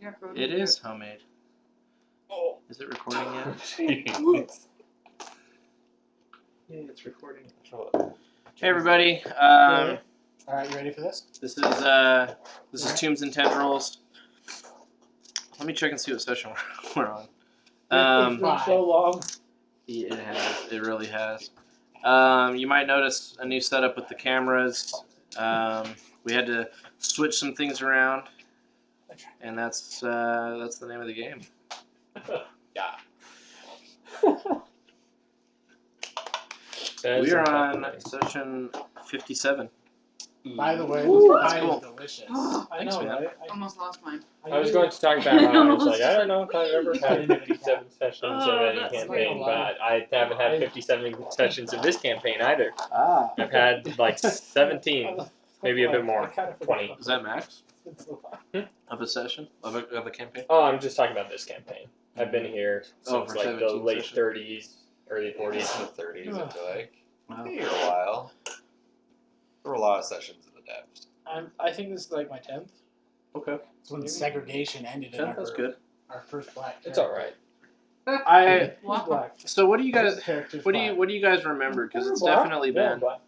Yeah, It is homemade. Oh. Is it recording yet? Jeez. Yeah, it's recording. Hey everybody. All right, you ready for this? This is Tombs and Tendrils. Let me check and see what session we're on. It's been so long. It has. It really has. You might notice a new setup with the cameras. We had to switch some things around, and that's the name of the game. Yeah. We are on session 57. By the way, Ooh, this pie cool. is delicious. I Thanks, know, man. right? Almost lost mine. I was going to talk about how I was like, I don't know if I've ever had 57 sessions of any that's campaign, cool. but I haven't had 57 sessions of this campaign either. Ah. I've had like 17, maybe a bit more, 20. Is that max Hmm? of a session of a campaign? Oh, I'm just talking about this campaign. I've been here Oh, since for like the 17 late sessions. 30s, early 40s. The 30s, I feel like. Wow. Here a while. There were a lot of sessions in the depths. I think this is like my 10th. Okay. It's when segregation ended in That's good. our first black. It's alright. I. Who's black? So what do you guys? Characters What do you guys remember? Because it's definitely Yeah, been black.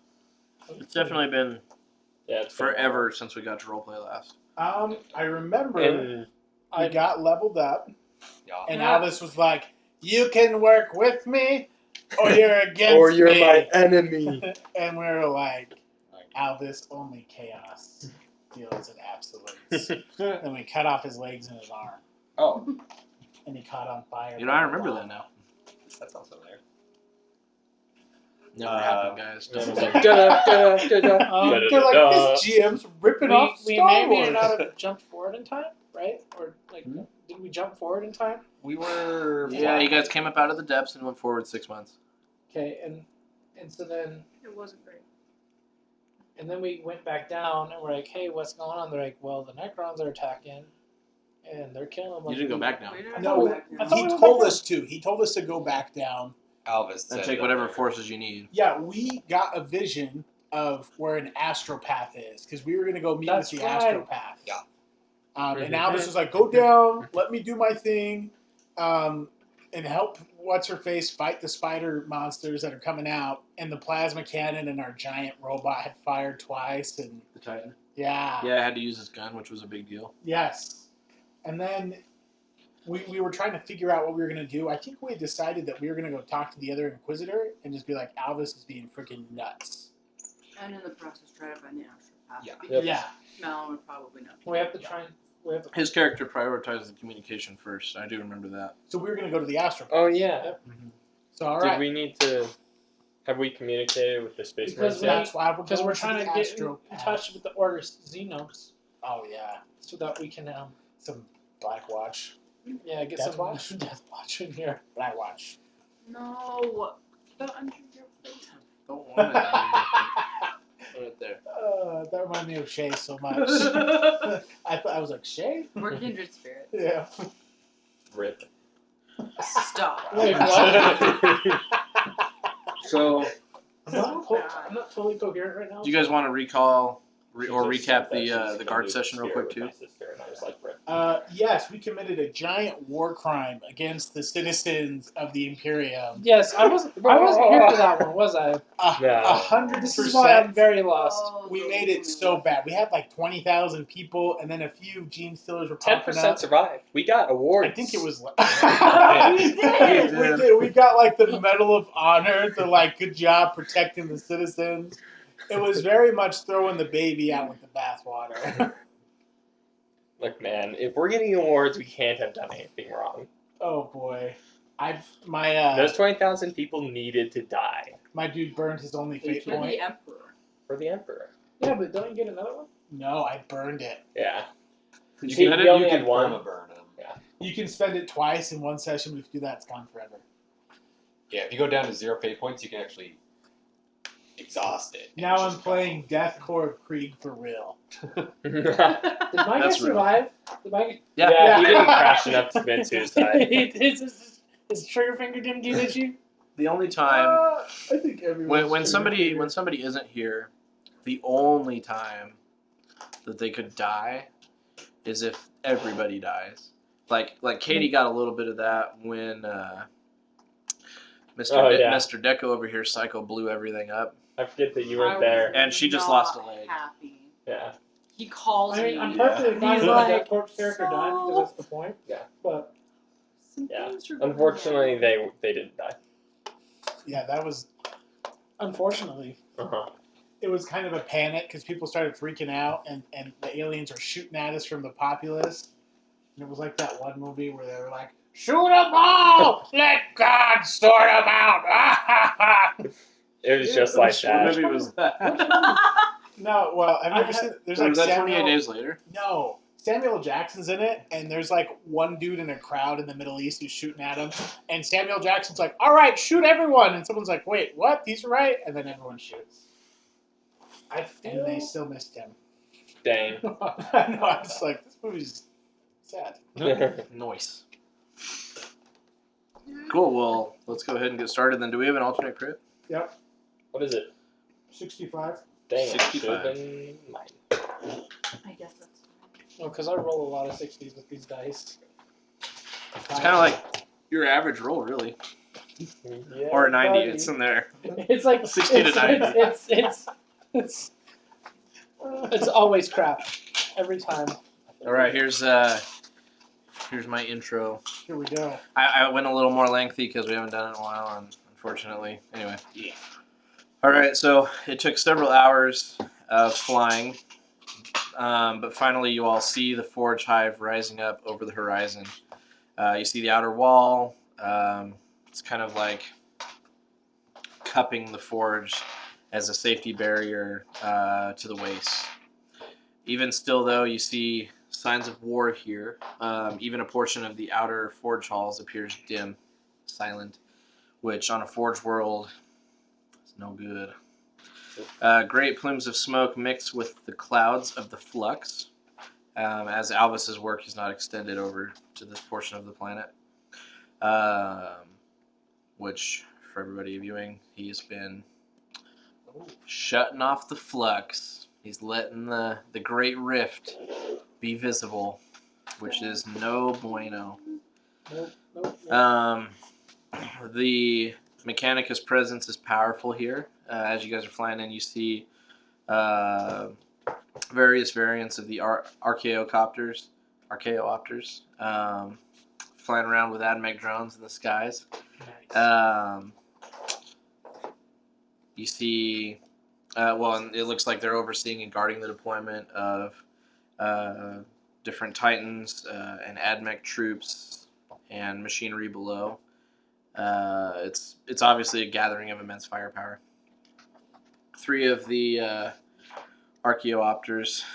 it's definitely been Yeah, it's been a forever since we got to roleplay last. I remember And I got leveled up, Yeah. and Yeah. Alvis was like, "You can work with me, or you're against or you're me." my enemy. And we were like, "Alvis, only chaos deals in absolutes." And we cut off his legs and his arm, Oh, and he caught on fire. You know, I remember that now. that sounds familiar. Never happened, guys. Yeah, Don't it was worry. like, da-da-da-da-da. They're like, "This GM's ripping off We Star may Wars." or not have jumped forward in time, right? Or like, Hmm? did we jump forward in time? We were. Yeah, you guys came up out of the depths and went forward 6 months. Okay, and so then It wasn't great. we went back down and we're like, hey, what's going on? They're like, well, the Necrons are attacking, and they're killing them. You didn't go back down. We didn't No, go back I down. thought He we went told back us to. He told us to go back down. Alvis And said take that whatever there. forces you need. Yeah, we got a vision of where an astropath is because we were going to go meet That's with the right. astropath. Yeah. And Alvis was like, "Go down, let me do my thing, and help what's her face fight the spider monsters that are coming out." And the plasma cannon and our giant robot had fired twice, and The Titan. yeah, Yeah, I had to use his gun, which was a big deal. yes. And then we were trying to figure out what we were going to do. I think we decided that we were going to go talk to the other Inquisitor and just be like, "Alvis is being freaking nuts." And in the process, try to find the astropath. Yeah. Because Yeah. Malin would probably not. We have to try and His character prioritized the communication first. I do remember that. So we were going to go to the astropath. Oh, yeah. So all Did right. we need to... Have we communicated with the Space Because Marines? That's why because we're trying to get in Astropath. touch with the Order xenos Oh yeah, so that we can some Black Watch, get Deathwatch? some Deathwatch in here. Black Watch. No. But under your face. Don't want it. Put it there. That reminded me of Shay so much. I thought I was like Shay. We're kindred spirits. Yeah. Rip. Stop. Wait, what? So, I'm not totally coherent right now. do you guys want to recall or She just recap said that she's the guard kindred session real spirit quick too? with my sister, and I was like, Rip. Yes, we committed a giant war crime against the citizens of the Imperium. Yes, I wasn't here for that one, was I? No. 100%. This is why I'm very lost. Oh, We made it so bad. We had like 20,000 people, and then a few gene stealers were 10% popping up. survived. We got awards. I think it was like We did. we did. We got like the Medal of Honor. The like, good job protecting the citizens. It was very much throwing the baby out with the bathwater. Look, man, if we're getting awards, we can't have done anything wrong. Oh boy, my Those 20,000 people needed to die my dude burned his only fate For point. the Emperor. for the Emperor. Yeah, but don't you get another one? No, I burned it. Yeah. Did See, you get we it? only You had can one. perma-burn him. You can spend it twice in one session, but if you do that, it's gone forever. Yeah, if you go down to 0 fate points, you can actually exhaust it. and Now it's I'm just playing gone. Death Core of Krieg for real. Did my guy That's real. survive? Did my Yeah, he didn't crash enough to commit suicide. his trigger finger didn't get itchy? The only time I think everyone. when somebody isn't here, the only time that they could die is if everybody dies. Like Katie got a little bit of that when Mr. Deco over here psycho blew everything up, I forget that you I weren't was there. and she just not lost a leg. Happy. Yeah. He calls I mean, me. I'm perfectly fine He's with like, that Deathwatch character dying because that's the point. Yeah. But Some Yeah. things are going Unfortunately, down. they didn't die. Yeah, that was. unfortunately, It was kind of a panic because people started freaking out, and the aliens were shooting at us from the populace. And it was like that one movie where they were like, "Shoot them all! Let God sort them out!" It was just like What that. movie was that? No, well, have you ever seen? There's Or like was that Samuel. 28 Days Later? No, Samuel Jackson's in it, and there's like one dude in a crowd in the Middle East who's shooting at him, and Samuel Jackson's like, "All right, shoot everyone," and someone's like, "Wait, what? He's right," and then everyone shoots, and they still missed him. Dang. I know. I'm just like, this movie's sad. Nice. Cool. Well, let's go ahead and get started. Then, do we have an alternate crit? Yep, What is it? 65. Dang, 65. it should have been mine. I guess that's well, because I roll a lot of 60s with these dice. It's kind of like your average roll, really, Yeah, or a 90. buddy. It's in there. It's like 60 to 90. It's always crap every time. All right. Here's my intro. Here we go. I went a little more lengthy because we haven't done it in a while, and unfortunately, anyway. Yeah. All right. So it took several hours of flying, but finally, you all see the forge hive rising up over the horizon. You see the outer wall. It's kind of like cupping the forge as a safety barrier to the waste. Even still, though, you see signs of war here. Even a portion of the outer forge halls appears dim, silent, which on a forge world is no good. Great plumes of smoke mix with the clouds of the flux, as Alvis's work is not extended over to this portion of the planet. Which, for everybody viewing, he's been shutting off the flux. He's letting the Great Rift be visible, which is no bueno. Nope. The Mechanicus presence is powerful here. As you guys are flying in, you see various variants of the Archaeopters, flying around with AdMech drones in the skies. Nice. You see, and it looks like they're overseeing and guarding the deployment of different Titans and AdMech troops and machinery below. It's obviously a gathering of immense firepower. 3 of the Archaeopters,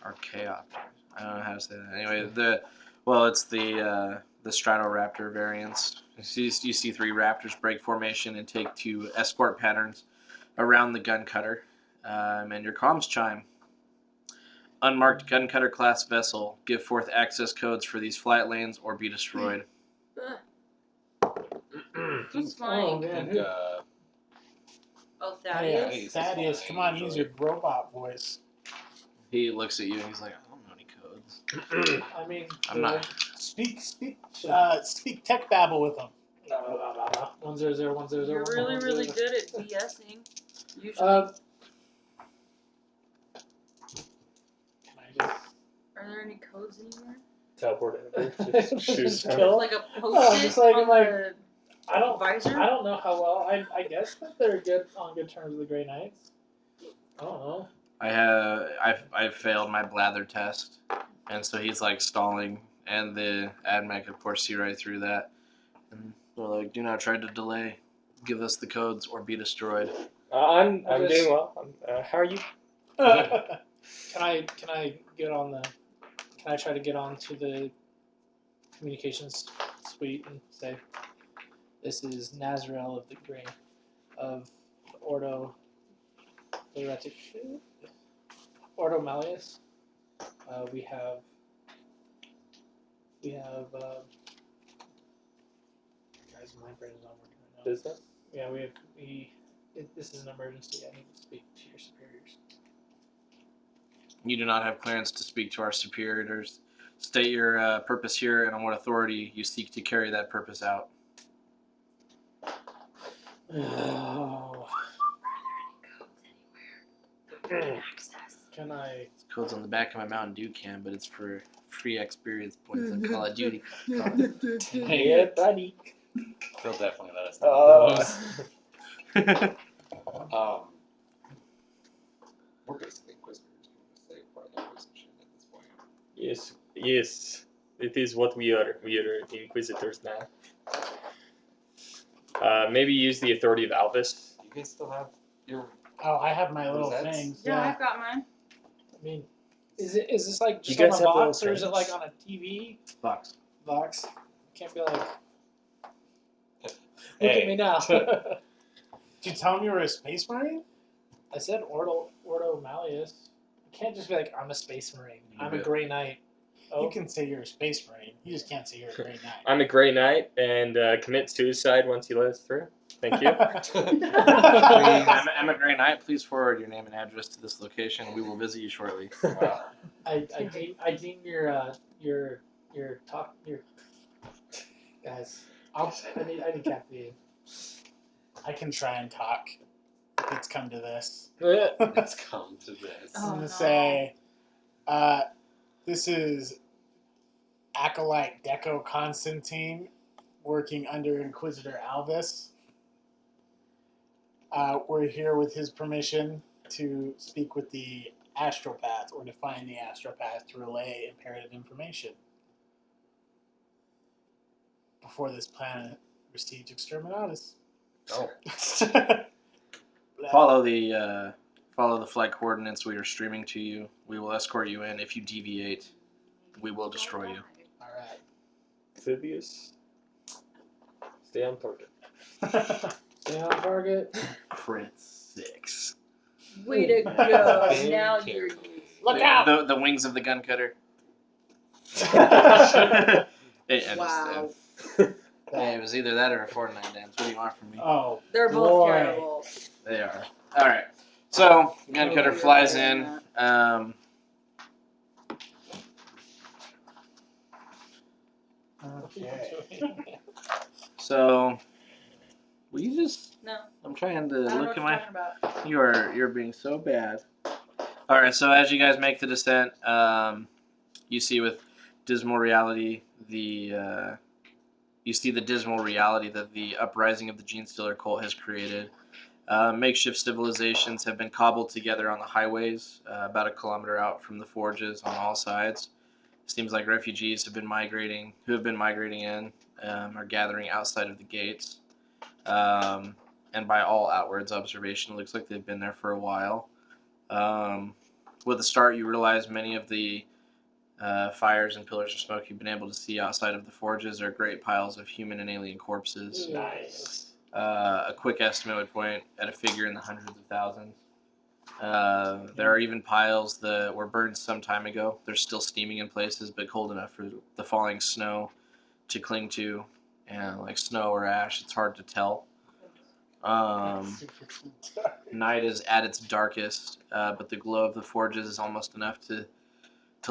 Archaeopters. I don't know how to say that. Anyway, it's the Stratoraptor variants. You see 3 raptors break formation and take to escort patterns around the gun cutter, and your comms chime. Unmarked gun cutter class vessel. Give forth access codes for these flight lanes or be destroyed. Who's Oh, flying? man. Oh, Hey, Thaddeus. Thaddeus, come on, use your robot voice. He looks at you and he's like, I don't know any codes. I mean, I'm not. Speak tech babble with them. 100 100. You're really, really good at BSing. Usually. Can I just? Are there any codes anywhere? Teleport in. Just Shoes. kill? There's like a post-it just like- on like- the I don't. visor? I don't know how well. I guess that they're on good terms with the Grey Knights. I don't know. I've failed my blather test, and so he's like stalling, and the AdMech of course see right through that, and they're like, do not try to delay, give us the codes or be destroyed. I'm I just- doing well. How are you? Can I get on the? Can I try to get onto the communications suite and say, "This is Nazrael of the Grey, of Ordo Malleus. We have. Guys, my brain is not working right now. Business? Yeah, this is an emergency. I need to speak to your superiors. You do not have clearance to speak to our superiors. State your purpose here and on what authority you seek to carry that purpose out. Oh. Can I? Code's on the back of my Mountain Dew can, but it's for free experience points on Call of Duty. Dang it, buddy. They'll definitely let us know those. We're basically Inquisitors. We're gonna say part of the Inquisition at this point. Yes, yes. It is what we are. We are Inquisitors now. Maybe use the authority of Alvis. You guys still have your. Oh, I have my little Rosettes? things. Yeah, I've got mine. I mean, is this like just You on guys a have box, little or is it like tanks? on a TV Box. box? Can't be like. Look Hey. at me now. Did you tell me you were a space marine? I said Ordo Malleus. You can't just be like, I'm a space marine. I'm a Grey Knight. Oh, You can say you're a space marine. You just can't say you're a great knight. I'm a Grey Knight and commit suicide once you let us through. Thank you. I'm a Grey Knight. Please forward your name and address to this location. We will visit you shortly. Wow. I deem your talk your guys. I need caffeine. I can try and talk if it's come to this. Let's come to this. Oh, I'm gonna no. say, this is Acolyte Deco Constantine working under Inquisitor Alvis. We're here with his permission to speak with the astropath or to find the astropath to relay imperative information before this planet receives exterminatus. Oh. Follow the flight coordinates we are streaming to you. We will escort you in. If you deviate, we will destroy you. Alright. Phidias, stay on target. Stay on target. Crit 6. Way to go. Very Now careful. you're Look out! The wings of the gun cutter. It Wow. Hey, it was either that or a Fortnite dance. What do you want from me? Oh, They're both boy. terrible. They are. Alright. So, gun cutter Oh, flies you're in. right. Okay. So, will you just... No, I'm trying to I don't know look what at you're my... talking about. You're being so bad. Alright, so as you guys make the descent, you see with dismal reality you see the dismal reality that the uprising of the Gene Stealer cult has created. Makeshift civilizations have been cobbled together on the highways, about a kilometer out from the forges on all sides. Seems like refugees who have been migrating in, are gathering outside of the gates. And by all outwards observation, it looks like they've been there for a while. With the start, you realize many of the fires and pillars of smoke you've been able to see outside of the forges are great piles of human and alien corpses. Nice. A quick estimate would point at a figure in the hundreds of thousands. There are even piles that were burned some time ago. They're still steaming in places, but cold enough for the falling snow to cling to. And like snow or ash, it's hard to tell. Night is at its darkest, but the glow of the forges is almost enough to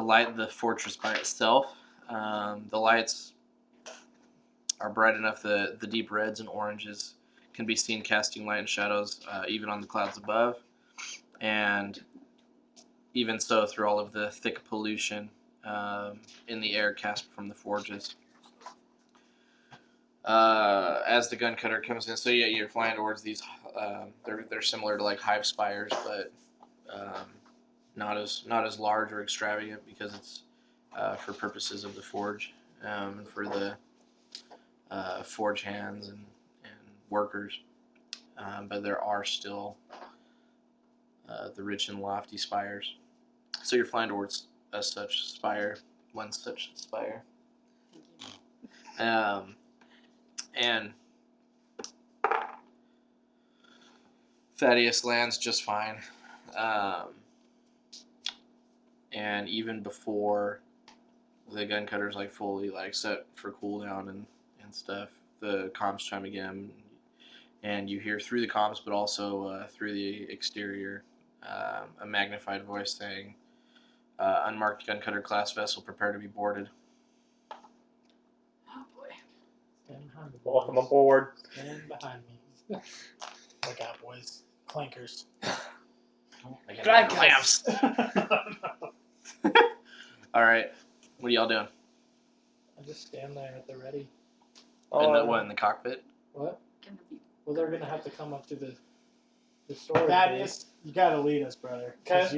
light the fortress by itself. The lights are bright enough that the deep reds and oranges can be seen casting light and shadows even on the clouds above. And even so through all of the thick pollution in the air cast from the forges. As the gun cutter comes in, so yeah, you're flying towards these. They're similar to like hive spires, but not as large or extravagant because it's for purposes of the forge and for the forge hands and workers. But there are still the rich and lofty spires. So you're flying towards one such spire. And Thaddeus lands just fine. And even before the gun cutter's like fully like set for cooldown and stuff, the comms chime again, and you hear through the comms, but also through the exterior, a magnified voice saying, unmarked guncutter class vessel prepare to be boarded. Oh boy. Stand behind me. Welcome boys. aboard. Stand behind me. Look out, boys. Clankers. I got Drag clamps. All right, what are y'all doing? I just stand there at the ready. In the cockpit? What? Gonna be Well, they're gonna have to come up to the storage That base. is, you gotta lead us, brother. Because Okay.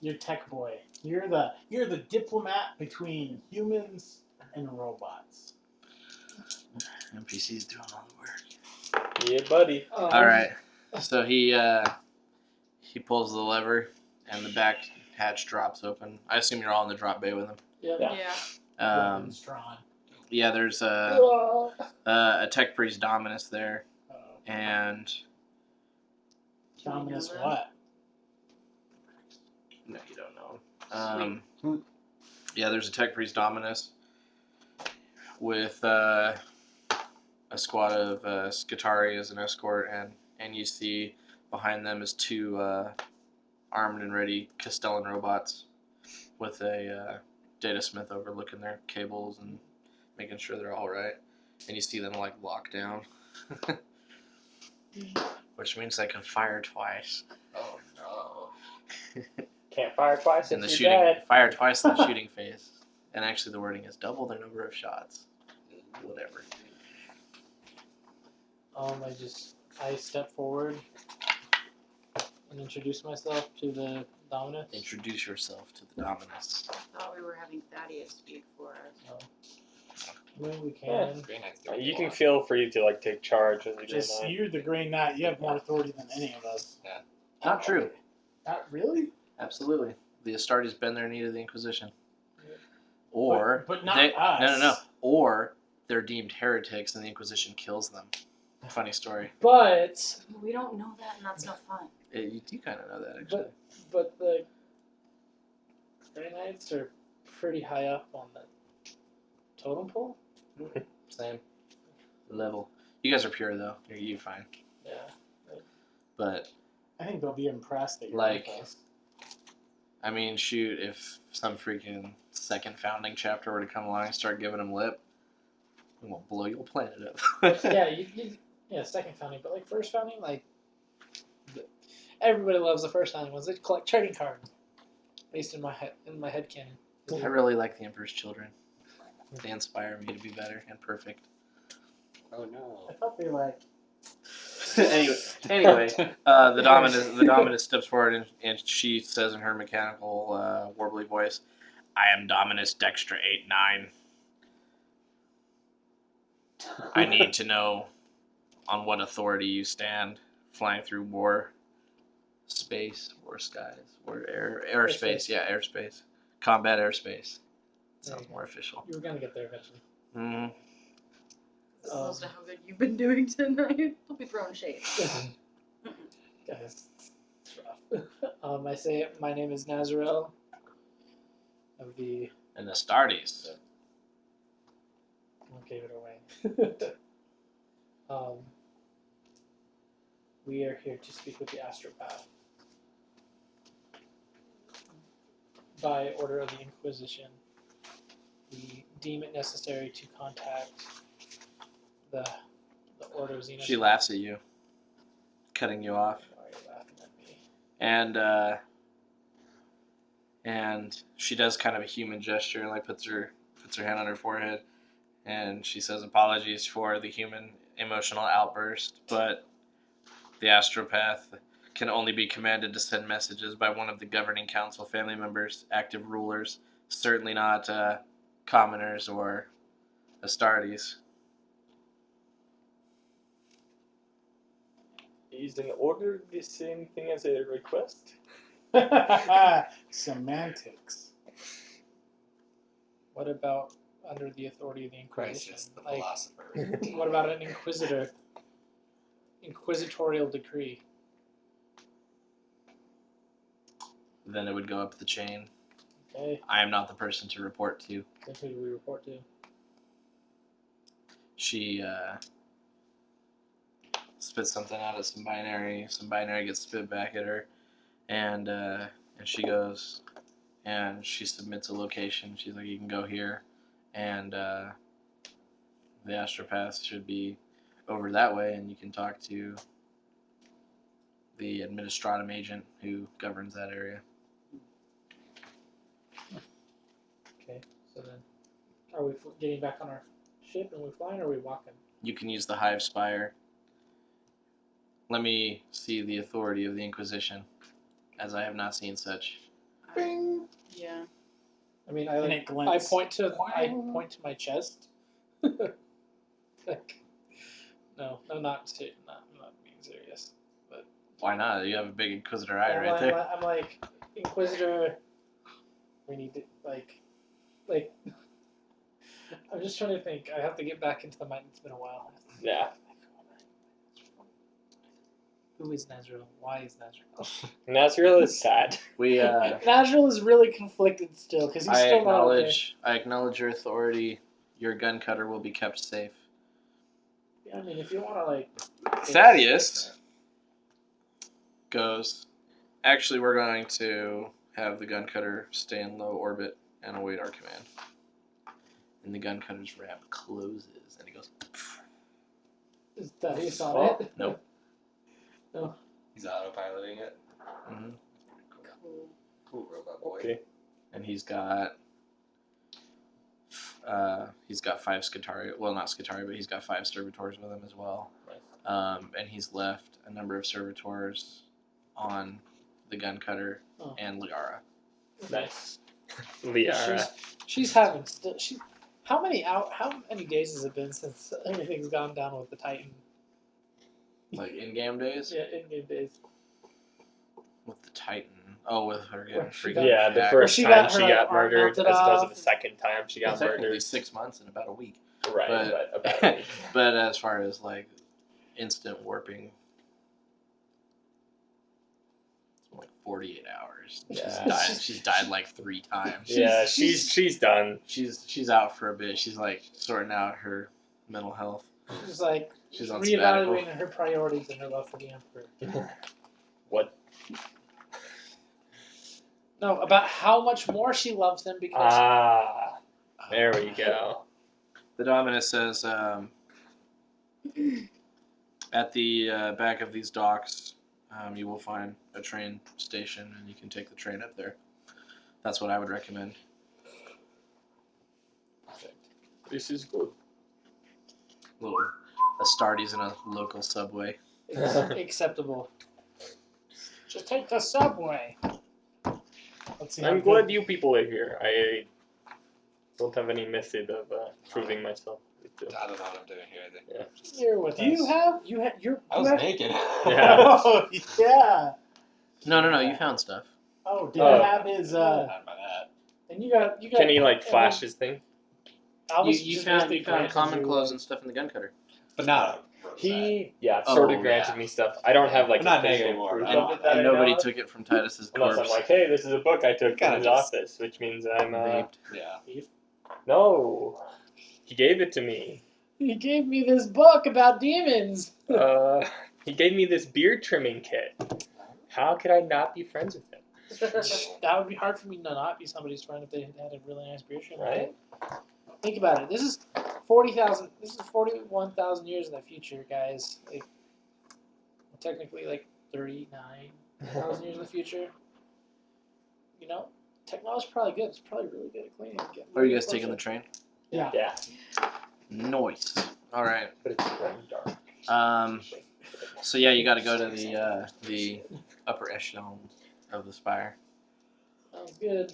you're tech boy. You're the diplomat between humans and robots. NPC's doing all the work. Yeah, buddy. All right, so he pulls the lever, and the back hatch drops open. I assume you're all in the drop bay with him. Yeah. yeah. Weapons drawn. Yeah, there's a tech priest Dominus there, and Can we know Dominus them? what? no, you don't know. Yeah, there's a tech priest Dominus with a squad of Scutari as an escort, and you see behind them is two armed and ready Castellan robots with a data smith overlooking their cables and making sure they're all right. And you see them like locked down, which means they can fire twice. Oh no. Can't fire twice In the since shooting, you're dead. fire twice in the shooting phase. And actually, the wording is double their number of shots. Whatever. I step forward and introduce myself to the Dominus. Introduce yourself to the Dominus. I thought we were having Thaddeus speak for us. I mean, we can. Yeah. Grey Knight's doing You a can lot. feel free to like take charge as a Just Grey Knight. you're the Grey Knight. You have more authority than any of us. Not true. Not really. Absolutely. The Astartes bend their knee to the Inquisition. Or but not they, us. No. Or they're deemed heretics and the Inquisition kills them. Funny story. But We don't know that, and that's no fun. You do kind of know that, actually. but the Grey Knights are pretty high up on the totem pole. Same level. You guys are pure, though. You're fine. Yeah. But, I think they'll be impressed that you're Like- with us. I mean, shoot, if some freaking second founding chapter were to come along and start giving them lip, we will blow your planet up. Yeah, second founding, but like first founding, like everybody loves the first founding ones. They collect trading cards, based in my head canon. I really like the Emperor's Children. They inspire me to be better and perfect. Oh no. I thought they like. anyway, the Dominus steps forward and she says in her mechanical, warbly voice, "I am Dominus Dextra 8-9. I need to know on what authority you stand, flying through war skies, airspace. Yeah, airspace, combat airspace. Sounds more official. You were gonna get there eventually. Mm-hmm. This is also how good you've been doing tonight. Don't be throwing shade. Guys, it's rough. I say my name is Nazarel of the. And the Astartes. I gave it away. We are here to speak with the astropath. By order of the Inquisition, we deem it necessary to contact the Order of Xenos. She laughs at you, cutting you off. Why are you laughing at me? And she does kind of a human gesture, like puts her hand on her forehead, and she says, "Apologies for the human emotional outburst, but the astropath can only be commanded to send messages by one of the governing council family members, active rulers, certainly not commoners or Astartes." Is an order the same thing as a request? Semantics. What about under the authority of the Inquisition? Crisis, the Like, philosopher. what about an inquisitor? Inquisitorial decree. Then it would go up the chain. Okay, I am not the person to report to. then who do we report to? She spits something out at some binary. Some binary gets spit back at her, and she goes, and she submits a location. She's like, you can go here, and the astropath should be over that way, and you can talk to the administratum agent who governs that area. Okay, so then, are we getting back on our ship and we're flying, or are we walking? You can use the Hive Spire. Let me see the authority of the Inquisition, as I have not seen such. Yeah. I mean, And it glints. I point to my chest. Like, no, I'm not being serious. Why not? You have a big Inquisitor eye right I'm there. I'm like, Inquisitor. We need to like. I'm just trying to think. I have to get back into the mind. It's been a while. Yeah. Who is Nazriel? Why is Nazriel? Nazriel is sad. We Nazriel is really conflicted still because he's still not okay. I acknowledge your authority. Your gun cutter will be kept safe. Yeah, I mean, if you want to like. Thaddeus goes, actually, we're going to have the gun cutter stay in low orbit and await our command. And the gun cutter's wrap closes, and he goes. Is Thaddeus on it? Nope. No. He's autopiloting it. Mm-hmm. Cool. Cool robot boy. Okay. And he's got 5 Scutari. Well, not Scutari, but he's got 5 servitors with him as well. And he's left a number of servitors on the gun cutter and Liara. Nice. Liara. She's having still. How many days has it been since everything's gone down with the Titan? Like in-game days? Yeah, in-game days. With the Titan. Oh, with her getting Where she freaking got- Yeah, the back. first she time got she her, got arm murdered, as melted opposed to off. the second time she got Technically murdered. 6 months and about a week. Right, But- but about a week. But as far as like instant warping, it's like 48 hours. Yeah. She's died like 3 times. Yeah, she's done. She's out for a bit. She's like sorting out her mental health. She's like She's on sabbatical. reevaluating her priorities and her love for the Emperor. What? No, about how much more she loves him because There we go. The Dominus says, at the back of these docks, you will find a train station, and you can take the train up there. That's what I would recommend. This is good. Little Astartes in a local subway. acceptable. Just take the subway. Let's see. how I'm good- glad you people are here. I don't have any method of proving myself. I don't know what I'm doing here. I think. You're with Do us. you have? I was naked. Yeah. Oh, yeah. No, you found stuff. Oh, did Oh. you have his? Not by that. And you got. Can he like flash his thing? Alvis You just found basically granted common you, clothes and stuff in the gun cutter. But not a robot. He Oh, sort of granted yeah. me stuff. I don't have like I'm not a physical naked anymore, proof but of it that I And know nobody of. took it from Titus's Unless corpse. I'm like, hey, this is a book I took Kinda from his just- office, which means I'm Vaped. Yeah. no. He gave it to me. He gave me this book about demons. He gave me this beard trimming kit. How could I not be friends with him? That would be hard for me to not be somebody's friend if they had a really nice beard trim. Right? Think about it. This is 40,000. This is 41,000 years in the future, guys. Like, technically, like 39,000 years in the future. You know, technology's probably good. It's probably really good at cleaning. Are you guys taking the train? Yeah. Yeah. Nice. All right. But it's very dark. So yeah, you got to go to the upper echelon of the spire. Sounds good.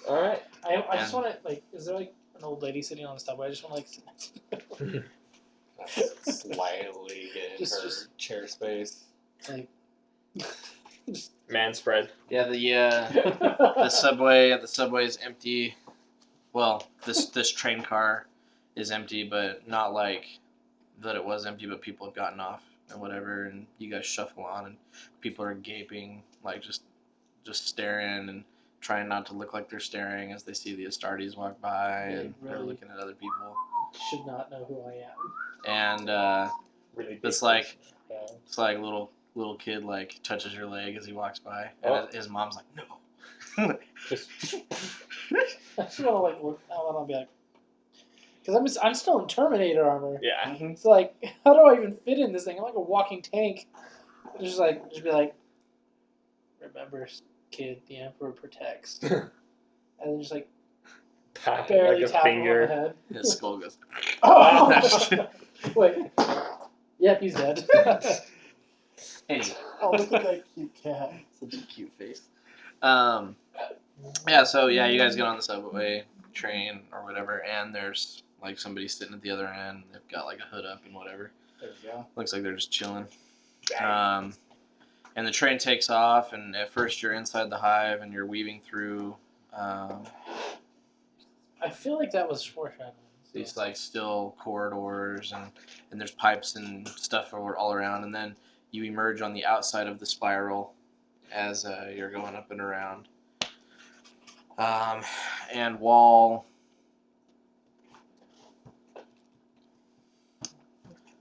All right. I just want to like. Is there like an old lady sitting on the subway? I just want to like. Sit next to her. Slightly get in Just- chair space. Like. Man spread. Yeah, the subway is empty. Well, this train car is empty, but not like that it was empty, but people have gotten off and whatever, and you guys shuffle on, and people are gaping, like just staring and trying not to look like they're staring as they see the Astartes walk by, and they're really looking at other people. should not know who I am. And Really big it's like person. it's like little kid like touches your leg as he walks by, and Oh. his mom's like, no. Just I just want to like look. I want to be like, because I'm still in Terminator armor. yeah. It's like, how do I even fit in this thing? I'm like a walking tank. Just be like, remember, kid, the Emperor protects. And then just like Pat barely like a tap him on finger. the head. His skull goes. Oh! Wait. Yep, he's dead. Hey, Oh, look at that cute cat. such a cute face. Yeah. So yeah, you guys get on the subway train or whatever, and there's like somebody sitting at the other end. They've got like a hood up and whatever. There you go. Looks like they're just chilling. And the train takes off, and at first you're inside the hive, and you're weaving through I feel like that was foreshadowing. these like still corridors, and there's pipes and stuff all around, and then you emerge on the outside of the spiral as you're going up and around. And while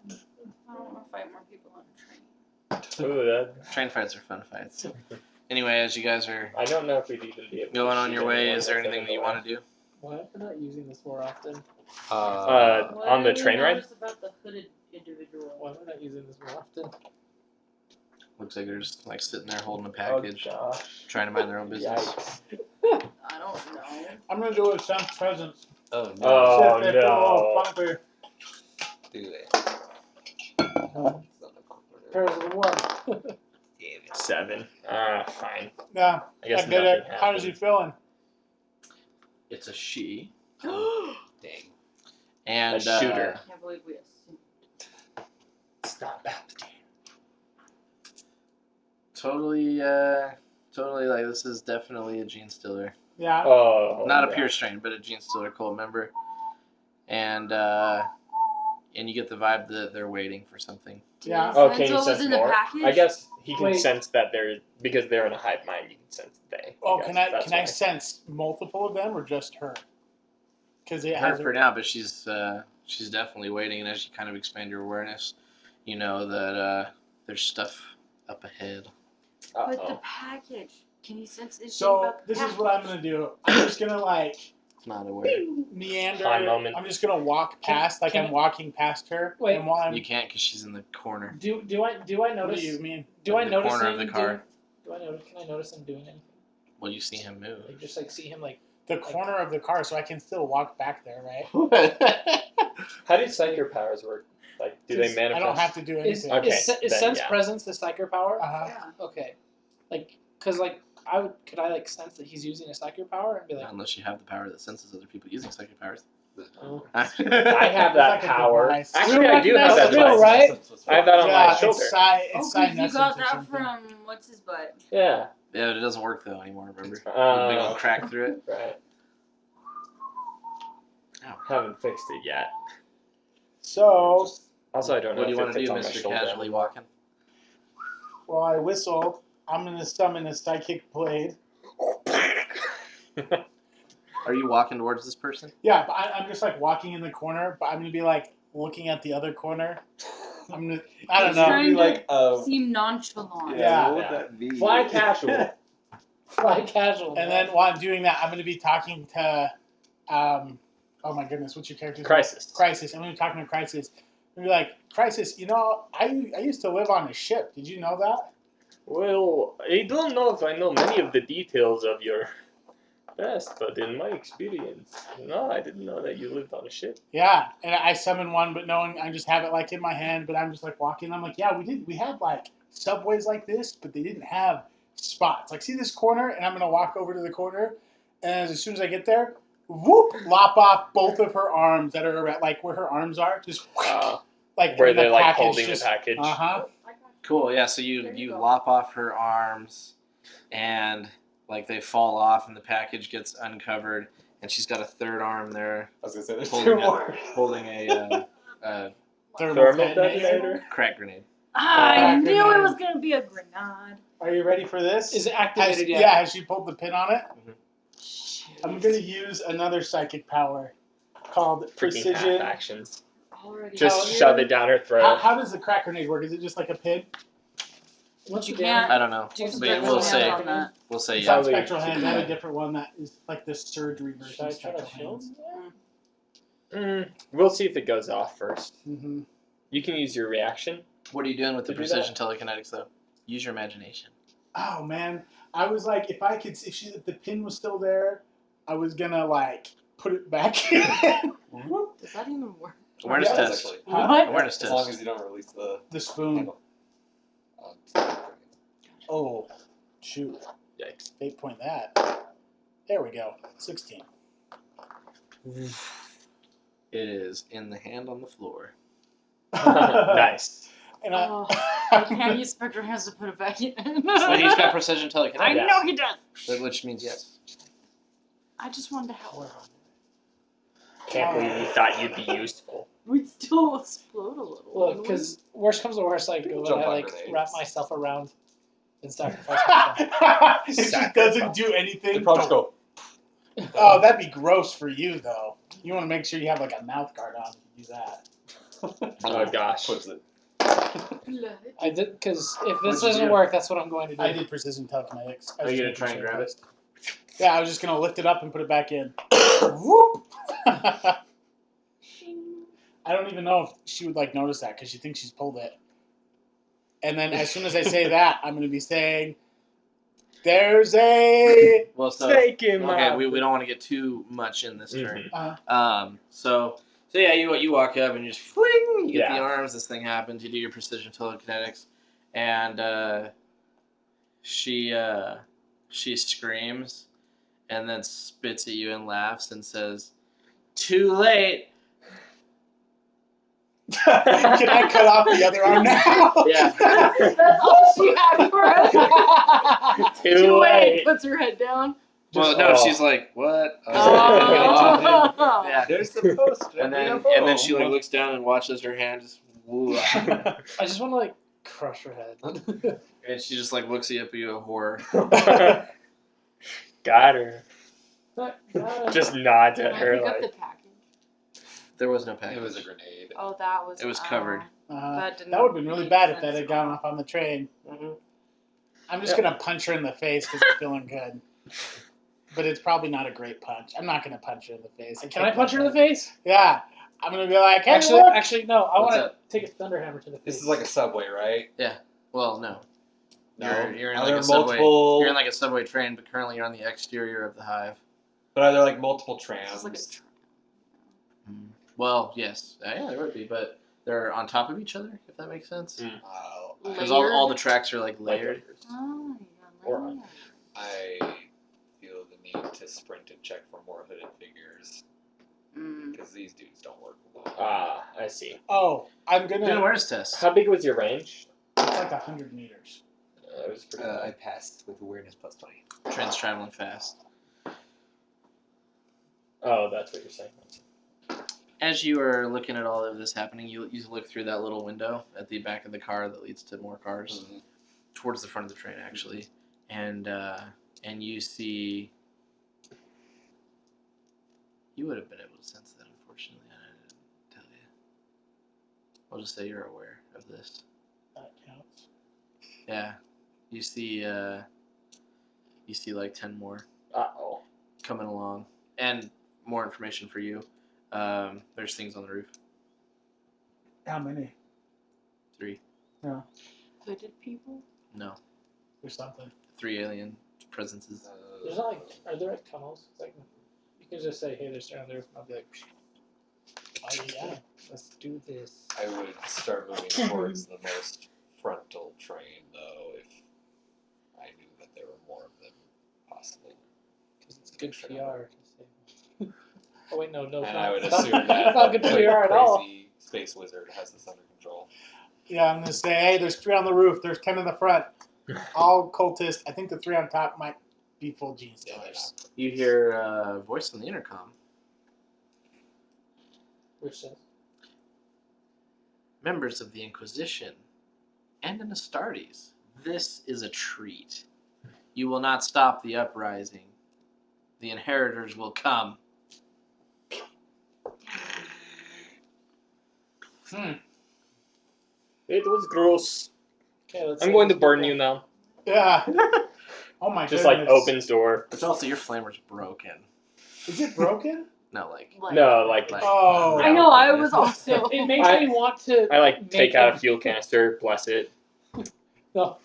I don't want to fight more people on a train. Ooh, that, train fights are fun fights. Anyway, as you guys are I don't know if we'd even be able to going on shoot your way, anyone is there if they're anything that you in the want to do? Why am I not using this more often? What on the did we train ride? notice about the hooded individual? Why am I not using this more often? Looks like they're just like sitting there holding a Oh, package, gosh. trying to mind their own business. Yikes. I don't know. I'm gonna do a sense presence. Oh no. Oh, See if they put a little no. bumper. Do it. Pairs of the one. Damn it. 7. Fine. Yeah, I guess I get nothing it. How does he happened. feeling? It's a she, Dang. and A shooter. I can't believe we assumed. Stop Palpatine. totally like this is definitely a Gene Stiller. Yeah. Oh, Not a yeah. pure strain, but a Gene Stiller cult member. And you get the vibe that they're waiting for something. Yeah. Oh, can you Sense what was sense in the more? package? I guess he can Wait. sense that they're because they're in a hive mind. You can sense they. Oh, guess can I that's can I why. sense multiple of them or just her? Because it Her has. for now, but she's definitely waiting. And as you kind of expand your awareness, you know that there's stuff up ahead. But the Uh-oh. package. Can you sense anything So about the this is package? what I'm gonna do. I'm just gonna like It's not aware. meander. Fun moment. I'm just gonna walk past, like can I'm walking past her. Wait. And while I'm, You can't because she's in the corner. Do I what do notice? you mean? Do I The notice corner him of the car. Do I notice? Can I notice him doing anything? Well, you see him move. Like just like see him like. The corner of the car, so I can still walk back there, right? How do psychic powers work? Like, do they manifest? I don't have to do Is, anything. Okay, is, is then, sense yeah. presence the psyker power? Yeah. Okay, like, cause like could I like sense that he's using a psyker power and be like, Unless you have the power that senses other people using psychic powers. oh. I have It's that like a power. device. Actually, I do have That's that real, device. right? I have that on yeah, my shoulder. it's Psy. Oh, It's 'cause you Psy got or that something. from what's his butt? Yeah. Yeah, but it doesn't work though anymore. Remember? Big Uh, old crack through it. right. Ow. Haven't fixed it yet. So Also, I don't know What do you if it want to fits do, on my Mr. shoulder. Casually Walking? while I whistle, I'm gonna summon a psychic blade. Are you walking towards this person? Yeah, but I'm just like walking in the corner, but I'm gonna be like looking at the other corner. I'm gonna. I don't He's know. trying to like seem nonchalant. Yeah. What would Yeah. that be? Fly casual. fly casual? And then while I'm doing that, I'm gonna be talking to, oh my goodness, what's your character's name? Crisis. Crisis. I'm gonna be talking to Crisis. I'm gonna be like, Crisis, you know, I used to live on a ship. Did you know that? Well, I don't know if I know many of the details of your past, but in my experience, no, I didn't know that you lived on a ship. Yeah, and I summon one, but knowing I just have it like in my hand, but I'm just like walking. I'm like, yeah, we did. We had like subways like this, but they didn't have spots. Like, see this corner, and I'm gonna walk over to the corner, and as soon as I get there, whoop, lop off both of her arms that are at like where her arms are, just like Where in the they're like package, holding just, the package. Uh-huh. Cool. Yeah. So There you you go. lop off her arms, and like they fall off, and the package gets uncovered, and she's got a third arm there I was gonna say there's Holding two it. more. holding a Thermal detonator. detonator? crack grenade. I knew Grenade. it was gonna be a grenade. Are you ready for this? Is it Has, activated yet? yeah, has she pulled the pin on it? Shoot. I'm gonna use another psychic power called Freaking precision. half actions. Already Just out shove here. it down her How, throat. how does the crack grenade work? Is it just like a pin? What's you the can't I don't know. do What's the But difference we'll in say that? we'll say It's yeah. probably- Spectral hands. I have a different one that is like the surgery version. Should I of try to spectral shield? hands. We'll see if it goes off first. Mm-hmm. You can use your reaction. What are you doing with the To do precision telekinetics though? Use your imagination. Oh man, I was like, if the pin was still there, I was gonna like put it back in. Whoop. Does that even work? Awareness Yeah, it does, test. actually. Huh? What? Awareness As test. long as you don't release the The spoon. handle. Oh, shoot. Yikes. 8 point that. There we go. 16. It is in the hand on the floor. Nice. And Oh, I can't use spectral hands to put it back in. So he's got precision telekinetic, I know he does. which means yes. I just wanted to help. Can't believe you thought you'd be useful. We'd still explode a little. Well, wouldn't we? because worst comes to worst, I People go jump and I on like grenades. wrap myself around and sacrifice myself. it just doesn't do They anything. probably just go. Oh, that'd be gross for you, though. You want to make sure you have like a mouth guard on if you do that. Oh gosh. Puts it. Blood. I did because if What'd this you doesn't do? work, that's what I'm going to do. I did precision telekinetics. I Are was you gonna just try making and sure grab was- Yeah, I was just gonna lift it up and put it back in. Whoop! I don't even know if she would like notice that because she thinks she's pulled it. And then as soon as I say that, I'm gonna be saying, "There's a." Well, so Take him okay, out. we don't want to get too much in this turn. Mhm. So yeah, you walk up and you just fling, you get the Yeah. arms. This thing happens. You do your precision telekinetics, and she screams, and then spits at you and laughs and says, "Too late." Can I cut off the other arm now? Yeah. That's all she had for us. Too late. Puts her head down. Well, no, she's like, "What?" Oh. Yeah. There's the poster. And then she like looks down and watches her hand just, woo, I just want to like crush her head. and she just like looks at you with horror. Got her. Just Just nods Can at I her pick up the like. package? There was no package. It was a grenade. Oh, that was. It was covered. That didn't That would have been really make bad if sense that had at gone all. off on the train. Mhm. I'm just gonna punch her in the face because I'm feeling good. But it's probably not a great punch. I'm not gonna punch her in the face. Can I punch her in the face? Yeah. I'm gonna be like, hey, Actually, no. I What's want up? to take a thunderhammer to the face. This is like a subway, right? Well, no. No. You're in Are like there a subway. multiple? You're in like a subway train, but currently you're on the exterior of the hive. But are there like multiple It's trams? like a Well, yes, yeah, there would be, but they're on top of each other. If that makes sense. Oh, Because all the tracks are like layered. Oh, yeah, Or- layered. I feel the need to sprint and check for more hooded figures because these dudes don't work alone. Ah, I see. Oh, I'm Do an gonna. awareness test. How big was your range? It's like 100 meters. It was pretty. I passed with awareness plus 20. Train's traveling fast. Oh, that's what you're saying. As you are looking at all of this happening, you look through that little window at the back of the car that leads to more cars, towards the front of the train actually, and you see. You would have been able to sense that, unfortunately. I didn't tell you. I'll just say you're aware of this. That counts. Yeah, you see like 10 more Uh-oh. coming along, and more information for you. There's things on the roof. How many? 3. Hooded people? No, There's something. 3 alien presences. There's not like, are there like tunnels? Like, you can just say, hey, there's on the roof, and I'll be like, Oh, yeah. let's do this. I would start moving towards the most frontal train, though, if I knew that there were more of them possible. Because it's good PR. Oh, wait, no, And I would it's not- assume that It's not good the PR at all. crazy space wizard has this under control. Yeah, I'm gonna say, hey, there's 3 on the roof. There's 10 in the front. All cultists. I think the 3 on top might be full gene Yeah, they're stealers. not. You hear a voice on the intercom. Which says, Members of the Inquisition and an Astartes, this is a treat. You will not stop the uprising. The inheritors will come. It was gross. Okay, let's I'm say going to these burn people- you now. Yeah. Oh my Just goodness. like opens door. It's also your flamer's broken. Is it broken? No, like. No, like Oh. I know. I was also. It makes me want to. I like make take out him- a fuel canister, bless it. No.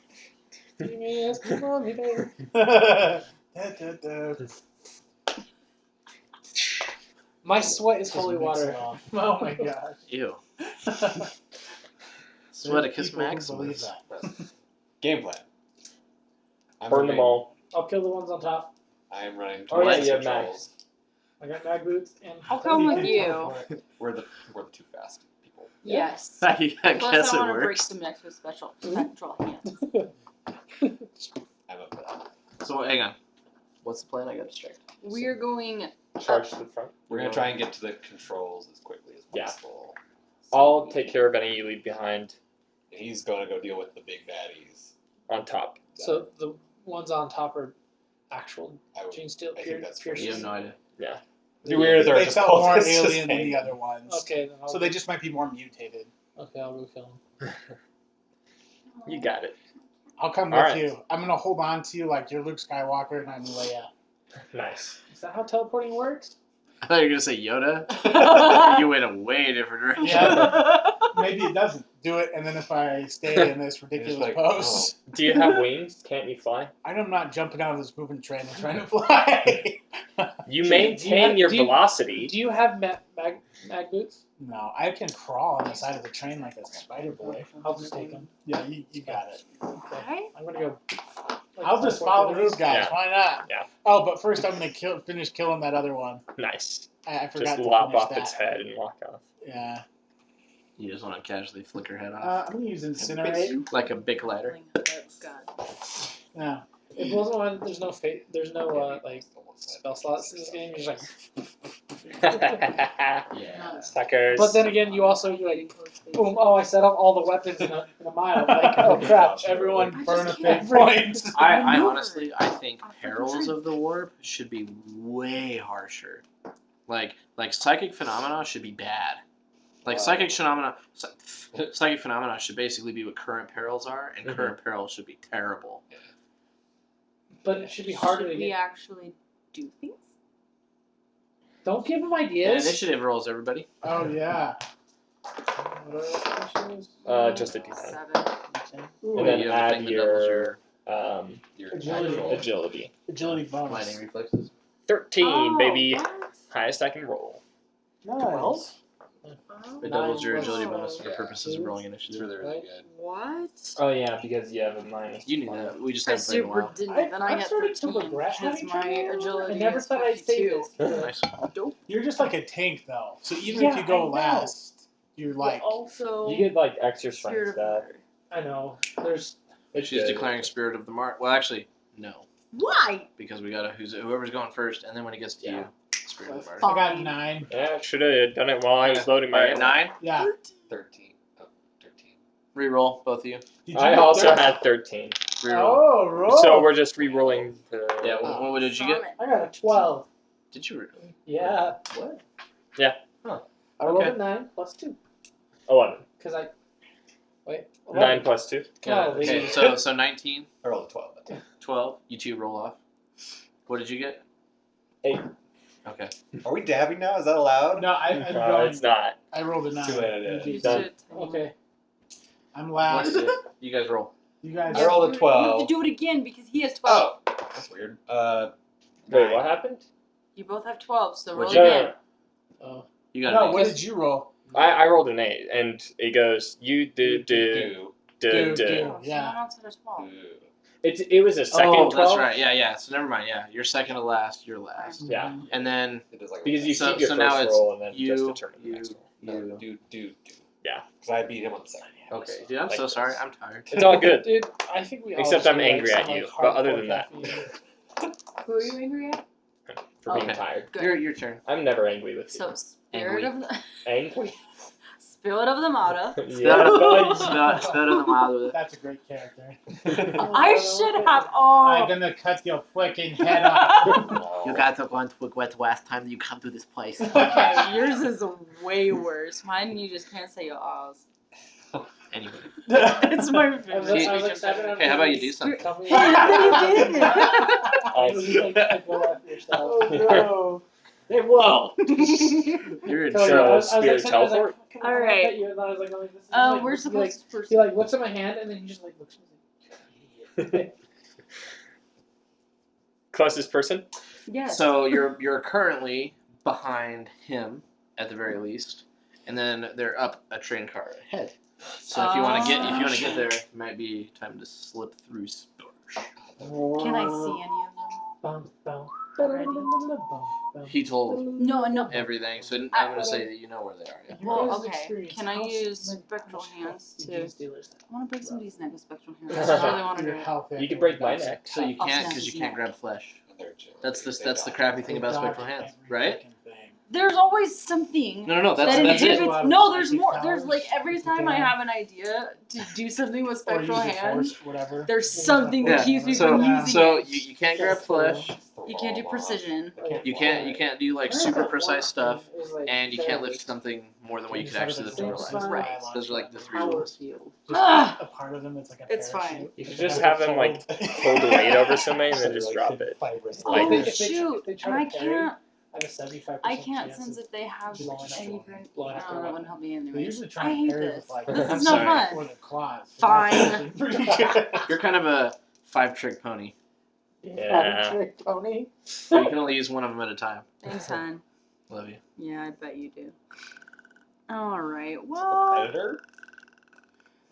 Give me a small meter. Da, da, da. My sweat is Just holy mix it water. off. Oh my gosh. Ew. There Sweat are a kiss people who believe Maximus. that. Game plan. I'm Burn them running- all. I'll kill the ones on top. I am running Oh, yeah, towards you have controls. I got mag boots and. I'll come with can you. teleport. We're the too fast people. Yes. I Plus, guess I it want to break works. some next with special control hands. I'm up for that. So hang on. What's the plan? I got distracted. We're going. Charge to the front. We're gonna try and get to the controls as quickly as Yeah. possible. I'll take care of any you leave behind He's gonna go deal with the big baddies. on top. So the ones on top are actual I would, Gene Steel I think that's fair. You have no idea. Yeah. It'd be weird if they're They just felt more cultists just alien than hanging. the other ones. Okay, then I'll So they just might be more mutated. Okay, I'll go kill them. You got it. I'll come with Alright. you. I'm gonna hold on to you like you're Luke Skywalker and I'm Leia. Nice. Is that how teleporting works? I thought you were gonna say Yoda. You went a way different direction. Yeah. Maybe it doesn't. Do it, and then if I stay in this ridiculous like, pose, Do you have wings? Can't you fly? I'm not jumping out of this moving train and trying to fly. You Do maintain you- your do you- velocity. Do you have mag boots? No, I can crawl on the side of the train like a spider boy. I'll just take them. Yeah, you got it. Okay. I'm gonna go. I'll just follow those guys. Yeah. Why not? Yeah. Oh, but first I'm gonna finish killing that other one. Nice. I forgot Just to lop finish off that. its head and walk off. Yeah. You just want to casually flick her head off. I'm gonna use incinerate. Like a big lighter. God. Yeah. It blows my mind. There's no there's no like spell slots in this game. You're just like. Yeah. Suckers. But then again, you're like, boom! Oh, I set off all the weapons in a mile. Like, oh crap! Everyone I burn a just fate can't point. I Maneuver. honestly, I think Perils of the Warp should be way harsher. Like psychic phenomena should be bad. Like psychic phenomena should basically be what current perils are, and current perils should be terrible. But it should be harder to Should we get. actually do things? Don't give them Yeah, ideas. initiative rolls, everybody. Oh yeah. Just a D10. 7. Ooh, And then you have a add thing that doubles your Your Agility. actual- agility. agility bonus. lightning reflexes. 13, Oh, baby. what? Highest I can roll. Nice. It doubles your Nine agility plus bonus for Yeah. purposes of rolling It's initiative. really, really Right. good. What? Oh yeah, because you have a minus. You knew that. We just I haven't played in a super while. didn't. I, then I I'm get starting to 13 regret because having my trouble. agility I never is thought I'd say 52. this. Nice. Dope. You're just like a tank though. So even Yeah, if you go I know. last, you're like But also, You get like extra Spirit strength of stuff. Murder. I know. There's. It's She's good. declaring Spirit of the Mark. Well, actually, no, Why? because we gotta whoever's going first, and then when it gets to Yeah. you, Spirit of the Mark. I got 9. Yeah, should have done it while I was loading my. Alright, 9. Yeah. 13. Oh, 13. Reroll, both of you. Did I get also 30? had 13. Reroll. Oh, roll. So we're just re-rolling the. Yeah. What did you get? Summit. I got a 12. Did you? Reroll? Yeah. What? I rolled Okay. a 9 plus 2. 11. Because I. Wait. 9 plus 2. Okay. So 19, I rolled a 12 that time. 12. You two roll off. What did you get? 8. Okay. Are we dabbing now? Is that allowed? No, I'm going. It's not. I rolled a 9. Too late, it You is. Done. should- Okay. I'm What last. is it? You guys roll. You guys. I rolled a You 12. have to do it again because he has 12. Oh, that's weird. Wait, what happened? You both have 12, so roll What'd you again. Oh. You got No, an what eight. did you roll? I rolled an 8, and it goes, you do. Oh, Yeah. someone else had a 12. It was a second Oh, 12. that's right. Yeah. So never mind. Yeah, you're second to last. You're last. Yeah. And then It is like Because you So- keep your so first now it's roll and then you, just determine the you, next one. no, do. Yeah. Because I beat him on the second. Okay, dude. I'm Like so this. sorry. I'm tired. It's all good. Dude, I think we all Except just I'm need, like, angry at some, you, like, but other hardcore than that- caffeine. Who are you angry at? For being Okay. tired. Good. Your turn. I'm never angry with you. So, Spirit of the Angry? Spirit of the Mata. Yeah, buddy. Spell of the mother. That's a great character. I should have. I'm Oh, gonna cut your fucking head off. You guys are going to regret last time that you come to this place. okay. Yours is way worse. Mine, you just can't say your ahs. Anyway. It's my I was favorite. like, Saturday, Hey, how about you do something? Tell me. Hey, you did. Like, go after yourself. Oh, Hey, whoa! You're in So, Sure, trouble. spirit teleport? Come All on, right. I bet you. And I was like, this is We're he supposed to. He like looks at my hand and then he just like looks at me. Like, idiot. Closest person? Yes. So you're currently behind him at the very least, and then they're up a train car ahead. So if you want to get there, it might be time to slip through stores. Can I see any of them? Bum, bum, Already? bum, bum. He told No. everything, so I'm gonna say that you know where they are. Yeah. Well, You guys okay. experience Can I how use like, spectral how hands did to? you stealers that? I want to break somebody's neck with spectral hands. It's I just really want to do your it. health. You can break my neck. So you can't I'll because you snap can't his grab flesh. And they're agility, That's they the dodge. crappy thing about spectral hands, right? There's always something No, that that's it. inhibits. No, there's more. There's like every time I have an idea to do something with spectral hands, whatever. there's something that Yeah, keeps me so- from using So it. you can't grab flesh. You can't do precision. You can't do like super precise stuff, and you can't lift lift something more than what you could actually lift in real life. Right. Those are like the three Power rules. field. Ah! A part of them that's like a It's parachute. fine. You should just have them, like, hold the weight over somebody and then just drop it. Oh Like- shoot! And I can't. I have a 75% I can't chance sense of if they have blowing up any. blowing up No, their that wouldn't help me They anyway. usually I try and hate parry this. with like This I'm is not sorry. fun. or the claws. Fine. You're kind of a 5-trick pony. Yeah. Trick pony. So you can only use one of them at a time. Thanks, hon. Love you. Yeah, I bet you do. All right. Well, Editor?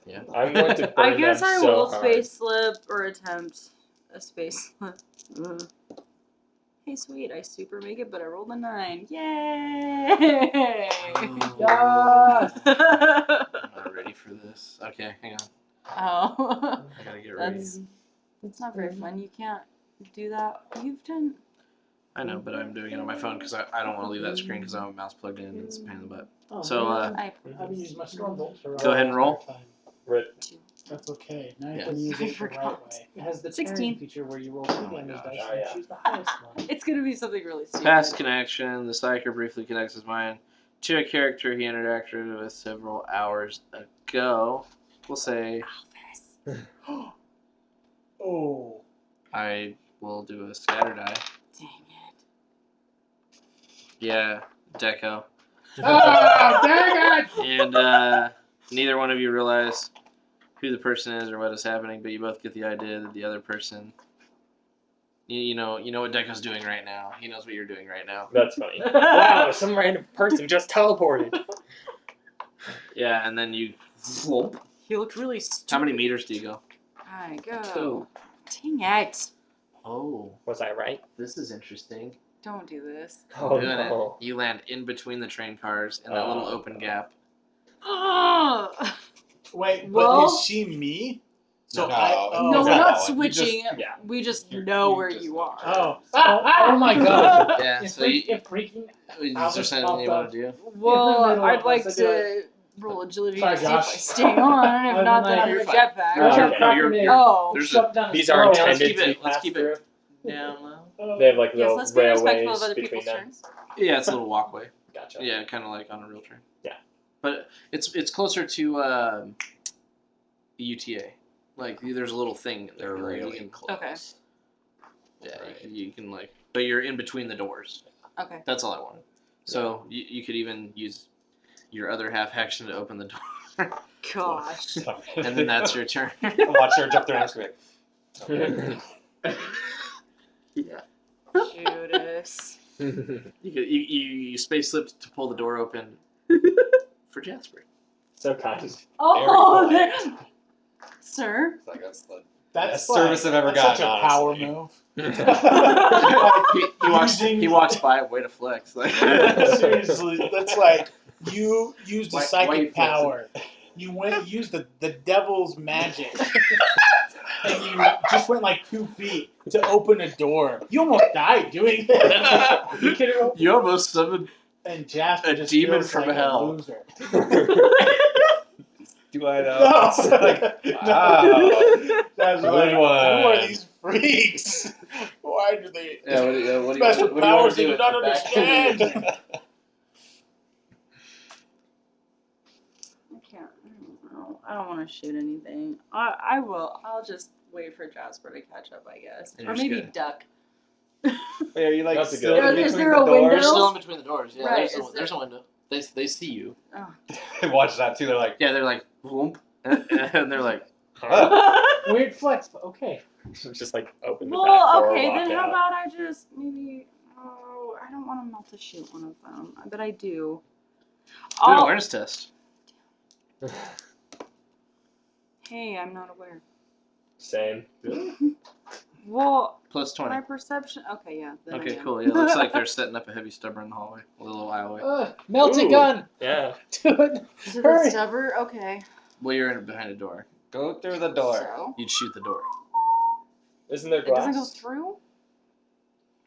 Yeah. I'm going to burn I guess them I so will hard. space slip or attempt a space slip. Ugh. Hey, sweet! I super make it, but I rolled a 9. Yay! Oh, I'm not ready for this. Okay, hang on. Oh, I gotta get ready. that's not very fun. You can't do that. You've done. I know, but I'm doing it on my phone because I don't want to leave that screen because I have a mouse plugged in and it's a pain in the butt. Oh, So, I I've been using my storm bolt to Go ahead and roll. Rip. That's okay. Now you Yeah. can use I it the right forgot. way. It has the 16. tearing feature where you roll 2 my damage gosh. dice Oh, and yeah. choose the highest one. It's gonna be something really stupid. Past connection. The psyker briefly connects his mind to a character he interacted with several hours ago. We'll say Oh. I will do a scatter die. Dang it. Yeah, Deco. Oh, dang it! And neither one of you realize who the person is or what is happening, but you both get the idea that the other person, you know what Deco's doing right now. He knows what you're doing right now. That's funny. Wow, some random person just teleported. Yeah, and then you. He looked really stupid. How many meters do you go? I go. 2. Dang it. Oh, Was I right? this is interesting. Don't do this. Oh Doing no. it. You land in between the train cars in that little open gap. Oh! Wait, Well- but is she me? So No, I. no, Oh. No, we're No, not you switching. just- yeah. We just You know where just you know. are. Oh. Oh my god. Yeah, If so you, freaking is there Alvis something popped you want up. to do? Well, middle I'd of like us, I'd be to roll agility Sorry, to see if I Josh. stay on. If I've not, been then like- I'm You're in a fine. jetpack. You're Sure. cracking You're- me. Oh. There's Shoved down his These are throat. Let's intended keep to be it. Let's passed keep through. it down low. They have like Yes, little let's be respectful railways of other between people's them. turns. Yeah, it's a little walkway. Gotcha. Yeah, kind of like on a real train. Yeah. But it's closer to the UTA. Like there's a little thing there They're where you really can. close. Okay. Yeah, Right. you can like, but you're in between the doors. Okay. That's all I wanted. So you could even use your other half action to open the door, Gosh. and then that's your turn. I'm watch her jump through and just be like, okay. Yeah. Judas. You space slipped to pull the door open for Jasper. So kind. Oh, Very there. Sir? It's like that's the That's best like, service I've ever that's gotten, such a power honestly. move. He walks by, way to flex. Like Seriously, that's like you used a Why you psychic flexing? power. You went used the devil's magic, and you just went like 2 feet to open a door. You almost died doing that. You could have You almost summoned. And Jasper A just demon feels from like hell. a loser. Do I know? No. It's like, No. wow. That's Good like, who are one. these freaks? Why do they Yeah, what do special you powers want to they do not understand? I can't. I don't know. I don't want to shoot anything. I will. I'll just wait for Jasper to catch up, I guess, And or you're maybe scared. duck. Wait, are you like That's a still good- in Is between there the a doors? window? You're still in between the doors. Yeah, Right, there's a window. They see you. Oh. Watch that too. They're like, Yeah, they're like, whoomp, and they're like, huh? Huh? Weird flex, but okay. Just like open the back Well, door, okay, walk then how out. about I just maybe? Oh, I don't want to melt to shoot one of them, but I do. Do an I'll- awareness test. Hey, I'm not aware. Same. Well, Plus 20. my perception. Okay, yeah. Then I Okay, am. cool. Yeah, looks like they're setting up a heavy stubber in the hallway, a little aisleway. Melted Ooh. gun! Yeah. Do it! Is it Hurry. a stubber? Okay. Well, you're behind a door. go through the door. So You'd shoot the door. Isn't there it doesn't go glass? through.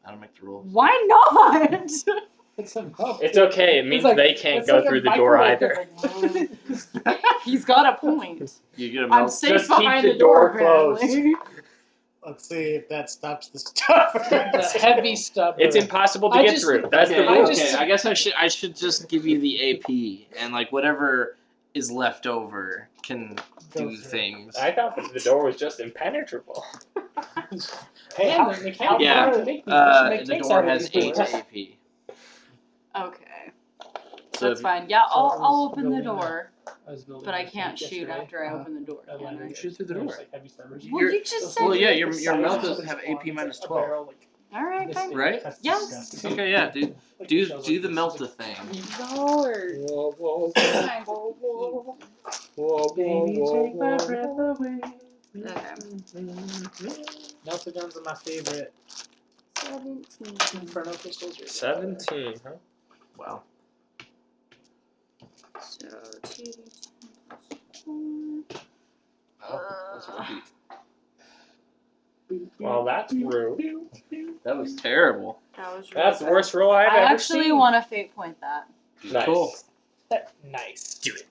I don't make the rules. Why not? It's a melt. It's okay. It means like- they can't it's go like a through the door microwave either. that's like, He's got a point. You get a I'm melt. safe Just keep behind the the door, door closed. apparently. Let's see if that stops the stuff. the heavy stuff. It's impossible to I get just- through. That's Okay, the rule. just- okay. I guess I should just give you the AP, and like whatever is left over can Go do through. things. I thought that the door was just impenetrable. Hey, Man, how, the mechanic Yeah, how to make these. They should make the tanks door out of has these 8 doors. AP. Okay, So that's if- fine. Yeah, So I was I'll open the building door, I was building but I a can't tank shoot yesterday. after I open the door. I Can landed I? it. Shoot through the There's, door. like, heavy stubbers. Well, You're- you just said. Well, yeah, Like, your the mouth size doesn't of have this AP one, minus it's like a 12. barrel, like, All right, this fine. big. Right? That's Yes. disgusting. Okay, yeah, dude. Like, Do shells do like the this. melt It's thing. Lord. Whoa, whoa, Okay. whoa, whoa, whoa, whoa. Melted guns are my favorite. 17. Inferno pistols are 17, huh? Wow. So 2d10 plus 4. Oh, that's lucky. Well, that's rude. That was terrible. That was really That's the bad. worst roll I've I ever actually seen. want to fate point that. Nice. Cool. Nice. Do it.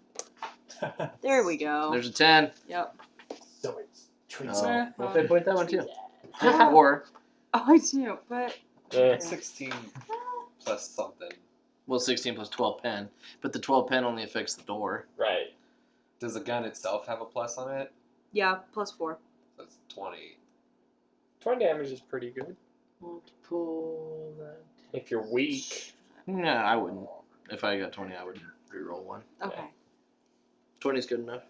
There we go. There's a 10. Yep. so it's treats. Oh, well, well, they point that one too. Yeah. 4. Oh, I do, but Eh. 16 plus something. Well, 16 plus 12 pen, but the 12 pen only affects the door. Right. Does the gun itself have a plus on it? yeah, plus 4. That's 20. 20 damage is pretty good. Multiple that. If you're weak. No, I wouldn't. If I got 20, I would reroll one. Okay, 20 is good enough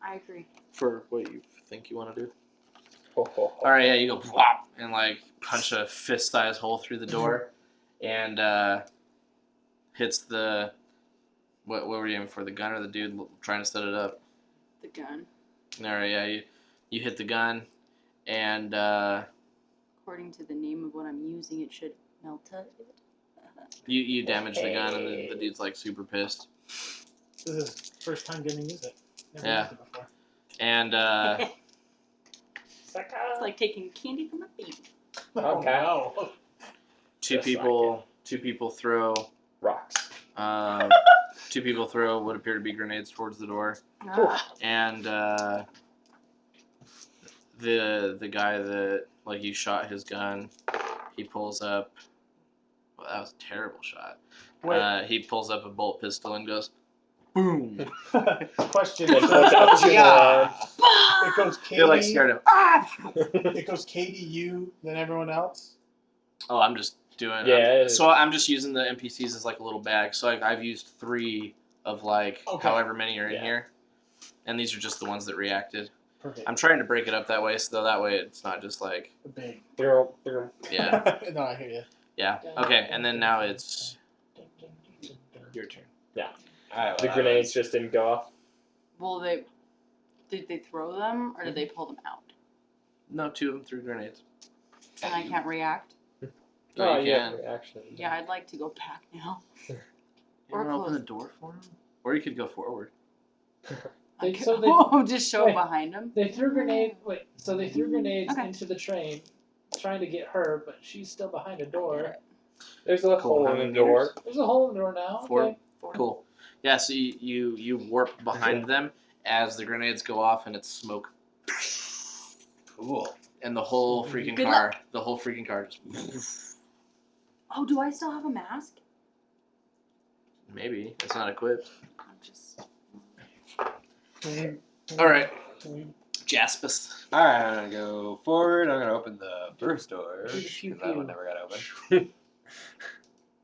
I agree. for what you think you want to do. Ho, ho, ho. All right, yeah, you go whop and like punch a fist-sized hole through the door, and hits the what were you aiming for? The gun or the dude trying to set it up? The gun. All right, yeah, you hit the gun, and According to the name of what I'm using, it should melt it. you damage the gun, and the dude's like super pissed, This is his first time getting to use it. Never Yeah. used it before. and It's like taking candy from a baby. Okay. Oh, no. two Just like people throw Rocks. two people throw what appear to be grenades towards the door. Ah, And the guy that like you shot his gun, he pulls up. Well, that was a terrible shot. Wait. He pulls up a bolt pistol and goes, boom. Question. Then puts out your Yeah. It goes They're like Katie. scared of. It goes Katie, you, then everyone else. Oh, I'm just doing. Yeah. So I'm just using the NPCs as like a little bag. So I've used 3 of like Okay. however many are in Yeah. here, and these are just the ones that reacted. Perfect. I'm trying to break it up that way, so that way it's not just like Big. yeah. No, I hear you. Yeah. Okay, and then now it's your turn. The grenades just didn't go off. well, did they throw them or did they pull them out? No, 2 of them threw grenades. And I can't react. Oh, you yeah, can. actually. Yeah, I'd like to go back now. You Or want to open close. the door for him? Or you could go forward. I So could they- just show wait. behind him. They threw grenade. Wait, so they threw grenades Okay. into the train, trying to get her, but she's still behind a door. There's a Cool. hole How in the many door. meters? There's a hole in the door now. 4. Okay. Cool. Yeah, so you warp behind them as the grenades go off and it's smoke. Cool. And the whole freaking Good car, just Oh, do I still have a mask? maybe it's not equipped. I'm just. All right, Jaspis. Alright, I'm gonna go forward. I'm gonna open the first door. Pew, Because pew, that one pew. never got open.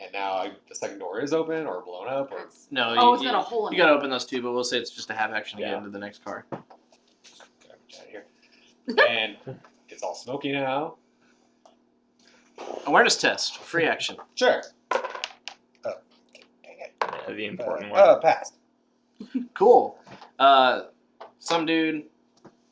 And now the second door is open or blown up or. No, Oh, you, it's got a hole in you it. gotta open those two, but we'll say it's just a half action to Yeah. get into the next car. Garbage out of here. And it's all smoky now. Awareness test, free action. Sure. Oh, dang it. Yeah, the important one. Oh, passed. Cool. Some dude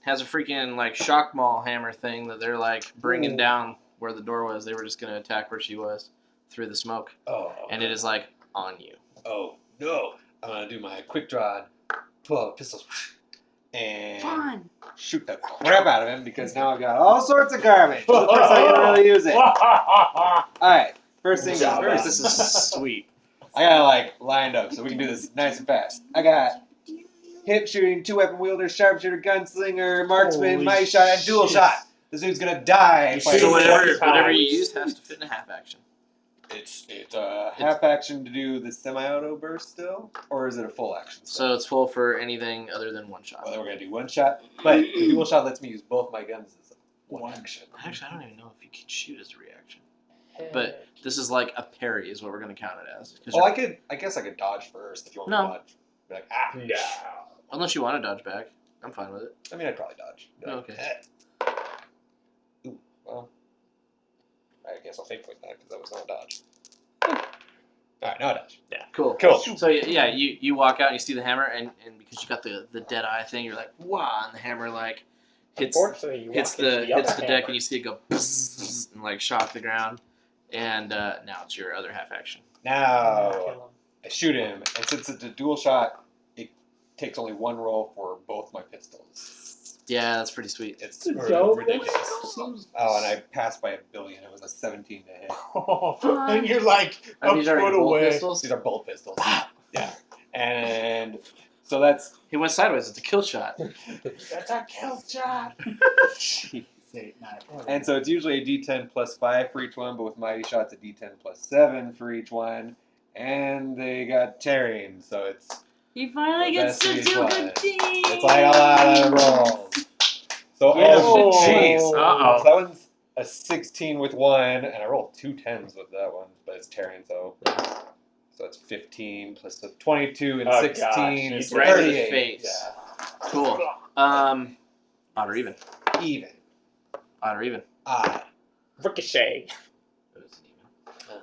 has a freaking like shock mall hammer thing that they're like bringing down where the door was. They were just gonna attack where she was through the smoke, Oh. and it is like on you. Oh, no. I'm gonna do my quick draw, and pull out pistols, and Fun. shoot the crap out of him because now I've got all sorts of garbage. Looks like I can really use it. Alright, first things Job, first. This is sweet. I got it like lined up so we can do this nice and fast. I got hip shooting, 2-weapon wielder, sharpshooter, gunslinger, marksman, Holy mighty shot, and dual shit. shot. This dude's gonna die. if I So use whatever it. whatever you use has to fit in a half action. It's half action to do the semi-auto burst still, or is it a full action? Still? So it's full for anything other than one shot. Well, then we're gonna do one shot, but the dual shot lets me use both my guns as one action. Actually, I don't even know if you can shoot as a reaction. But this is like a parry is what we're gonna count it as. 'Cause Oh, you're- I guess I could dodge first if you want No. me to dodge. Be like, ah. Yeah. unless you want to dodge back, I'm fine with it. I mean, I'd probably dodge. Be like, Okay. eh. Ooh, well, I guess I'll fake point that because that was not a dodge. Alright, now I dodge. Cool. Cool. So yeah, you walk out and you see the hammer, and because you got the dead eye thing, you're like, wow, and the hammer like hits Unfortunately, you hits walk into the hits other the deck, hammer. and you see it go bzzz, and like shock the ground, and now it's your other half action. Now I shoot him, and since it's a dual shot, it takes only one roll for both my pistols. Yeah, that's pretty sweet. It's Dope. ridiculous. Seems- Oh, and I passed by 1 billion. It was a 17 to hit. And you're like Are a these already foot bolt away. pistols? These are bolt pistols. Yeah. And so that's. He went sideways. It's a kill shot. That's a kill shot. Say it not. And so it's usually a D10 plus 5 for each one, but with Mighty Shots, a D10 plus 7 for each one. And they got tearing, so it's You finally The get best to is do a one. good deed. it's like a lot of rolls. So Oh. jeez. Uh-oh. So that one's a 16 with one, and I rolled 2 10s with that one, but it's tearing, so it's 15 plus the 22 and Oh, 16 gosh, is you Right in the 38. face. Yeah. Cool. Odd or even. Even. Odd or even. Odd. Ricochet.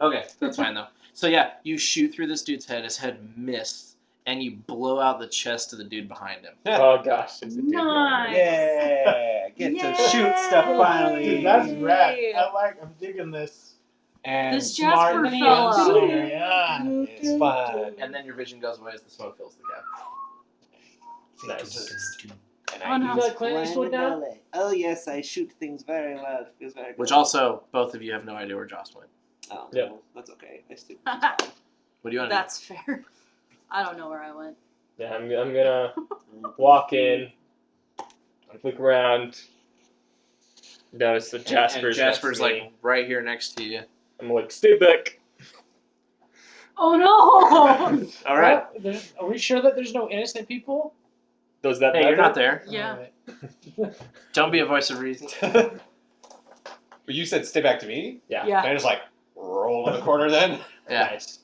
Okay, that's fine though. So yeah, you shoot through this dude's head. His head misses, and you blow out the chest of the dude behind him. Oh gosh, it's a dude. Nice. Yeah, get to shoot stuff finally. Dude, that's rad. I'm digging this. And This Smart Jasper and fella. gunslinger, yeah. it's fun. And then your vision goes away as the smoke fills the gap. Nice. And Oh, no. You feel like Clint Eastwood now? Oh yes, I shoot things very well. It feels very good. Which also, both of you have no idea where Joss went. Oh, Yep. well, that's okay. I still. What do you want to That's fair. I don't know where I went. Yeah, I'm gonna walk in, look around, notice that do? Jasper's And Jasper's next to like me. right here next to you. I'm like, stay back. Oh no! All right. What? Are we sure that there's no innocent people? Does that Hey, matter? you're not there. Yeah. Alright. Don't be a voice of reason. But you said stay back to me. Yeah. Yeah. And I just like roll in the corner then. Yeah. Nice.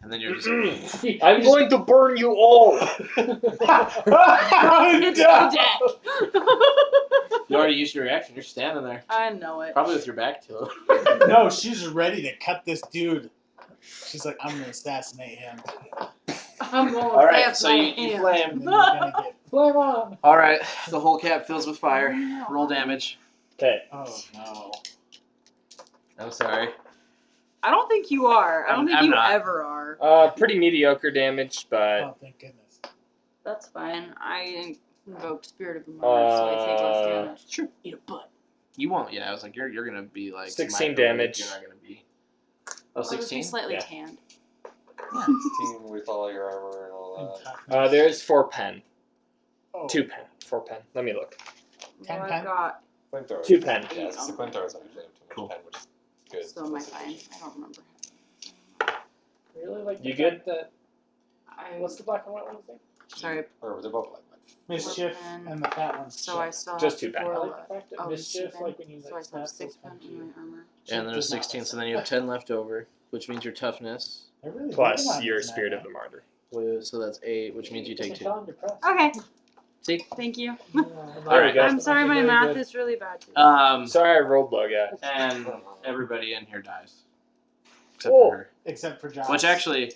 And then you're just. I'm going to burn you all. It's the deck. You already used your reaction. You're standing there, I know it. probably with your back to him. No, she's ready to cut this dude. She's like, I'm gonna assassinate him. I'm going All right. with So you hand. flame. And then you're gonna get. Flame on! All right. The whole cap fills with fire. Roll damage. Okay. Oh no. I'm sorry. I don't think you are. I don't think I'm you not. ever are. Pretty mediocre damage, but Oh, thank goodness. That's fine. I invoked Spirit of the Moment, so I take less damage. Sure. Eat a butt. You won't. Yeah, I was like, you're gonna be like 16 microwave. damage. You're not gonna be. Oh, I'll just be 16? slightly Yeah. tanned. 16 with all your armor and all that. there's 4 pen. Oh. 2 pen. 4 pen. Let me look. Ten Well, pen? I've got, Flamethrowers. 2 pen. Yeah, it's the flamethrowers don't usually have too much Cool. pen, which is good. so am I fine? I don't remember. Really like the You good? fact that. I, What's the black and white one thing? sorry. Or they're both like Mischief Weapon. and the fat one's So I chip. still Just have too bad. I four like left. the fact that Oh, mischief, 7. like when you So like I still have snap those 6 points in punches. my armor. And there's Does not 16, so listen. then you have 10 left over, which means your toughness. They're really Plus working on your me tonight, Spirit man. of the Martyr. So that's 8, which means you take 2. Okay. See? Thank you. Alright, guys. I'm sorry, my math is really bad too. Sorry I rolled low, guys. And everybody in here dies. Except Oh. for her. Except for Josh. Which actually,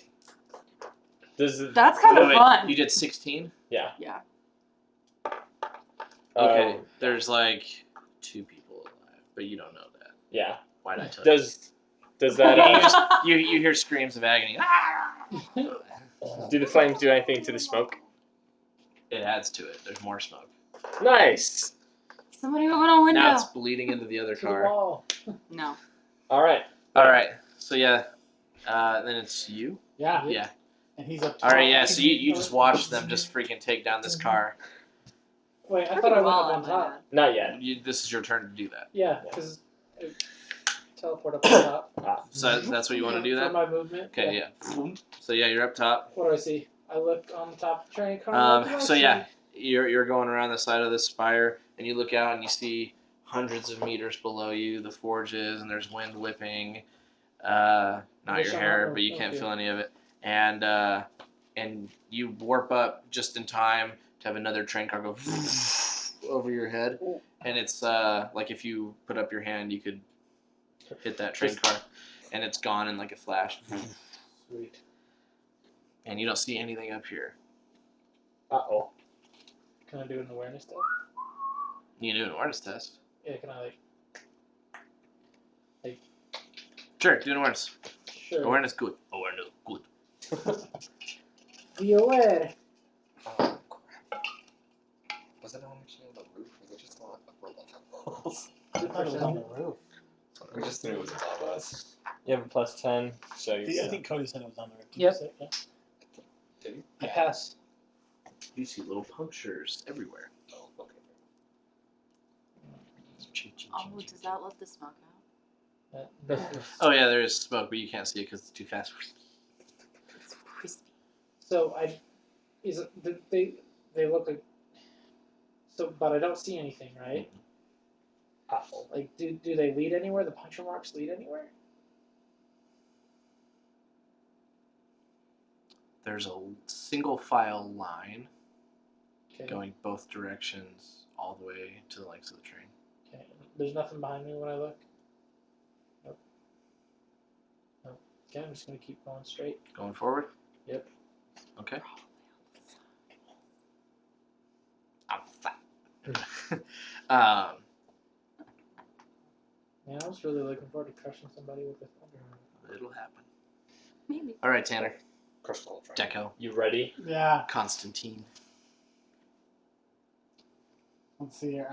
That's kind of wait, fun. you did 16? Yeah. Yeah. Okay, there's like 2 people alive, but you don't know that. Yeah. Why'd I tell Does that you? You hear screams of agony. do the flames do anything to the smoke? It adds to it. There's more smoke. Nice. Somebody open a window. Now it's bleeding into the other To the car. wall. No. All right. All right. So yeah, then it's you. Yeah. Yeah. And he's up. All right. Yeah. So you just watch them just freaking take down this car. Wait, I Pretty thought I went well, up on my top. bad. Not yet. This is your turn to do that. Yeah, because teleport up on top. So that's what you want to do For then? my movement. Okay. Yeah. So yeah, you're up top. What do I see? I look on the top of the train car. What do I So yeah, see? you're going around the side of this spire, and you look out and you see hundreds of meters below you the forges, and there's wind whipping. Not Wish your I hair, know. but you Thank can't you. feel any of it. And you warp up just in time to have another train car go over your head, and it's like if you put up your hand, you could hit that train car, and it's gone in like a flash. Sweet. And you don't see anything up here. Uh-oh. Can I do an awareness test? You can do an awareness test. Yeah, can I like? Sure, do an awareness. Sure. Awareness good. Awareness good. Be aware. Oh, crap. Was it actually on the roof? Or was it just on upper levels? I thought it was on the roof. We just knew it was above us. You have a plus 10, so you I think Cody said it was on the roof. Did Yep. you say that? Did you? I pass. You see little punctures everywhere. Oh, okay. Oh, does that let the smoke out? Oh yeah, there is smoke, but you can't see it because it's too fast. It's crispy. So they look like. So, but I don't see anything, right? Uh-oh. Like, do they lead anywhere? The puncture marks lead anywhere? There's a single file line Okay. going both directions all the way to the legs of the train. Okay. There's nothing behind me when I look. Nope. Nope. Okay, I'm just gonna keep going straight. Going forward? Yep. Okay. Man, I was really looking forward to crushing somebody with a thunder. It'll happen. Maybe. All right, Tanner. Crush the whole train. Deco. You ready? Yeah. Constantine. Let's see here.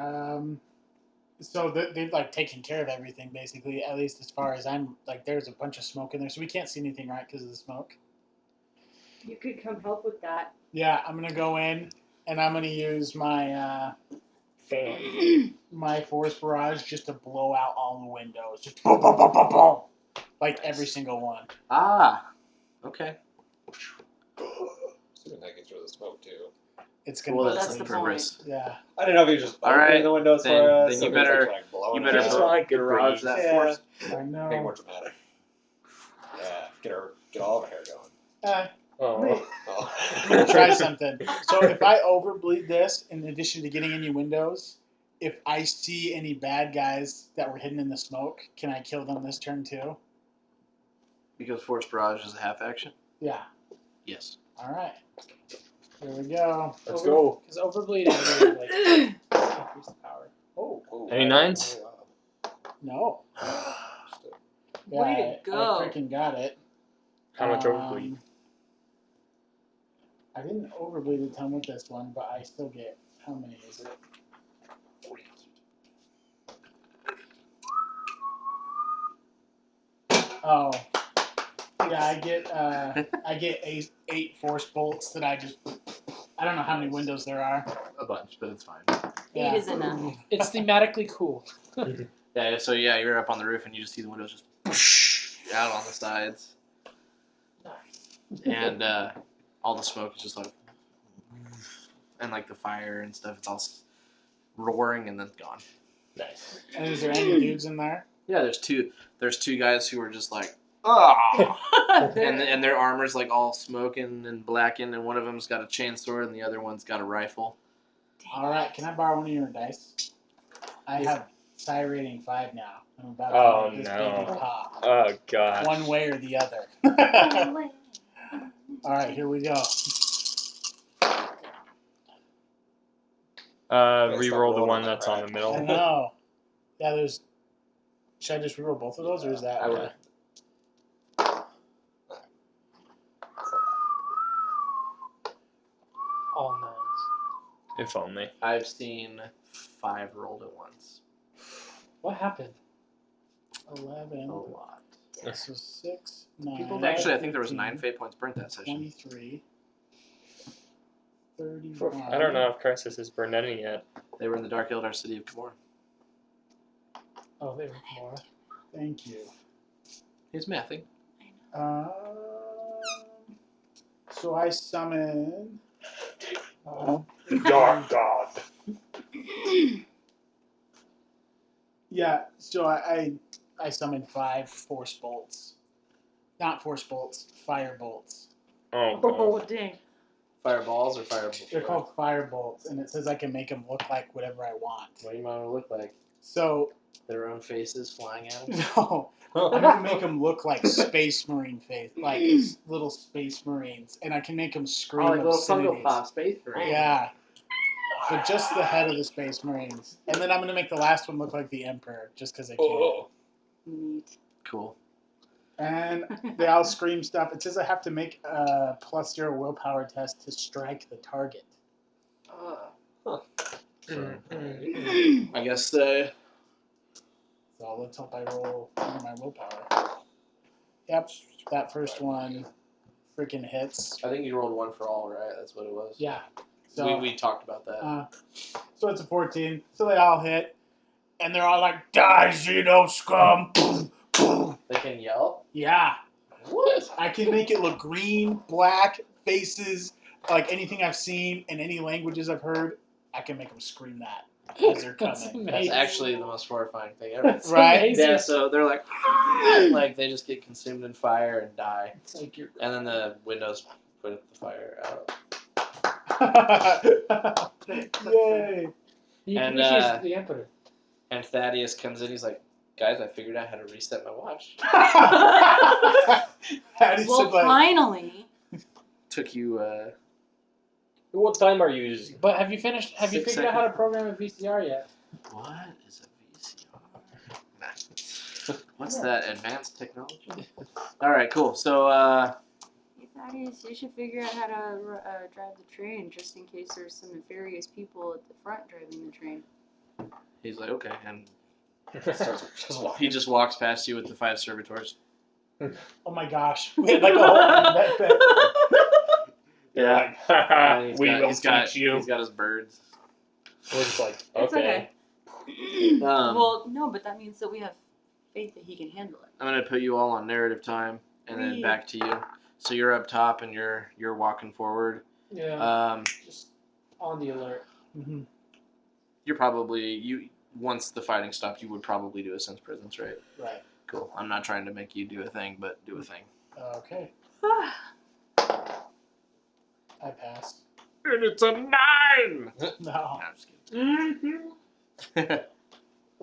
So they've like taken care of everything basically, at least as far as I'm like. There's a bunch of smoke in there, so we can't see anything, right, because of the smoke. You could come help with that. Yeah, I'm gonna go in and I'm gonna use my Fan. my force barrage just to blow out all the windows, just boom, boom, boom, boom, boom, like every single one. Ah. Okay. Assuming that gets rid of the smoke too. It's gonna. Well, be that's That's the the purpose. Yeah. I didn't know if you just All opening right, the windows then- for us. then you or if it's better- like blowing you better it Just out. want to Garage that Yeah. force. I know. Make it more dramatic. Yeah, get all of her hair going. Oh. Oh. I'm gonna try something. So if I overbleed this, in addition to getting any windows, if I see any bad guys that were hidden in the smoke, can I kill them this turn too? Because Force Barrage is a half action? Yeah. Yes. All right. Here we go. Let's go. Because overbleeding really like increase the power. Oh. Ooh, Any nines? Oh, wow. No. Yeah, Way to I go. freaking got it. How much overbleed? I didn't overbleed a ton with this one, but I still get, how many is it? 40. Oh. Yeah, I get eight force bolts that I don't know how many windows there are. A bunch, but it's fine. 8 is enough. It's thematically cool. Yeah, so yeah, you're up on the roof and you just see the windows just whoosh out on the sides. And all the smoke is just like and like the fire and stuff. It's all roaring and then gone. Nice. And is there any dudes in there? Yeah, there's two guys who are just like, oh, and their armor's like all smoking and blackened, and one of them's got a chainsaw and the other one's got a rifle. All right, can I borrow one of your dice? I have psi rating 5 now. I'm about to make this baby pop. Oh god. One way or the other. All right, here we go. Reroll the one that's on the I middle. know. Yeah, there's. Should I just reroll both of those, or is that? I would. All nines. If only. I've seen 5 rolled at once. What happened? 11. A lot. This was 6, 9. Actually, I think there was 15, 9 fate points burnt that session. 23. 31. I don't know if Crisis has burned any yet. They were in the Dark Eldar city of Kamor. Oh, they were more. Thank you. He's mathing. So I summon. Dark God. Yeah, so I summoned 5 force bolts. Not force bolts, fire bolts. Oh god. Oh, dang. Fireballs or fireballs? They're called fire bolts, and it says I can make them look like whatever I want. What do you want them to look like? So, Their own faces flying at them? no, I'm gonna make them look like space marine face, like it's little space marines, and I can make them scream Oh, like little obscenities. Funko Pop space marine. Yeah. So just the head of the space marines, and then I'm gonna make the last one look like the emperor, just because I can. Oh. Neat. Cool. And they all scream stuff. It says I have to make a +0 willpower test to strike the target. I guess So let's hope I roll under my willpower. Yep, that first one freaking hits. I think you rolled 1 for all, right? That's what it was. Yeah. So we talked about that. so it's a 14. So they all hit, and they're all like, "Die, xeno scum!" Boom, boom. They can yell? Yeah. What? I can make it look green, black, faces, like anything I've seen in any languages I've heard. I can make them scream that as they're That's coming. That's amazing. actually the most horrifying thing ever. That's Right? amazing. Yeah, so they're like, like they just get consumed in fire and die. It's like you're And then the windows put the fire out. Yay! You And, can use the emperor. And Thaddeus comes in, he's like, guys, I figured out how to reset my watch. Hattie Well, said, like, finally. Took you, What time are you using? But have you finished? Have you 6 figured out how to program a VCR yet? what is a VCR? What's that, advanced technology? Alright, cool. So, Hey, Thaddeus, you should figure out how to drive the train, just in case there's some nefarious people at the front driving the train. he's like, okay, and Just he just walks past you with the 5 servitors. oh my gosh. We had like a whole that thing. Yeah. And We will he's got teach you. He's got his birds. We're just like, It's okay. Well, no, but that means that we have faith that he can handle it. I'm gonna put you all on narrative time, and then Whee. back to you. So you're up top, and you're walking forward. Yeah. Just on the alert. Mhm. You're probably once the fighting stopped, you would probably do a sense presence, right? Right. Cool. I'm not trying to make you do a thing, but do a thing. Okay. I passed. And it's a 9. No. I'm just kidding. The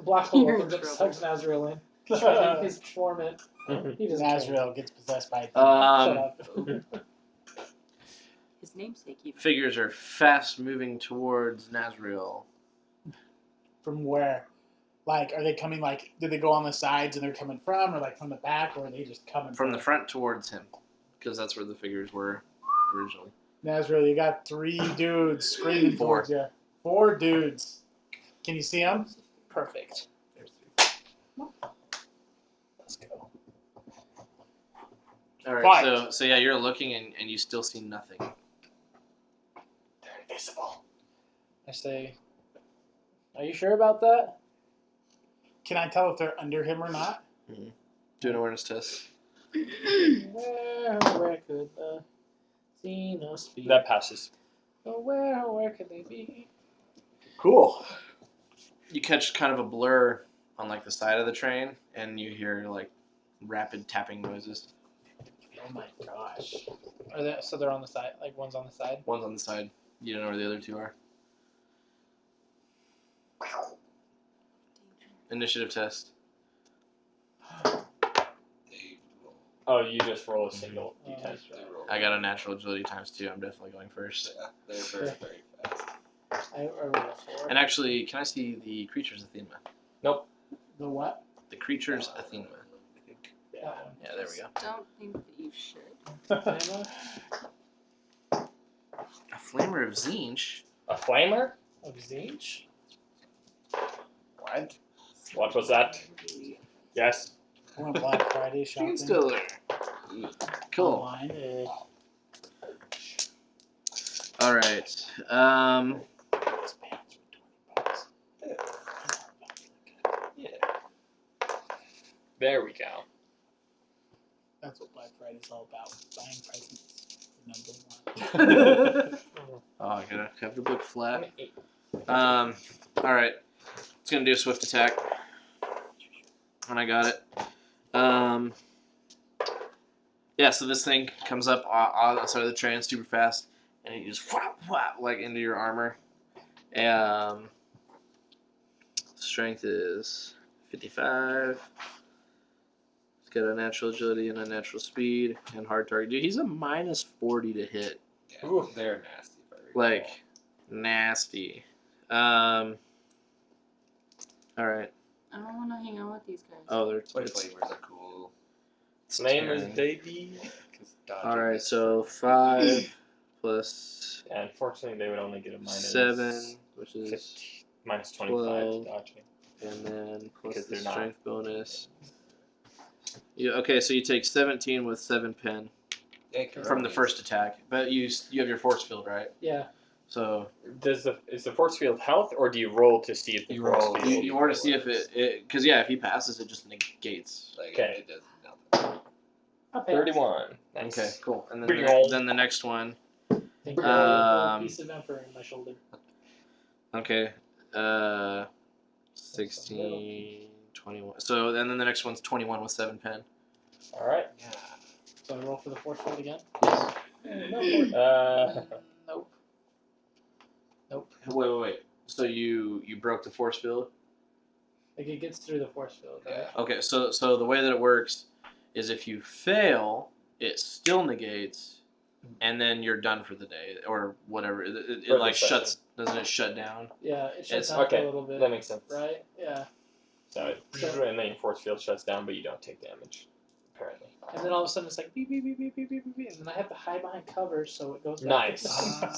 black hole You're in opens up, trouble. sucks Nazriel in. Shredding his torment. He doesn't care. Nazriel gets possessed by a Shut demon. up. His namesake, even. Figures are fast moving towards Nazriel. From where? Like, are they coming, like, did they go on the sides and they're coming from, or like from the back, or are they just coming From the front towards him, because that's where the figures were originally. Nazriel, you got 3 dudes screaming 4. towards you. 4 dudes. Can you see them? Perfect. There's 3. Let's go. All right, Fight. so yeah, you're looking and you still see nothing. They're invisible. I say, are you sure about that? Can I tell if they're under him or not? Do an awareness test. Where could the xenos be? That passes. Oh, where could they be? Cool. You catch kind of a blur on like the side of the train, and you hear like rapid tapping noises. Oh my gosh. Are they, so they're on the side, like one's on the side? One's on the side. You don't know where the other two are. Initiative test. Oh, you just roll a single Oh, d10. that's right. I got a natural agility ×2. I'm definitely going first. Yeah, they're very, very fast. I rolled a 4. And actually, can I see the creature's Athena? The what? The creature's Athena. That one. Yeah, there we go. Don't think that you should. Emma? A flamer of Zinch. A flamer? Of Zinch? What? What was that? Yes. I went Black Friday Chicken shopping. Stiller. Cool. Online. All right. These pants were $20. Yeah. There we go. That's what Black Friday's all about. Buying presents. Number one. Oh, I gotta have the book flat. All right. It's gonna do a swift attack. And I got it. Yeah, so this thing comes up on the side of the train super fast, and you just whap, whap, like into your armor. Strength is 55. It's got a natural agility and a natural speed and hard target. Dude, he's a -40 to hit. Yeah, Ooh. they're nasty. If I recall. Like, nasty. Alright. I don't want to hang out with these guys. Oh, they're But flamers are cool. Flamers, baby. Alright, so 5 plus Yeah, unfortunately, they would only get a minus 7, which is 15, minus 25 12. dodging. and then plus Because the they're not. strength bonus. Okay, so you take 17 with 7 pen from the first attack, but you have your force field, right? Yeah. So Is the force field health, or do you roll to see if the You force roll. field? you want to see if it because yeah, if he passes, it just negates. Like, Okay. it does nothing. Okay. 31. Nice. Okay, cool. And then Bring it on. then the next one. Think a Um, piece of emperor in my shoulder. Okay, 16, 21. So and then the next one's 21 with 7 pen. All right. Yeah. So I roll for the force field again? Yes. No. Nope. Nope. Wait. So you broke the force field? Like it gets through the force field, right? Yeah. Okay, so the way that it works is if you fail, it still negates, and then you're done for the day or whatever. It For the like session. shuts, doesn't it shut down? Yeah, it shuts It's- down for okay, a little bit. That makes sense. Right? Yeah. So, and then your force field shuts down, but you don't take damage, apparently. And then all of a sudden it's like beep beep beep beep beep beep beep, beep, and then I have to hide behind cover so it goes back. Nice.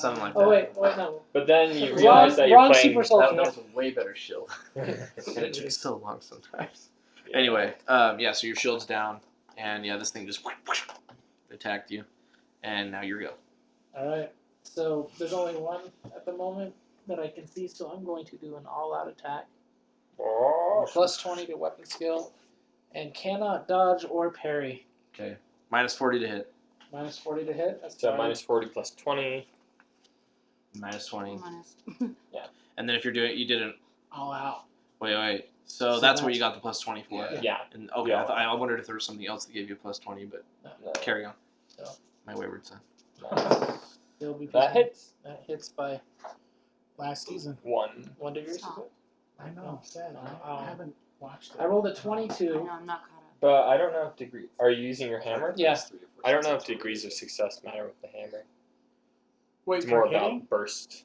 Something like that. Oh wait, no. But then you Wrong- realize that wrong you're playing. super soldier. That was a way better shield, and it took so long sometimes. Anyway, yeah, so your shield's down, and yeah, this thing just attacked you, and now you're go. All right. So there's only one at the moment that I can see, so I'm going to do an all-out attack. Oh, Plus 20 to weapon skill, and cannot dodge or parry. Okay, -40 to hit, Minus 40 to hit. That's so fine. minus 40 plus 20. -20, Minus. and then if you did an All out. wait. So So that's what that's- you got the +20 for. Yeah. Yeah. And okay, Yeah. I wondered if there was something else that gave you a +20, but No. carry on. So. My wayward son. It'll be That hits. That hits by Last season. 1. 1 degree. Stop. I know. Sad. I haven't watched it. I rolled a I 22. know, I'm not caught up. But I don't know if degree. Are you using your hammer? Yeah. I don't know if degrees of success matter with the hammer. Wait, It's more for hitting? about burst.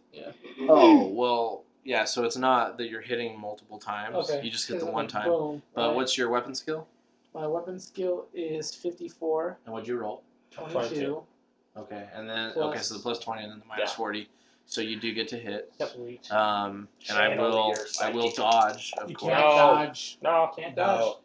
Oh well, yeah. So it's not that you're hitting multiple times. Okay. You just hit the Because one of time. Boom. But right. what's your weapon skill? My weapon skill is 54, And what'd you roll? 22. Okay, and then Plus- so the +20 and then the -40. So you do get to hit. Sweet. And I Channel will your dodge, of You course. can't No. dodge. No. Can't dodge. No.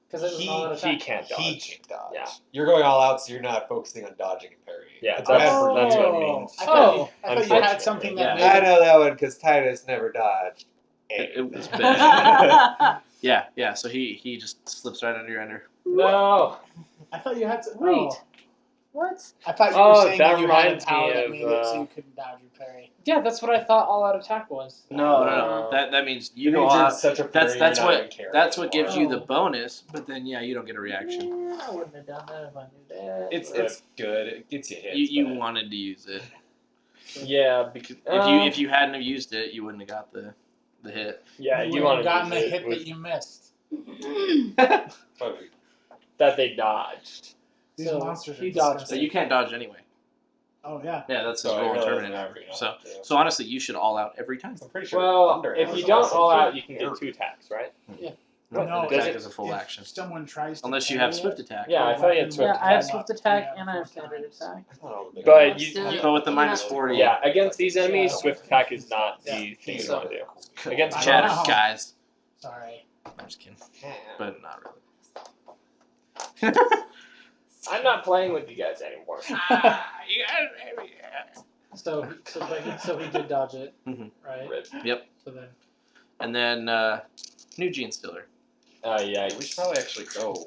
Because it was an all-out He attack. can't dodge. He can't dodge. Yeah. You're going all out, so you're not focusing on dodging and parrying. Yeah, It's that's- bad for that's you. what it means. I thought you Unfortunately. had something that Yeah. I made know that one because Titus never dodged. It was bad. yeah. So he just slips right under your under. No. I thought you had to. Wait. Oh. What? I thought you Oh, were saying that that you had a reminds power me that of, made it so you couldn't dodge or parry. Yeah, that's what I thought all out attack was. No. That means you It go means all you're in out. such a That's fury, you're not even caring that's what gives you the Oh. bonus. But then yeah, you don't get a reaction. Man, I wouldn't have done that if I knew that. It's good. It gets you hits. You but wanted to use it. Yeah, because If you hadn't have used it, you wouldn't have got the hit. yeah, you you would want have to gotten the use it hit with, that you missed. but that they dodged. These So, monsters are he dodged So disgusting. you can't dodge anyway. Oh yeah. Yeah, that's his So I role in realize Terminator. now, you know, yeah. So honestly, you should all out every time. I'm pretty sure. Well, Thunder if has you don't also all good out, you can air. get 2 attacks, right? No, An does attack it- is a full if action. someone tries to Unless you parry have swift it, attack. Yeah, I the thought you had weapon swift will Yeah, I have attack. come up swift attack three and I out have of four standard times. attack. Oh, the But big you- one. But with the minus 40. Yeah, against these enemies, Yeah. swift attack is not Yeah. the thing you So- want to do. Against Chat Wow. guys. Sorry. I'm just kidding. Yeah. But not really. I'm not playing with you guys anymore. So he did dodge it, Mhm. right? Rip. So then, And then new Gene Stealer. Yeah. We should probably actually go.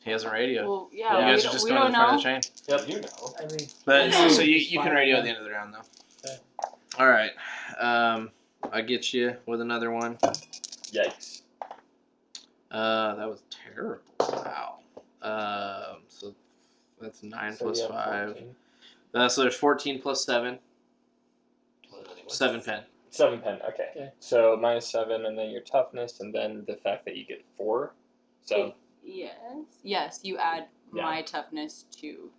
He has a radio. Well, Yeah, You yeah, guys are just we going to don't the front know. of the train. Yep. You know. I mean, But No, so it's you can fine, radio yeah. at the end of the round though. Okay. All right. I get you with another one. Yikes. That was terrible. Wow. So that's 9 So plus you have 5. 14. So there's 14 plus 7. 7 pen. 7 pen, okay. Okay. So -7, and then your toughness, and then the fact that you get 4. So Yes, you add Yeah. my toughness to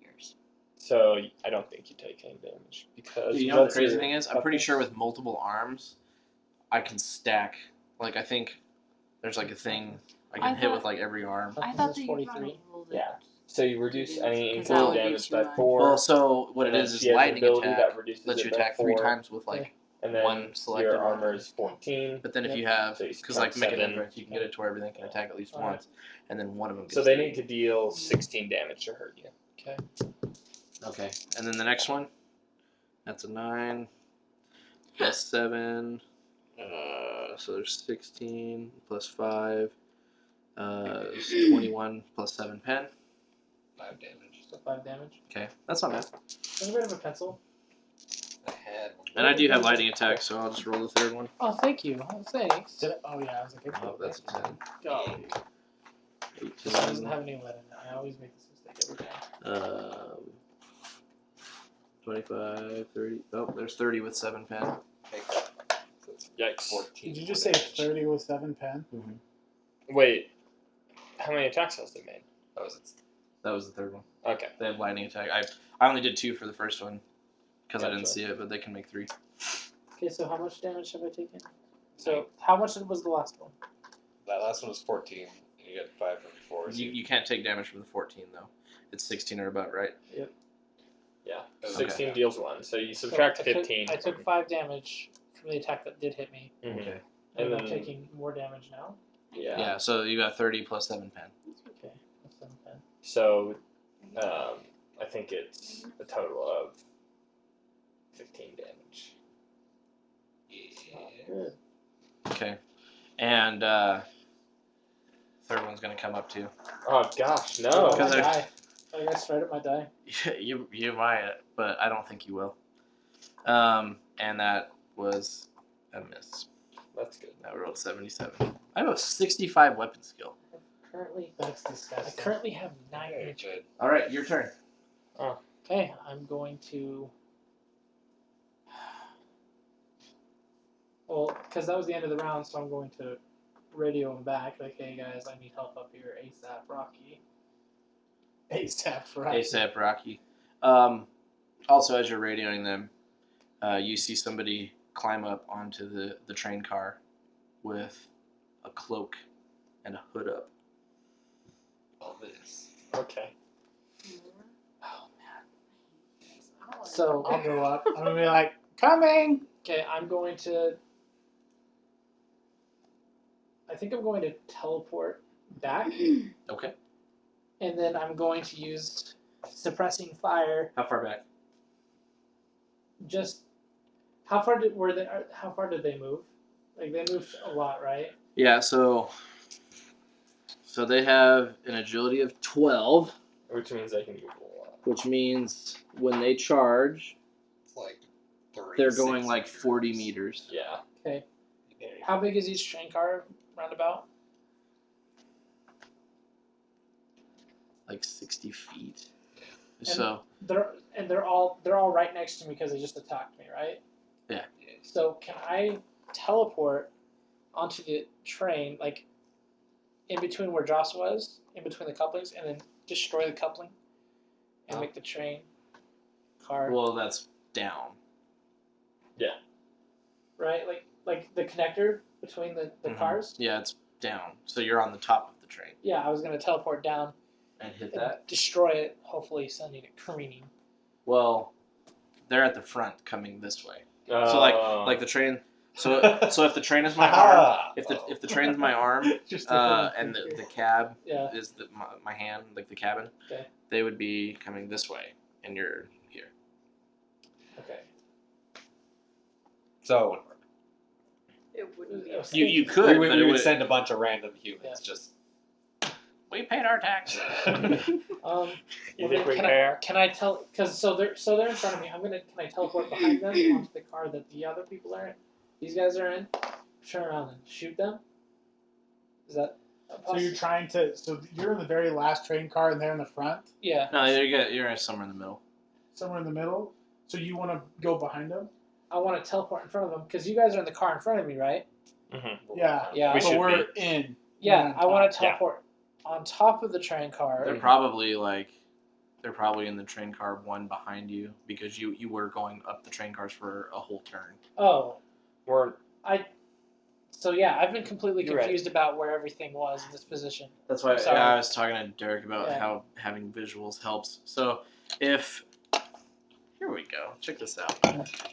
yours. so I don't think you take any damage because You know what the what's crazy your thing is? I'm pretty toughness? sure with multiple arms, I can stack. Like I think there's like a thing I can I hit thought- with like every arm. I Toughness thought is that you 43. rolled it. Yeah. So you reduce any Because that incursion would be damage too by much. 4. Well, so what and it then is she has an lightning ability attack that reduces lets it you by attack 4, 3 times with like. and then one selected your armor weapon. is 14. But then if Yep. you have, So you because like subtract Mecha 7. Endurance, you can get it to where everything can attack at least Alright. once, and then one of them. Gets So they 3. need to deal 16 damage to hurt you. Okay. Okay, and then the next one, that's a 9 plus 7. So there's 16 plus 5. Is 21 plus 7 pen. 5 damage. So 5 damage. Okay, that's not bad. Anybody have a pencil? I had one. And I do have lightning attack, so I'll just roll the third one. Oh, thank you. Oh, thanks. Did it? Oh yeah, I was like, Oh, that's a 10. Golly. 18. This one doesn't have any lead in it. I always make this mistake every time. 25, 30. Oh, there's 30 with 7 pen. Take that. So it's Yikes. 14. did you just say damage. 30 with 7 pen? Wait, how many attacks has they made? That was it. That was the third one. Okay. They have lightning attack. I only did 2 for the first one because I didn't Gotcha. see it, but they can make 3. Okay, so how much damage have I taken? So how much was the last one? That last one was 14. And you got 5 from before. So You can't take damage from the 14 though. It's 16 or about, right? Yeah. Okay. 16 deals 1, so you subtract So 15. I took 5 damage from the attack that did hit me. Mhm. Okay. And And I'm then- taking more damage now. Yeah. So you got 30 plus 7 pen. Okay, that's 7 pen. So, I think it's a total of 15 damage. Good. Okay. And third one's gonna come up too. Oh gosh, no! Oh, Because my I- die. I got straight at my die. you might, but I don't think you will. And that was a miss. That's good. I rolled 77. I have a 65 weapon skill. Currently, That's I disgusting. currently have 9 Very HP. good. All right, your turn. Okay, I'm going to. Well, because that was the end of the round, so I'm going to radio him back. Like, hey guys, I need help up here ASAP, Rocky. ASAP, right? ASAP Rocky. Also, as you're radioing them, you see somebody climb up onto the train car with a cloak and a hood up. All this. Okay. Oh man. So I'll go up. I'm gonna be like, coming. okay, I'm going to. I think I'm going to teleport back, Okay. and then I'm going to use suppressing fire. How far back? Just how far did How far did they move? Like they moved a lot, right? Yeah, so So they have an agility of 12, Which means I can move a lot. which means when they charge, It's like they're going like 40 meters. Yeah. Okay. How big is each train car roundabout? Like 60 feet. And So they're all right next to me because they just attacked me, right? Yeah. So can I teleport onto the train, like in between where Joss was, in between the couplings, and then destroy the coupling and make the train car well, that's down. right? Like the connector between the Mhm. cars. Yeah, it's down. So you're on the top of the train Yeah, I was gonna teleport down and hit and that. destroy it, hopefully sending it careening. Well, they're at the front coming this way. So like the train. So if the train is my arm, if the train's my arm, Just a little and figure. the cab Yeah. is my hand, like the cabin, Okay. they would be coming this way, and you're here. Okay. So It wouldn't be. You could, we but it would would. send a bunch of random humans. Yeah. Just We paid our tax. You Well, think then we can care? I tell? Because so they're in front of me. Can I teleport behind them onto the car that the other people are in? These guys are in. Turn around and shoot them. Is that? So you're trying to. So you're in the very last train car, and they're in the front, Yeah. No, you're somewhere in the middle. somewhere in the middle. So you want to go behind them? I want to teleport in front of them because you guys are in the car in front of me, right? Mm-hmm. Yeah. Yeah. We So should we're be. in. Yeah. We're on I want to top. teleport on top of the train car. They're probably in the train car one behind you because you were going up the train cars for a whole turn. Oh. We're So yeah, I've been completely You're right. confused about where everything was in this position. That's why Sorry. I was talking to Derek about Yeah. how having visuals helps. So here we go. Check this out.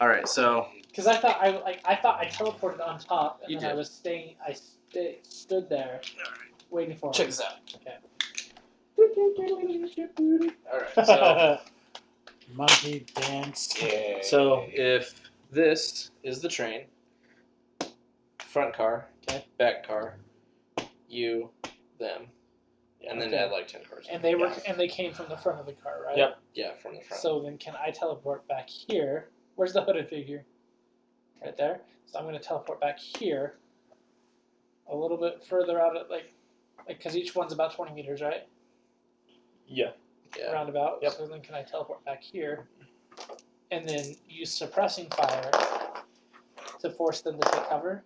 All right, so Because I thought I teleported on top and You then I did. was staying. I stood there waiting for check him. this out. Okay. All right, so Monkey dance. so if this is the train, front car, Okay. back car, you, them, and then Okay. add like 10 cars. And they came from the front of the car, right? Yep. Yeah, from the front. So then can I teleport back here? Where's the hooded figure? Right there. So I'm going to teleport back here. A little bit further out, like because each one's about 20 meters, right? yeah. Yeah. Roundabout. Yep. So then can I teleport back here, and then use suppressing fire to force them to take cover?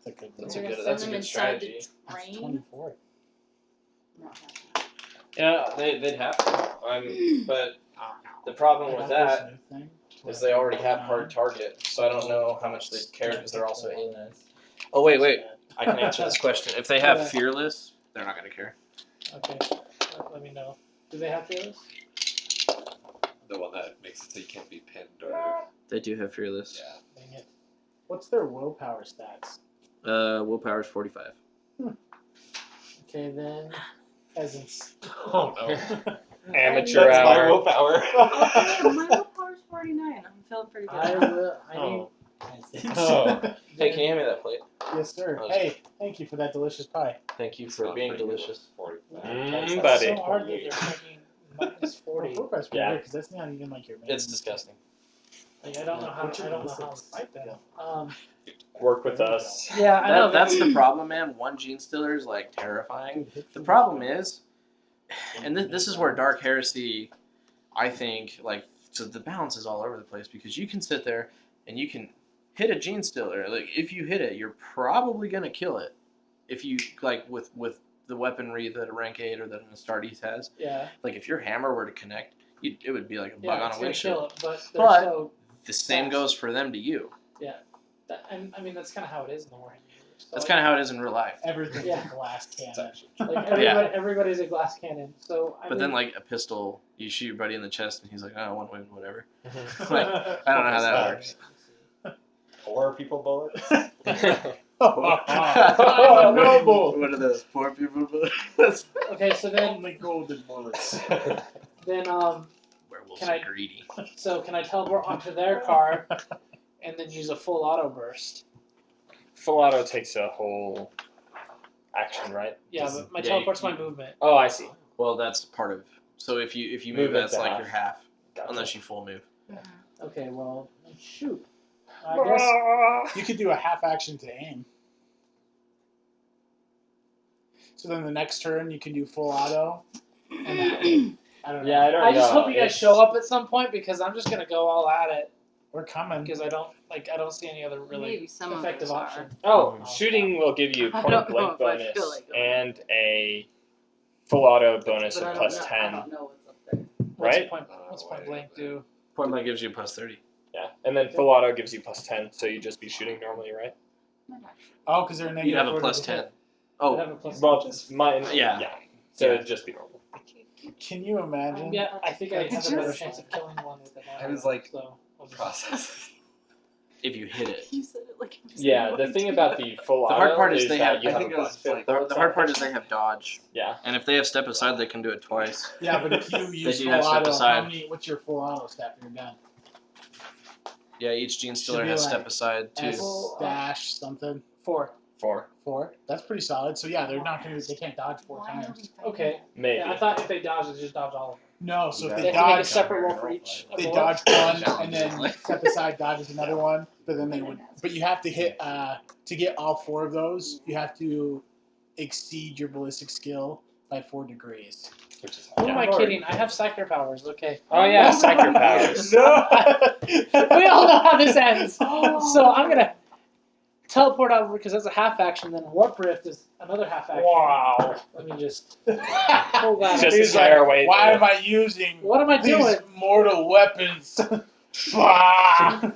That's You're a gonna good. send That's a them good inside strategy. the train? 24. Not happening. Yeah, they'd have to. But the problem with that is they already have hard target, so I don't know how much they'd care because they're also aliens. Oh wait, I can answer this question. If they have Yeah. fearless, they're not gonna care. Okay. Let me know. Do they have fearless? the one that makes it so you can't be pinned or They do have fearless. yeah. Dang it. What's their willpower stats? Willpower is 45. Okay, then peasants. Oh no. Amateur That's my hour. willpower. My willpower's 49. I'm feeling pretty good. I need. Oh. Hey, can you hand me that plate? Yes, sir. Oh, Hey, thank you for that delicious pie. Thank you for being delicious. That's Buddy. so hard that they're taking minus 40. Well, that's Yeah. because that's not even like your main. It's disgusting. Like, I don't know how What's your I don't know how to basics? fight them. Work with us. Yeah, I know. That's the problem, man. One gene stealer is like terrifying. The problem is, and this is where Dark Heresy, I think, like, so the balance is all over the place because you can sit there and you can hit a gene stealer. Like, if you hit it, you're probably gonna kill it. If you like with the weaponry that a rank 8 or that an Astartes has. Yeah. Like, if your hammer were to connect, it would be like a bug Yeah, on it's a gonna windshield. kill it, but they're But- so. The same goes for them to you. I mean, that's kind of how it is in the Warhammer universe. So, That's kind of how it is in real life. Everything's Yeah. a glass cannon. like Yeah. everybody's a glass cannon. So I But mean, then, like, a pistol, you shoot your buddy in the chest, and he's like, "Oh, one win, whatever." Mhm. Like, I don't know how that works. 4 people bullets. Oh, noble. What are those? 4 people bullets? okay, so then Only golden bullets. Werewolves Can I- are greedy. so can I teleport onto their car and then use a full auto burst? full auto takes a whole action, right? Yeah, but my Yeah, teleport's you- my movement. Oh, I see. Well, that's part of. So if you move, Move it that's to like half. your half, Gotcha. unless you full move. Okay, well, shoot. I guess. You could do a half action to aim. So then the next turn you can do full auto. And then, I don't know. Yeah, I don't know. I just hope you guys It's- show up at some point because I'm just gonna go all at it We're coming. because I don't see any other really Maybe some of effective us are. option. Oh, shooting will give you I point don't know blank if I bonus feel like going. and a full auto bonus But of I don't plus know, 10. I don't know what's up there. Right? What's point blank do? Point blank gives you plus 30. Yeah, and then full auto gives you plus 10, so you'd just be shooting normally, right? Oh, because they're negative. You have a 40 plus to 10. hit. I Oh, have a plus. Well, mine. Yeah. So Yeah. it'd just be normal. Can you imagine? Yeah, I think I have a better Just- chance of killing one with an arrow. I was like, so I'll just- Process. if you hit it. You said it like it was Yeah, the going thing to. about the full The auto hard part is they that have- you I have think a it was plus 50. like- The hard part is they have dodge, Yeah. and if they have step aside, they can do it twice. Yeah, but if you use do full have step auto, aside. what's your full auto stat for your gun? Yeah, each gene Should stealer be has like step aside too. S dash something. 4. 4. 4. That's pretty solid. So yeah, they're not gonna. They can't dodge 4 Why are times. we fighting Okay. Maybe. Yeah, I thought if they dodge, it's just dodge all of them. No, so if They they have to make a dodge, separate roll for each. of they the dodge ones. one and then step aside dodges another one. But then they would. But you have to hit to get all 4 of those. You have to exceed your ballistic skill by 4 degrees. Which is Who am I Yeah. kidding? I have psyker powers. Okay. Oh yeah, psyker powers. No. We all know how this ends. So I'm gonna teleport out because that's a half action. Then warp rift is another half action. Wow. Let me just hold that. Just He's scare like, away why the- am I using What am I these doing? mortal weapons? Bah!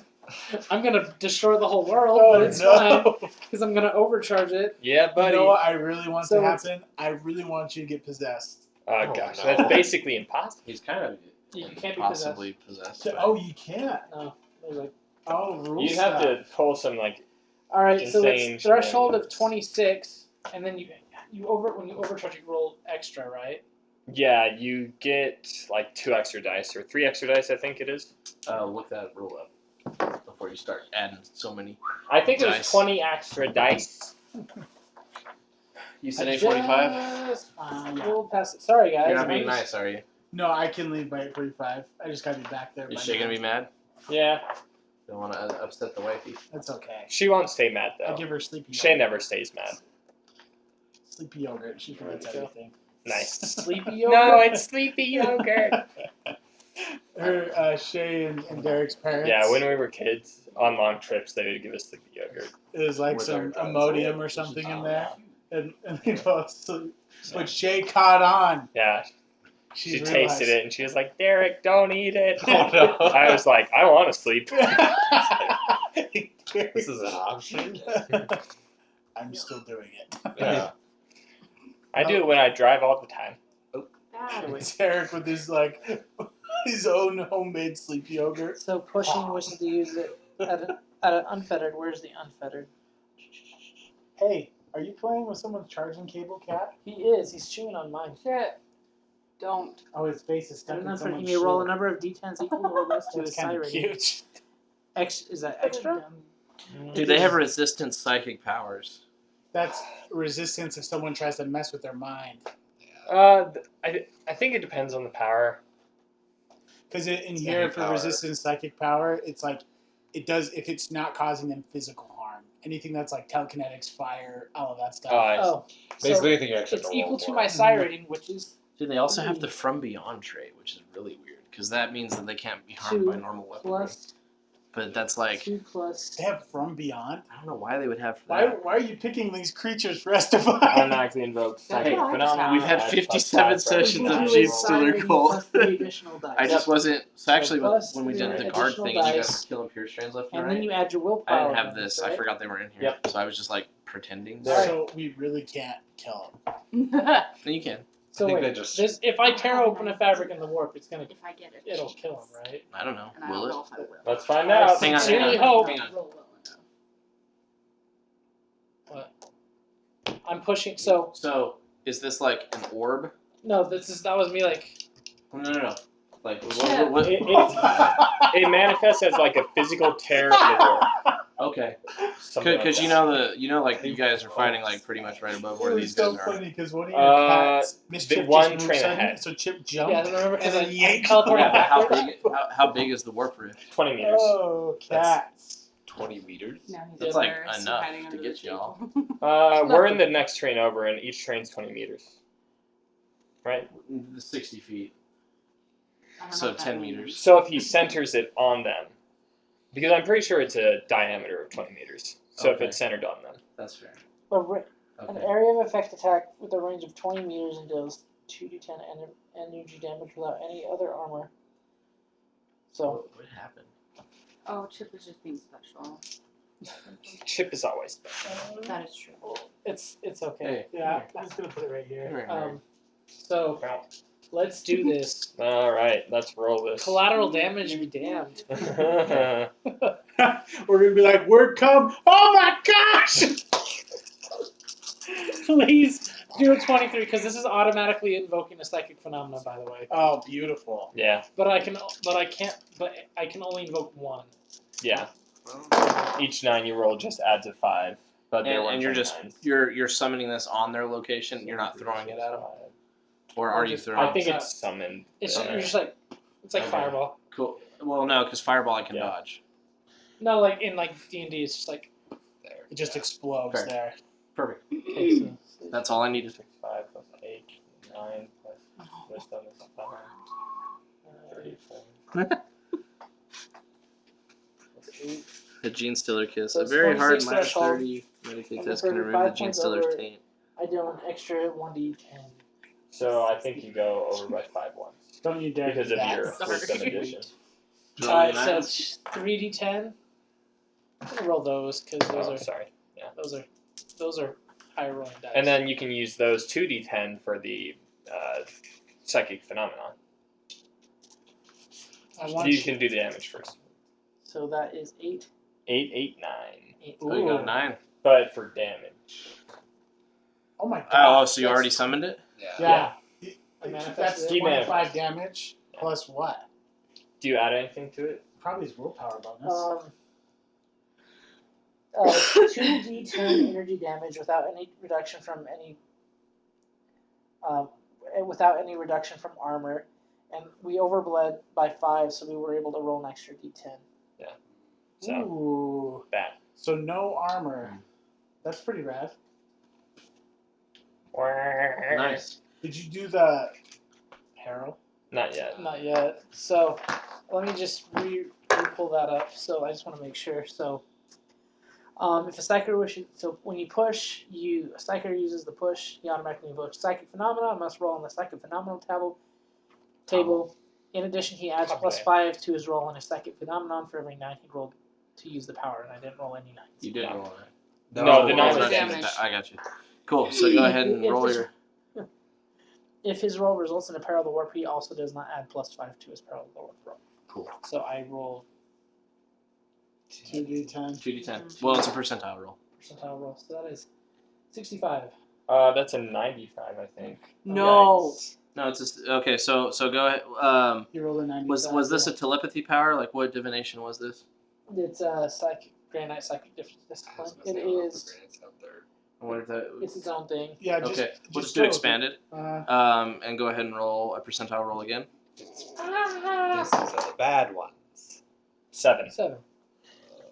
I'm gonna destroy the whole world, Oh but it's fine no! because I'm gonna overcharge it. Yeah, You buddy. know what I really want So- to happen? I really want you to get possessed. Oh gosh, no. that's basically impossible. He's kind of You can't be possibly possessed. by- Oh, you can't. No. There's like, Oh, rules. You'd have to pull some like. all right, so Insane it's threshold of shenanigans. 26, and then when you overcharge, you roll extra, right? Yeah, you get like 2 extra dice or 3 extra dice, I think it is. Look that roll up before you start adding so many. I think it was Dice. 20 extra dice. You said 845? Just Yeah. rolled past it. Sorry, guys. You're not being I'm nice, are you? No, I can leave by 8:45. I just gotta be back there. Is by Shay gonna now. be mad? Yeah, Don't want to upset the wifey. That's okay. she won't stay mad I though. give her sleepy. Shay yogurt. never stays mad. Sleepy yogurt. She forgets There you go. everything. Nice. Sleepy yogurt. No, it's sleepy yogurt. Her, Shay and Derek's parents. Yeah, when we were kids on long trips, they would give us sleepy yogurt. it was like With some our Imodium or something in there, and they both sleep. But Shay caught on. Yeah, She she tasted it and she was like, "Derek, don't eat it." Oh, no. I was like, "I want to sleep." This is an option. I'm still doing it. Yeah. I do it when I drive all the time. Derek with his his own homemade sleep yogurt. So pushing wishes to use it at an unfettered. Where's the unfettered? Hey, are you playing with someone's charging cable, Cat? He is. He's chewing on mine. Shit. Don't. Oh, his face is stuck And in unfettered, someone's you may roll a shoe. number of d10s equal or less to That's his kind psi of rating. cute. Is that extra? Do they have resistance psychic powers? That's resistance if someone tries to mess with their mind. I think it depends on the power. Because in It's here any for power. resistance psychic power, it's like it does if it's not causing them physical harm. Anything that's like telekinetics, fire, all of that stuff. Oh, so Basically, anything you actually it's have to roll equal to for. my psi rating, which is Do they also have the From Beyond trait, which is really weird, because that means that they can't be harmed 2 by normal weaponry. plus But that's like, 2 plus. They have from beyond. I don't know why they would have Why that. are you picking these creatures for us to find? Automatically invoked psychic Hey, phenomenon. We've had Plus 57 5 sessions of Equal to Gene his psi Stealer rating Cult. plus 3 additional dice. I just wasn't. So actually, plus when we did three the guard additional thing, and you dice. guys killing pure strands left and And right. then you add your I willpower. didn't have bonus, this. I right? forgot they were in here. Yep. So I was just like pretending. So we really can't kill him. No, you can. So I think wait, they just- this, if I tear open a fabric in the warp, it's gonna If I get it. it'll kill him, right? I don't know. And I Will don't it? know if I will. Let's find out. Hang on, Sincerely hang on, hope. hang on. Roll well enough. I'm pushing. So So is this like an orb? no, that was me like. No. Like Yeah. what? It manifests as like a physical tear in the warp. Okay. Something like Because that. like you guys are fighting like pretty much right above where It these was so guys are. funny because one of your cats, the Mischief, one just moved train suddenly, ahead. so Chip jumped. Yeah, remember? and then I yanked teleported Yeah, but how backwards. big? How big is the warp rift? 20 meters. Oh, cats. 20 meters. Now he's That's over like there, enough hiding to under get the y'all. table. We're in the next train over, and each train's 20 meters. Right? 60 feet. I don't know So what that 10 means. meters. So if he centers it on them, because I'm pretty sure it's a diameter of 20 meters. So if Okay. it's centered on them. That's fair. An Okay. area of effect attack with a range of 20 meters and deals 2d10 energy damage without any other armor. So What happened? Oh, Chip is just being special. Chip is always. That is true. it's okay. Hey. Yeah, I'm just gonna put it right Come here. here, nerd. So let's do this. Alright, let's roll this. Collateral damage be damned. We're gonna be like, word come. Oh my gosh! Please do a 23 because this is automatically invoking a psychic phenomenon, by the way. Oh, beautiful. Yeah, But I can only invoke one. yeah. Each 9 you roll just adds a 5. But there And you're weren't just 9s. you're summoning this on their location. You're not throwing it at them, or are you just- throwing? I think So- it's summoned. It's there. you're just like it's like Okay. fireball. Cool. Well, no, because fireball I can Yeah. dodge. No, like in like D&D, it's just like There. It just explodes Fair. there. Perfect. okay, so That's all I needed. 6, 5 plus 8, 9 plus wisdom is 5. 34. plus 8. The Gene Stiller kiss. So A it's very hard 26 minus threshold. 30 Medicaid And test for can remove 5 the Gene points Stiller's over- taint. I do an extra 1d10. So I think you go over by 5 once. Don't you dare Because do of that. your Sorry. wisdom addition. Alright, so it's 3d10. I'm gonna roll those because Oh, sorry. those are higher rolling dice. And then you can use those 2d10 for the psychic phenomenon. I want You can do the damage first. so that is 8. 8, 8, 9. 8. Oh, you got Ooh. 9. But for damage. Oh my god. Oh, so you That's- already summoned it? Yeah. I manifested That's it. He 25 manifested. damage plus what? Do you add anything to it? Probably his willpower bonus. 2d10 energy damage without any reduction from armor, and we overbled by 5, so we were able to roll an extra d10. So, Ooh. bad. So no armor. That's pretty rad. Nice. Did you do the Harrow? Not yet. Not yet. So let me just re-pull that up. So I just want to make sure. So if a psyker wishes, so when you push, a psyker uses the push. He automatically invokes psychic phenomena. Must roll on the psychic phenomenal table. In addition, he adds plus 5 to his roll on his psychic phenomenon for every 9 he rolled to use the power, and I didn't roll any 9s. You did No. roll it. No, the Oh, 9 was that's- damage. I got you. Cool. So go ahead and If roll this- your. If his roll results in a peril of the warp, he also does not add plus 5 to his peril of the warp roll. Cool. So I roll 2d10. 2d10. Well, it's a percentile roll. percentile roll. So that is 65. That's a 95, I think. No. No, it's just okay. So go ahead. You rolled a 90. Was this a telepathy power? Like what divination was this? It's psychic, Grand Knight psychic discipline. It is. I wonder if that. It's its own thing. Yeah, just, Okay, we'll just do go with it. expanded. Uh, And go ahead and roll a percentile roll again. This is the bad ones. 7. 7.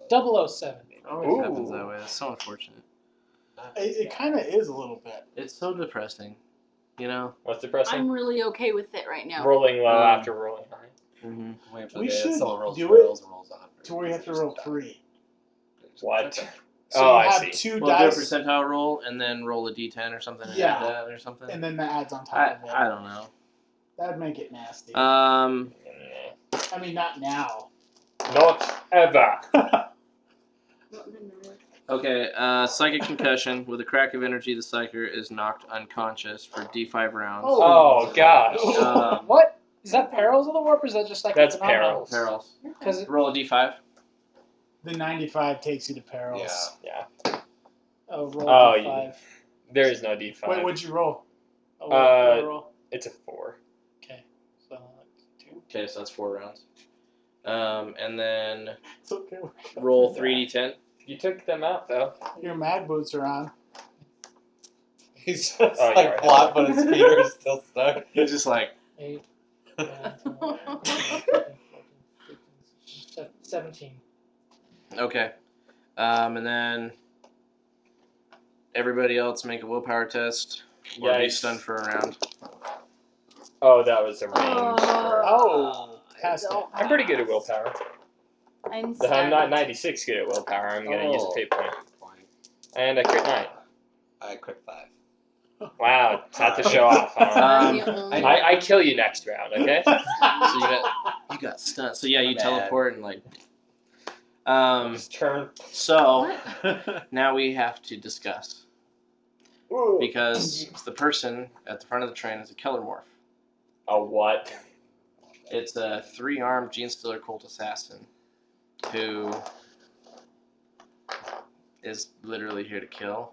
007. It always Ooh. happens that way. That's so unfortunate. it kind of is a little bit. It's so depressing. You know. What's depressing? I'm really okay with it right now. Rolling low Um, after rolling high. Mm-hmm. We should do it to where you have to roll 3. What? So Oh, you I have see. 2 Well, do a dice, percentile roll and then roll a d10 or something. And Yeah. add that or something. and then the adds on top I of it. don't know. That'd make it nasty. Nah. I mean, not now. Not ever. Okay, psychic concussion. With a crack of energy, the psyker is knocked unconscious for d5 rounds. Oh, gosh. What? Is that perils of the warp, or is that just like That's a phenomenon? perils. Perils. Because Roll a d5. The 95 takes you to perils. Yeah. roll Oh, a 5. There is no D5. Wait, what'd you roll? Oh, what roll? It's a 4. Okay, so 2. Okay, so that's 4 rounds. And then It's okay. roll 3d10. You took them out though. Your mag boots are on. He's just Oh, like yeah. flop, but his feet are still stuck. He's just like, 8, 9, 10, 11, 17. okay. And then everybody else make a willpower test or be Yikes. stunned for a round. Oh, that was a range. Oh, passed it. I'm pretty good at willpower. I'm I'm not 96 good at willpower. I'm gonna use a fate point. And I crit 9. I crit 5. Wow, it's had to show off, huh? I kill you next round, okay? So you got stunned. So yeah, you Bad. teleport and like. Just turn. So now we have to discuss because the person at the front of the train is a killer morph. A what? It's a 3-armed Gene Stealer cult assassin who is literally here to kill.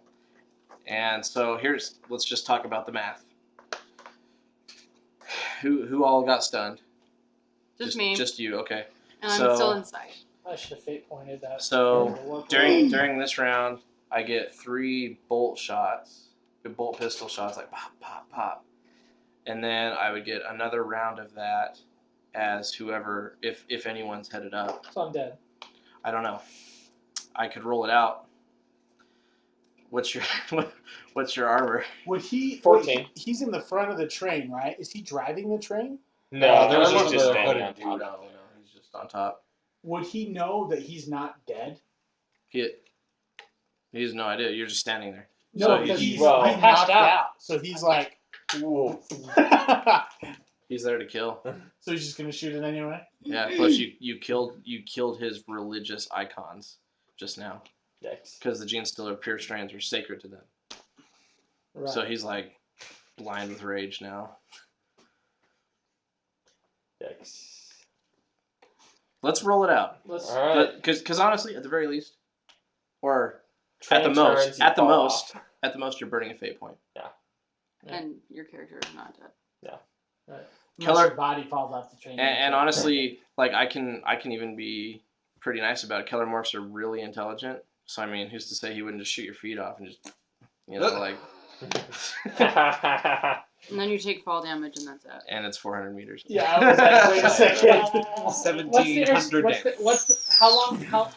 And so let's just talk about the math. Who all got stunned? Just me. Just you, okay. And so, I'm still inside. I should have fate pointed that. So during this round, I get 3 bolt pistol shots, like pop, pop, pop. And then I would get another round of that as whoever, if anyone's headed up. So I'm dead. I don't know. I could roll it out. What's your armor? Would he? 14. Wait, he's in the front of the train, right? Is he driving the train? No, there's he's one just other standing hooded on dude. top. No, he's just on top. Would he know that he's not dead? He has no idea. You're just standing there. No, So because he- he's well, he passed knocked out. out. So he's like, Ooh. He's there to kill. so he's just gonna shoot it anyway. Yeah. Plus, you killed his religious icons just now Yikes. because the Gene Stealer pure strands were sacred to them. Right. So he's like blind with rage now. Yikes. Let's roll it out. Let's. Alright. Because honestly, at the very least, or Train at the turns, you fall off. you're burning a fate point. And your character is not dead. Right. Unless Killer- your body falls off the train. And honestly, like I can even be pretty nice about it. Killer morphs are really intelligent. So I mean, who's to say he wouldn't just shoot your feet off and just, like. And then you take fall damage, and that's it. And it's 400 meters. Yeah, I was like, wait a second. 1700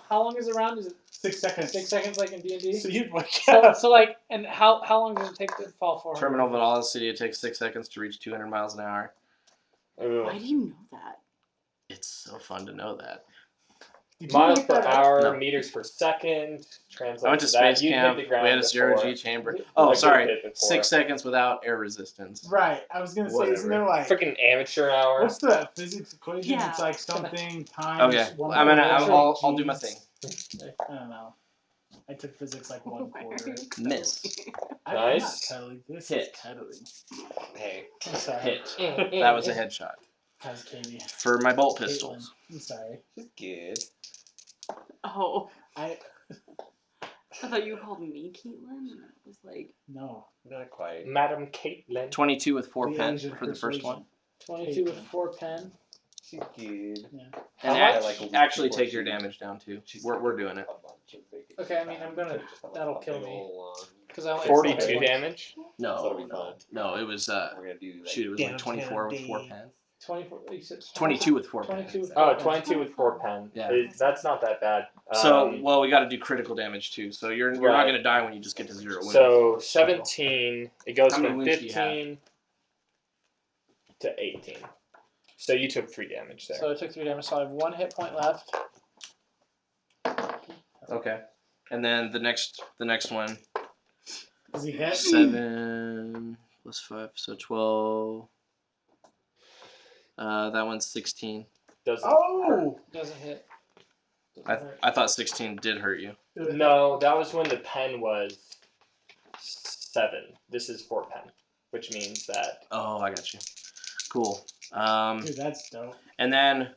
How long is it round? Is it 6 seconds. 6 seconds like in D&D? So you'd wake up. So like, and how long does it take to fall 400? Terminal velocity, it takes 6 seconds to reach 200 miles an hour. Ooh. Why do you know that? It's so fun to know that. Did you Miles make per that up? hour, No. meters per second. Translates I went to that. space You'd hit camp. the We ground had a zero before. G chamber. I Oh, could've sorry. hit before. 6 seconds without air resistance. Right. I was gonna say, isn't there like Freaking amateur hour. what's the physics equation? Yeah. It's like something times. Okay, 1/4 I'll do my thing. I don't know. I took physics like 1/4. Miss. I'm Nice. not cuddling. This Hit. is cuddling. Hey. I'm sorry. Hit. That was a headshot. How's Katie? For my bolt Caitlin. pistols. I'm sorry. She's good. Oh, I I thought you called me Caitlin, and I was like, no. Not quite. Madam Caitlin. 22 with 4 The pen Asian for the first persuasion. one. 22 with 4 pen. She's good. How And much? Like a week actually before take your she- damage down too. she's We're doing it. a bunch of big- Okay, I mean, I'm gonna. That'll kill me. Because I only have 42 4 points. damage. That'll be fun. No, it was We're gonna do like shoot, it was like 24 with 4 downtown pen. 24. You said 22 with 4 pen. 22 with 4 Oh, pen. 22 with 4 pen. Yeah. That's not that bad. So, well, we got to do critical damage too. So you're not Right. going to die when you just get to 0 wounds. So 17. It goes How many from wounds do you have? 15 to 18. So you took 3 damage there. So I took 3 damage, so I have 1 hit point left. Okay. And then the next one, Is he hit? 7 plus 5, so 12. That one's 16. Doesn't Oh! Doesn't hit. Doesn't hurt. I thought 16 did hurt you. No, that was when the pen was 7. This is 4 pen, which means that Oh, I got you. Cool. Dude, that's dope. And then,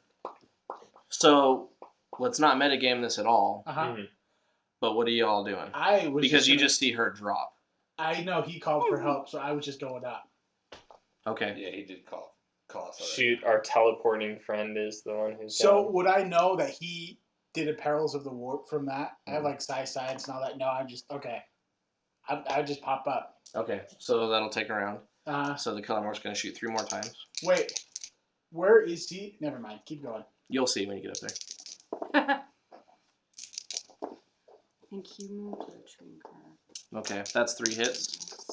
so let's not metagame this at all. Uh huh. Mhm. But what are you all doing? I was Because you gonna- just see her drop. I know he called for help, so I was just going up. Okay. Yeah, he did call us already. shoot, our teleporting friend is the one who's So down. would I know that he did a Perils of the Warp from that. I have like size and all that. No, I'm just okay. I just pop up. Okay, so that'll take a round. Uh, So the Killermore's going to shoot 3 more times. wait, where is he? Never mind. Keep going. You'll see when you get up there. Thank you, moved to the train car. Okay, that's 3 hits.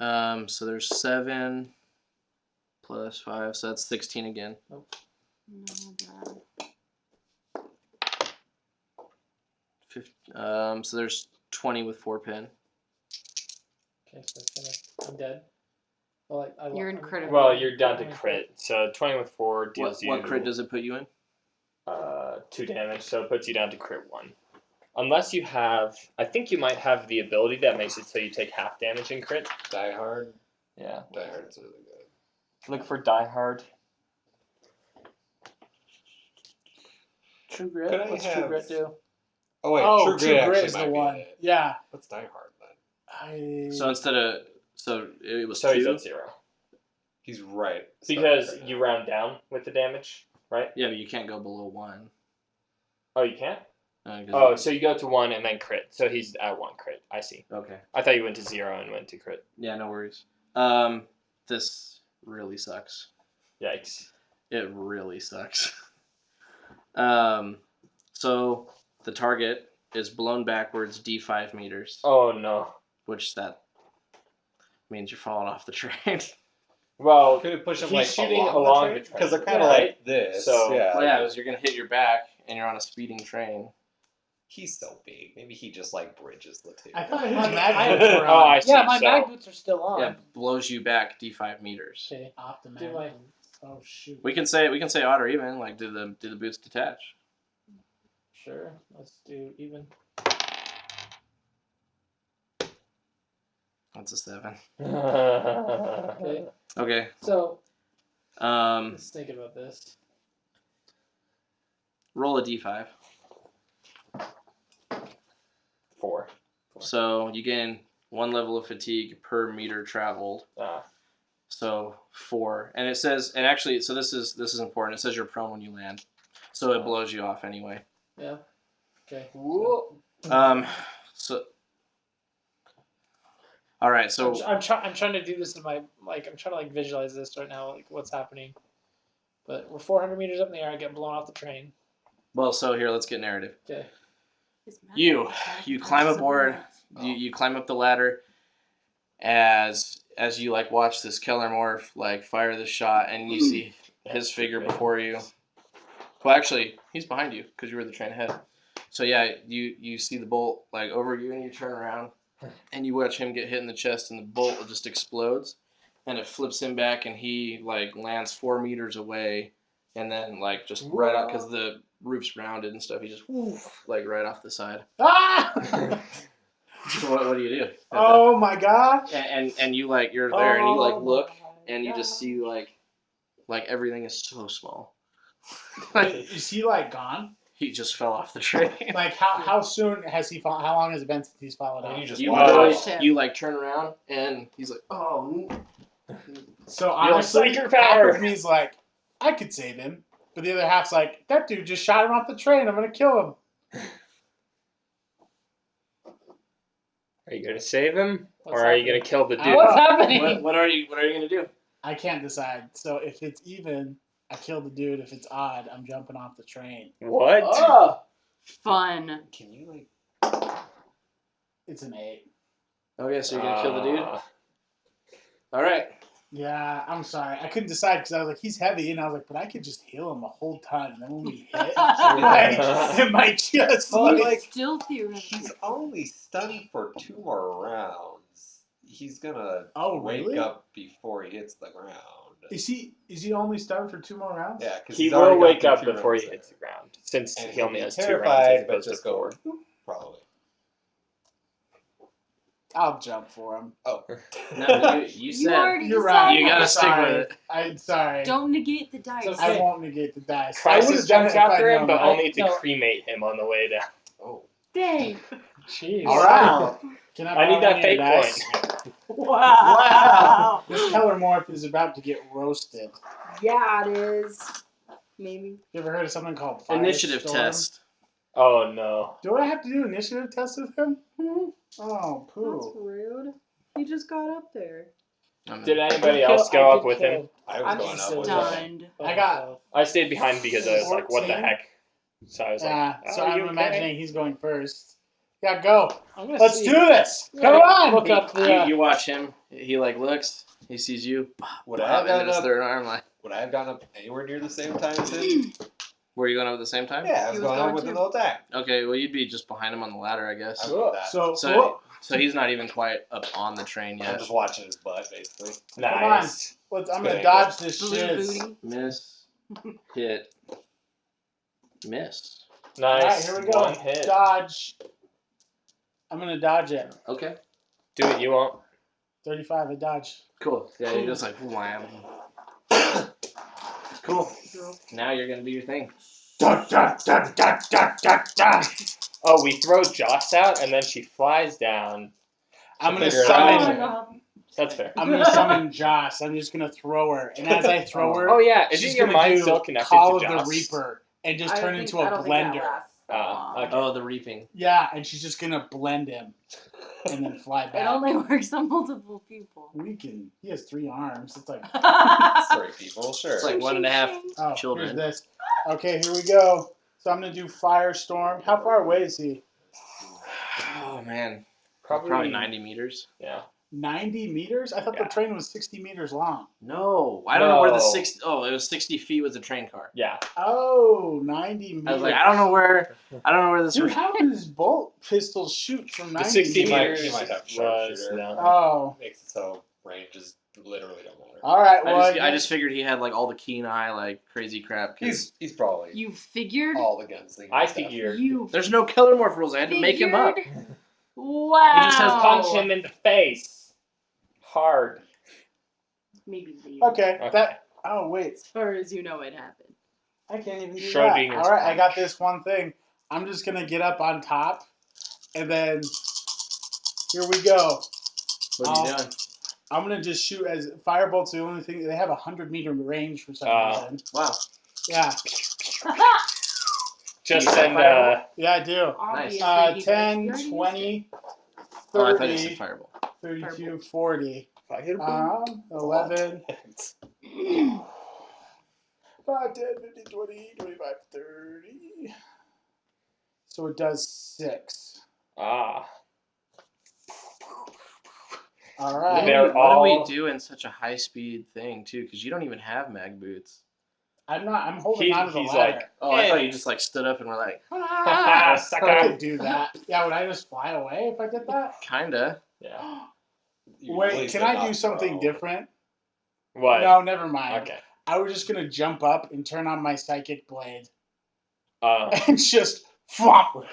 So there's 7 plus 5, so that's 16 again. No, bad. So there's 20 with 4 pin. Okay, so it's gonna. I'm dead. Well, You're in critical. Well, you're down to crit. So 20 with 4 deals What crit does it put you in? 2 damage, so it puts you down to crit 1. Unless you have, I think you might have the ability that makes it so you take half damage in crit. Die Hard. Yeah. Die Hard's really good. Look for Die Hard. True Grit. Could I What's have- True Grit do? Oh wait, Oh, True Grit actually is might the be one. it. Yeah. What's Die Hard then? So instead of it was So he's 2. at 0. He's right. Because you round down with the damage, right? Yeah, but you can't go below 1. Oh, you can't? 'Cause Oh, so you go to 1 and then crit. So he's at 1 crit. I see. okay. I thought you went to 0 and went to crit. Yeah, no worries. This really sucks. Yikes. It really sucks. So the target is blown backwards d5 meters, Oh, no. which that means you're falling off the train. Well, Could it push him he's like shooting along along the the train? train. Because they're kind Yeah, of right? like this. So- yeah. Well, yeah, because you're gonna hit your back and you're on a speeding train. He's so big. Maybe he just like bridges the two. I thought his My- mag I- were Oh, I on. see. Yeah, my so, mag boots are still on. Yeah, blows you back d5 meters. Okay. Off the mag. Do my- Oh shoot. We can say odd or even. Like, do the boots detach? Sure. Let's do even. That's a 7. Okay. Okay. So Um, let's think about this. roll a d5. 4. So you gain 1 level of fatigue per meter traveled. So 4, and it says, and actually, so this is important. It says you're prone when you land, so it blows you off anyway. Yeah. Okay. So all right, so I'm trying to do this in my I'm trying to like visualize this right now, like what's happening. But we're 400 meters up in the air. I get blown off the train. well, so here, let's get narrative. Okay. You climb aboard. You climb up the ladder as you like watch this killer morph like fire the shot, and you see his figure before you. Well, actually, he's behind you because you were the train ahead. So yeah, you see the bolt like over you, and you turn around, and you watch him get hit in the chest, and the bolt just explodes, and it flips him back, and he like lands 4 meters away, and then like just right out because the roof's rounded and stuff. He just like right off the side. Ah! What do you do? Oh my gosh. And you like you're there, and you like look, and you just see like everything is so small. Like, Is he like gone? he just fell off the train. Like how soon has he fallen? How long has it been since he's fallen And out? you just You watch watched it. him. you like turn around, and he's like, oh. So honestly, psychic half power. of me's like, I could save him, but the other half's like, that dude just shot him off the train. I'm gonna kill him. Are you gonna save him, What's or are you happening? gonna kill the dude? What's happening? What are you gonna do? I can't decide. So if it's even, I kill the dude. If it's odd, I'm jumping off the train. What? Oh. Fun. Can you like? It's an 8. Okay, so you're gonna kill the dude. All right. Yeah, I'm sorry. I couldn't decide because I was like, he's heavy, and I was like, but I could just heal him a whole ton, and then when we hit, it might just Well, like. like, Still theoretical. He's only stunned for 2 more rounds. He's gonna Oh, wake really? up before he hits the ground. Is he only stunned for 2 more rounds? Yeah, because He will wake up before he hits the ground, since And he only he'll has be 2 rounds terrified, as but opposed to just go 4. probably. I'll jump for him. Oh, No, you You said already You're decided. right. You gotta I'm stick with sorry. it. I'm sorry. Don't negate the dice. It's I okay. won't negate the dice. I Crisis would've done it jumps if I'd after him, known but that. only to No. cremate him on the way down. oh. Dang. Jeez. All right. Can I need borrow that any fate dice? point. Wow. This color morph is about to get roasted. Yeah, it is. Maybe. You ever heard of something called Initiative Firestorm? test. Oh no. Do I have to do initiative tests with him? Hmm, Oh, That's poo. rude. He just got up there. Did anybody else go up with him? I was I'm going up with him. stunned. I got- I stayed behind because I was like, what the 14? heck? So I was Yeah, like, so "Are I'm you okay?" imagining he's going first. Yeah, go. I'm gonna Let's see. do this. Yeah, Come on. Look up the. You watch him. He like looks. He sees you. Would I have And then gotten his up? third arm like. Would I have gotten up anywhere near the same time as him? Were you going up at the same time? Yeah, I was He was going up going with too. an attack. Okay, well you'd be just behind him on the ladder, I guess. I know that. So, So he's not even quite up on the train I'm yet. just watching his butt, basically. Nice. I'm It's gonna good dodge this Blue shit. booty. Miss. Hit. Miss. Nice. Alright, here we go. One hit. Dodge. I'm gonna dodge it. Okay. Do it, you won't. 35, I dodge. Cool. Yeah, you're just like wham. Cool. Now you're gonna do your thing. Da, da, da, da, da, da, da. Oh, we throw Joss out and then she flies down. I'm gonna Figure it Oh out. my summon. god. That's fair. I'm gonna summon Joss. I'm just gonna throw her, and as I throw her, Oh yeah, she's isn't your gonna mind do still connected Call to of Joss? the Reaper and just I turn think- into I a don't think that blender. lasts that long. Okay. Oh, the reaping. Yeah, and she's just gonna blend him and then fly It back. only works on multiple people. He has 3 arms. It's like, Sorry, people. Sure. It's like 1.5 oh, children. here's this. Okay, here we go. So I'm gonna do Firestorm. How far away is he? Oh man. Probably, Probably 90 meters. Yeah. 90 meters? I thought Yeah. the train was 60 meters long. No, I don't know where the No. 60. Oh, it was 60 feet with the train car. Yeah. Oh, 90 meters. I was like, I don't know where this. Dude, how does bolt pistols shoot from The 90 60 meters? meters He might have was sharpshooter. no. Oh. Makes it so ranges literally don't matter. All right, well, I just figured he had like all the keen eye, like crazy crap. 'Cause He's probably You figured? all the gunslinger I stuff. figured. You there's no killer morph rules. I had to make him up. figured? Wow. He just says punch him in the face. Hard. Maybe leave. Okay, Okay. that. Oh, wait. As far as you know, it happened. I can't even do Schrodinger's that. All right, I got punch. this one thing. I'm just going to get up on top, and then here we go. What are you doing? I'm going to just shoot as Firebolt's the only thing. They have a 100-meter range for some reason. Wow. Yeah. Just You send fireball? Yeah, I do. Obviously, 10, you already 20, Oh, I thought you 30, said fireball. 32, 40. Fireball. 11, 5, 10, 15, 20, 25, 30. So it does 6. Ah. All What right. do, They're we, what do we all- do in such a high speed thing too? Because you don't even have mag boots. I'm holding on to the He's ladder. like, Oh, I Eh. thought you just like stood up and were like, ah, I sucker. could do that. Yeah, would I just fly away if I did that? kinda. Yeah. You Wait, really can should I not do something throw. different? What? No, never mind. Okay. I was just gonna jump up and turn on my psychic blade Uh, and just flop.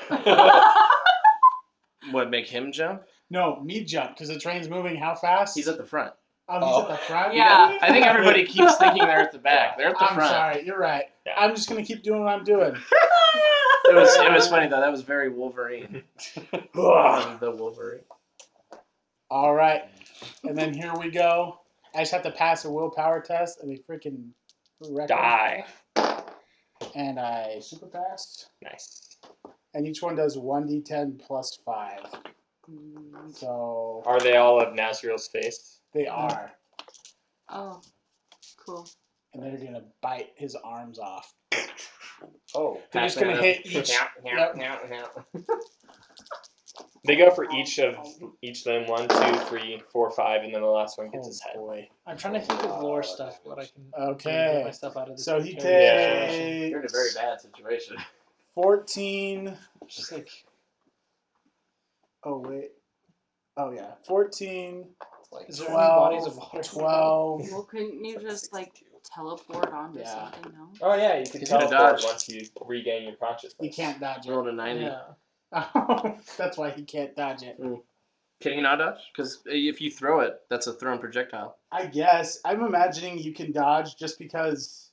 What, make him jump? No, me jump because the train's moving. How fast? He's at the front. Oh, he's at the front. Yeah. I think everybody keeps thinking they're at the back. They're at the I'm front. sorry. You're right. Yeah. I'm just gonna keep doing what I'm doing. It was funny though. That was very Wolverine. The Wolverine. All right, and then here we go. I just have to pass a willpower test, and we freaking wreck 'em. die. And I super passed. Nice. And each one does 1d10 plus 5. So Are they all of Nazriel's face? they are. Oh, cool. And they're going to bite his arms off. Oh. They're just going to hit each. Yep. They go for each of them 1, 2, 3, 4, 5, and then the last one gets his head. boy. I'm trying to think of lore stuff, what I can get Okay. my stuff out of this. So he character. takes You're in a very bad situation. 14. Just like Oh, wait. Oh, yeah. 14, Like, is there any bodies 12, of water? 12. Well, couldn't you just like teleport onto Yeah. something? No. Oh yeah, you can He's gonna teleport dodge. once you regain your consciousness. You can't dodge it. Rolled a 90. Yeah. That's why he can't dodge it. Can you not dodge? Because if you throw it, that's a thrown projectile. I guess. I'm imagining you can dodge just because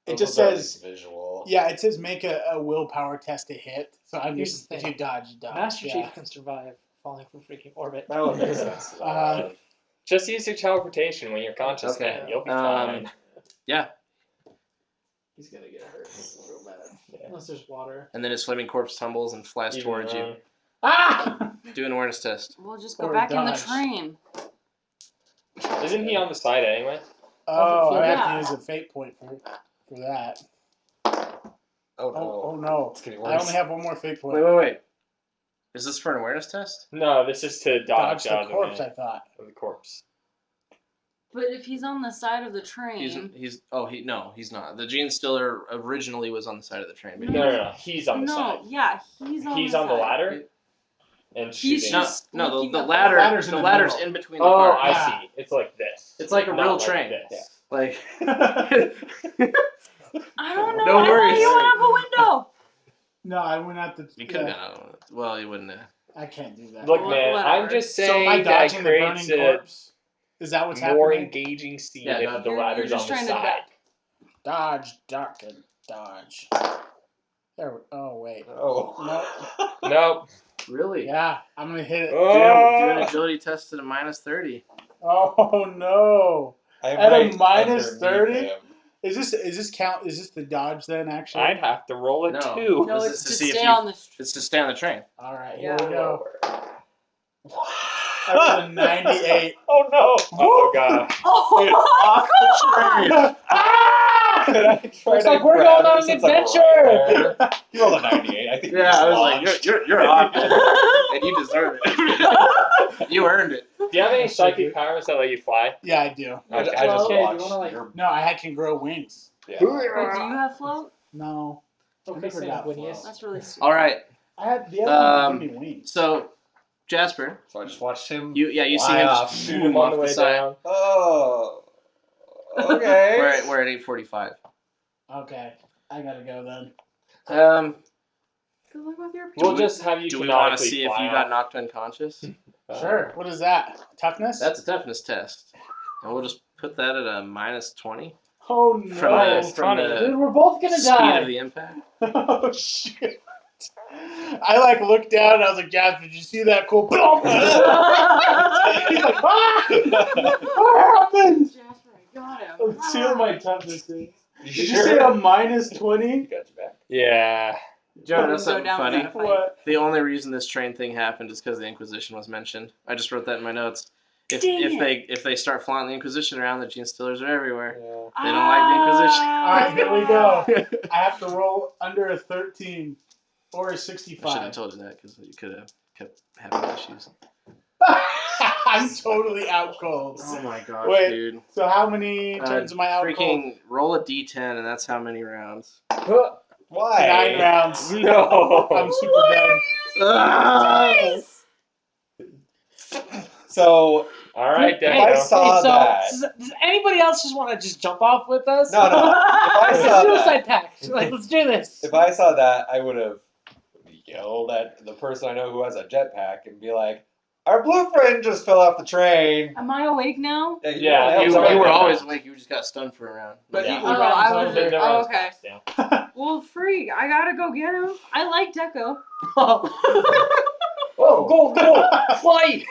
it those just are at least says, visual. yeah, it says make a willpower test to hit. So I'm Here's just, the if thing. you dodge, you dodge. Master yeah. Chief can survive falling from freaking orbit. That would make sense. Just use your teleportation when you're conscious, Okay. man. You'll be Um, fine. Yeah. He's gonna get hurt real bad. Yeah. Unless there's water. And then his flaming corpse tumbles and flies towards you. Ah! Do an awareness test. We'll just go Or back in the dodge. train. Isn't he on the side anyway? Oh, I have Yeah. to use a fate point for that. Oh no. Oh no. It's getting I worse. only have one more fate point. Wait. Is this for an awareness test? No, this is to Dodge dodge the out corpse, of I thought. the corpse. But if he's on the side of the train, He's not. The Gene Stiller originally was on the side of the train. But No. He's on the side. yeah, he's on. He's the on the side. ladder and He's shooting. just- No, looking the up. ladder. ladder's The in the ladder's middle. in between the Oh, cars. I Yeah. see. It's like this. It's like a Not real like train. this. Like. I don't know. No I worries. thought you went out the window. No, I went out the. You could have gone out. Well, you wouldn't have. I can't do that. Look, Well, man, whatever. I'm just So am I saying that dodging the creates burning a corpse? Is that what's more happening? engaging scene Yeah, if the you're ladder's just on the trying to side. Dodge, duck, and dodge. There. Oh wait. Oh. No. Nope. Really? Yeah, I'm gonna hit it. Do Oh. an agility test at a -30. Oh no! I'm At a right minus underneath 30? him. Is this count? Is this the dodge then? Actually. I'd have to roll a No. 2. No, This it's is to to see if stay you- on the street. It's to stay on the train. All right. Yeah. Here we go. I rolled a 98. Oh no! Oh god! Oh, come on! Could I try Looks to like we're grab going on him an since I'm right adventure. there? You rolled a 98. I think you Yeah, just I was launched. like, you're off, and you deserve it. You earned it. Do you have any psychic powers that let you fly? Yeah, I do. I just Well, okay, do you watched wanna, like- your- No, I can grow wings. yeah. Wait, do you have float? No. Okay, never Sam, got Gwenius. flow. That's really stupid. All right. I had the other one to give me wings. So, Jasper, So I just watched him. you see fly him off. just Shoot boom him on off the way side. down. Oh. Okay. We're at 8:45. Okay, I gotta go then. Good luck with your. We'll just have you Do we want to canonically see if fly you off. got knocked unconscious? Sure. What is that? Toughness? That's a toughness test, and we'll just put that at a -20 Oh no. from Dude, the we're both gonna speed die. of the impact. Oh shit. I like looked down and I was like, Jasper, did you see that cool? He's like, ah! What happened? Jasper, I got him. I'm sealing my toughness thing. You Did you say a -20? Got you back. Yeah. Joe, Go that's something down funny. with that fight. What? The only reason this train thing happened is because the Inquisition was mentioned. I just wrote that in my notes. If Dang if they start flying the Inquisition around, the Gene Stillers are everywhere. Yeah. They don't like the Inquisition. Alright, here we go. I have to roll under a 13 or a I should have 65. told you that because you could have kept having issues. I'm totally out cold. Oh my gosh, Wait, dude. So how many turns am I out cold? Freaking roll a d10 and that's how many rounds. Why? 9 rounds. No. I'm super done. So Alright, if Deco. I saw so that, does anybody else just want to just jump off with us? No, no. If I It's a saw that, suicide pact. Like, let's do this. if I saw that, I would have yelled at the person I know who has a jetpack and be like, "Our blue friend just fell off the train." Am I awake now? Yeah, You, was you already were there. always awake, you just got stunned for a round. But Yeah. he Oh, runs I over. was- Then the Oh, rounds okay. passed, yeah. Well, freak, I gotta go get him. I like Deco. Oh, go, fly.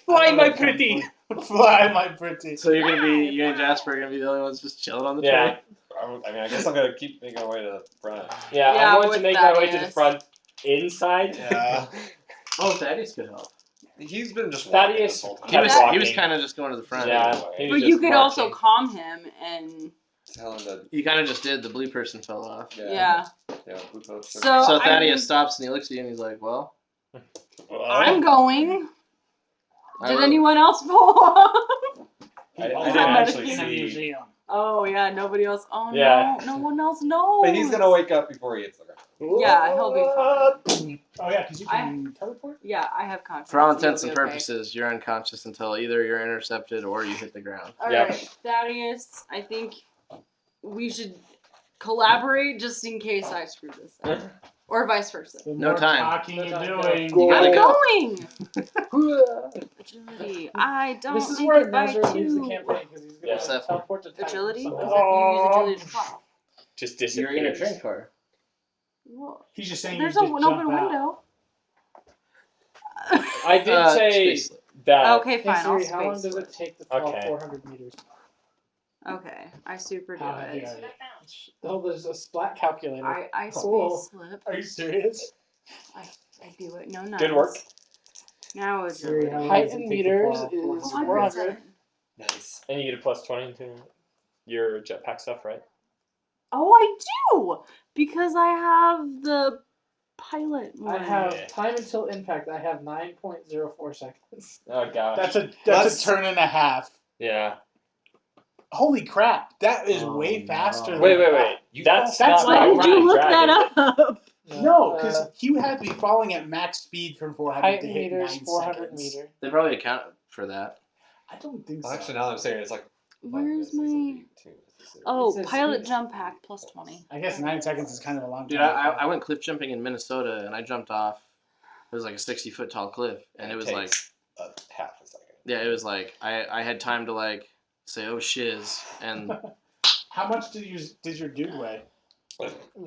Fly, my pretty. Fly, my pretty. So you're gonna be, you and Jasper are gonna be the only ones just chilling on the Yeah. train? I mean, I guess I'm gonna keep making my way to the front. Yeah, Yeah, I'm going to with make my way to the Thaddeus. front inside. Yeah. Oh, Thaddeus could help. He's been just Thaddeus- walking this whole He time. was Walking. kind of just going to the front. Yeah. Anyway. he was But you just could also marching. calm him and Tell him to, He kind of just did. The blue person fell off. yeah. blue poster. So- So I Thaddeus mean- stops and he looks at you and he's like, "Well, I'm going. I Did wrote- anyone else fall off? I Is didn't that actually in a see. museum. Oh yeah, nobody else. Oh Yeah. no, no one else knows. But he's gonna wake up before he hits the ground. Yeah, he'll be fine. Oh yeah, because you can teleport. Yeah, I have confidence. For all he'll intents be and okay. purposes, you're unconscious until either you're intercepted or you hit the ground." All Yep. right, Thaddeus. I think we should collaborate just in case I screw this up, or vice versa. The No more time. talking No you're time, doing. You gotta I'm go. going. Agility. I don't. This is make where it by Nazareth leaves the 2. campaign because he's Yeah. gonna teleport to Titan. Agility. So- Because you use agility to fly. Just You're in a disappears. train car. Well, He's just saying there's you an just open jump out. window. I did say Space. that. Okay, Hey fine. I'll Siri, how long space does it. it take to fall Okay. 400 meters? Okay, I super do it. Oh, there's a splat calculator. I Cool. space slip. Are you serious? I do it. No, Good work. Now it's Siri, height in meters is 400. 407. Nice. And you get a plus 20 to your jetpack stuff, right? Oh, I do! Because I have the pilot I one. have Yeah. time until impact. I have 9.04 seconds. Oh gosh. That's a Let's- turn and a half. Yeah. Holy crap! That is Oh, way faster. no. Than Wait. That's That's not Why how did you Ryan look Dragon. that up? No, because he had to be falling at max speed from 400 height to in hit meters, 9 400 seconds. meter. They probably account for that. I don't think Well, so. actually, now that I'm saying it, it's like. Where's my... It Oh, says pilot speed. jump pack plus 20. I guess 9 seconds is kind of a long time. Dude, I went cliff jumping in Minnesota and I jumped off. It was like a 60-foot tall cliff, and it was like, a half a second. yeah, it was like I had time to like say oh shiz, and How much did your dude weigh?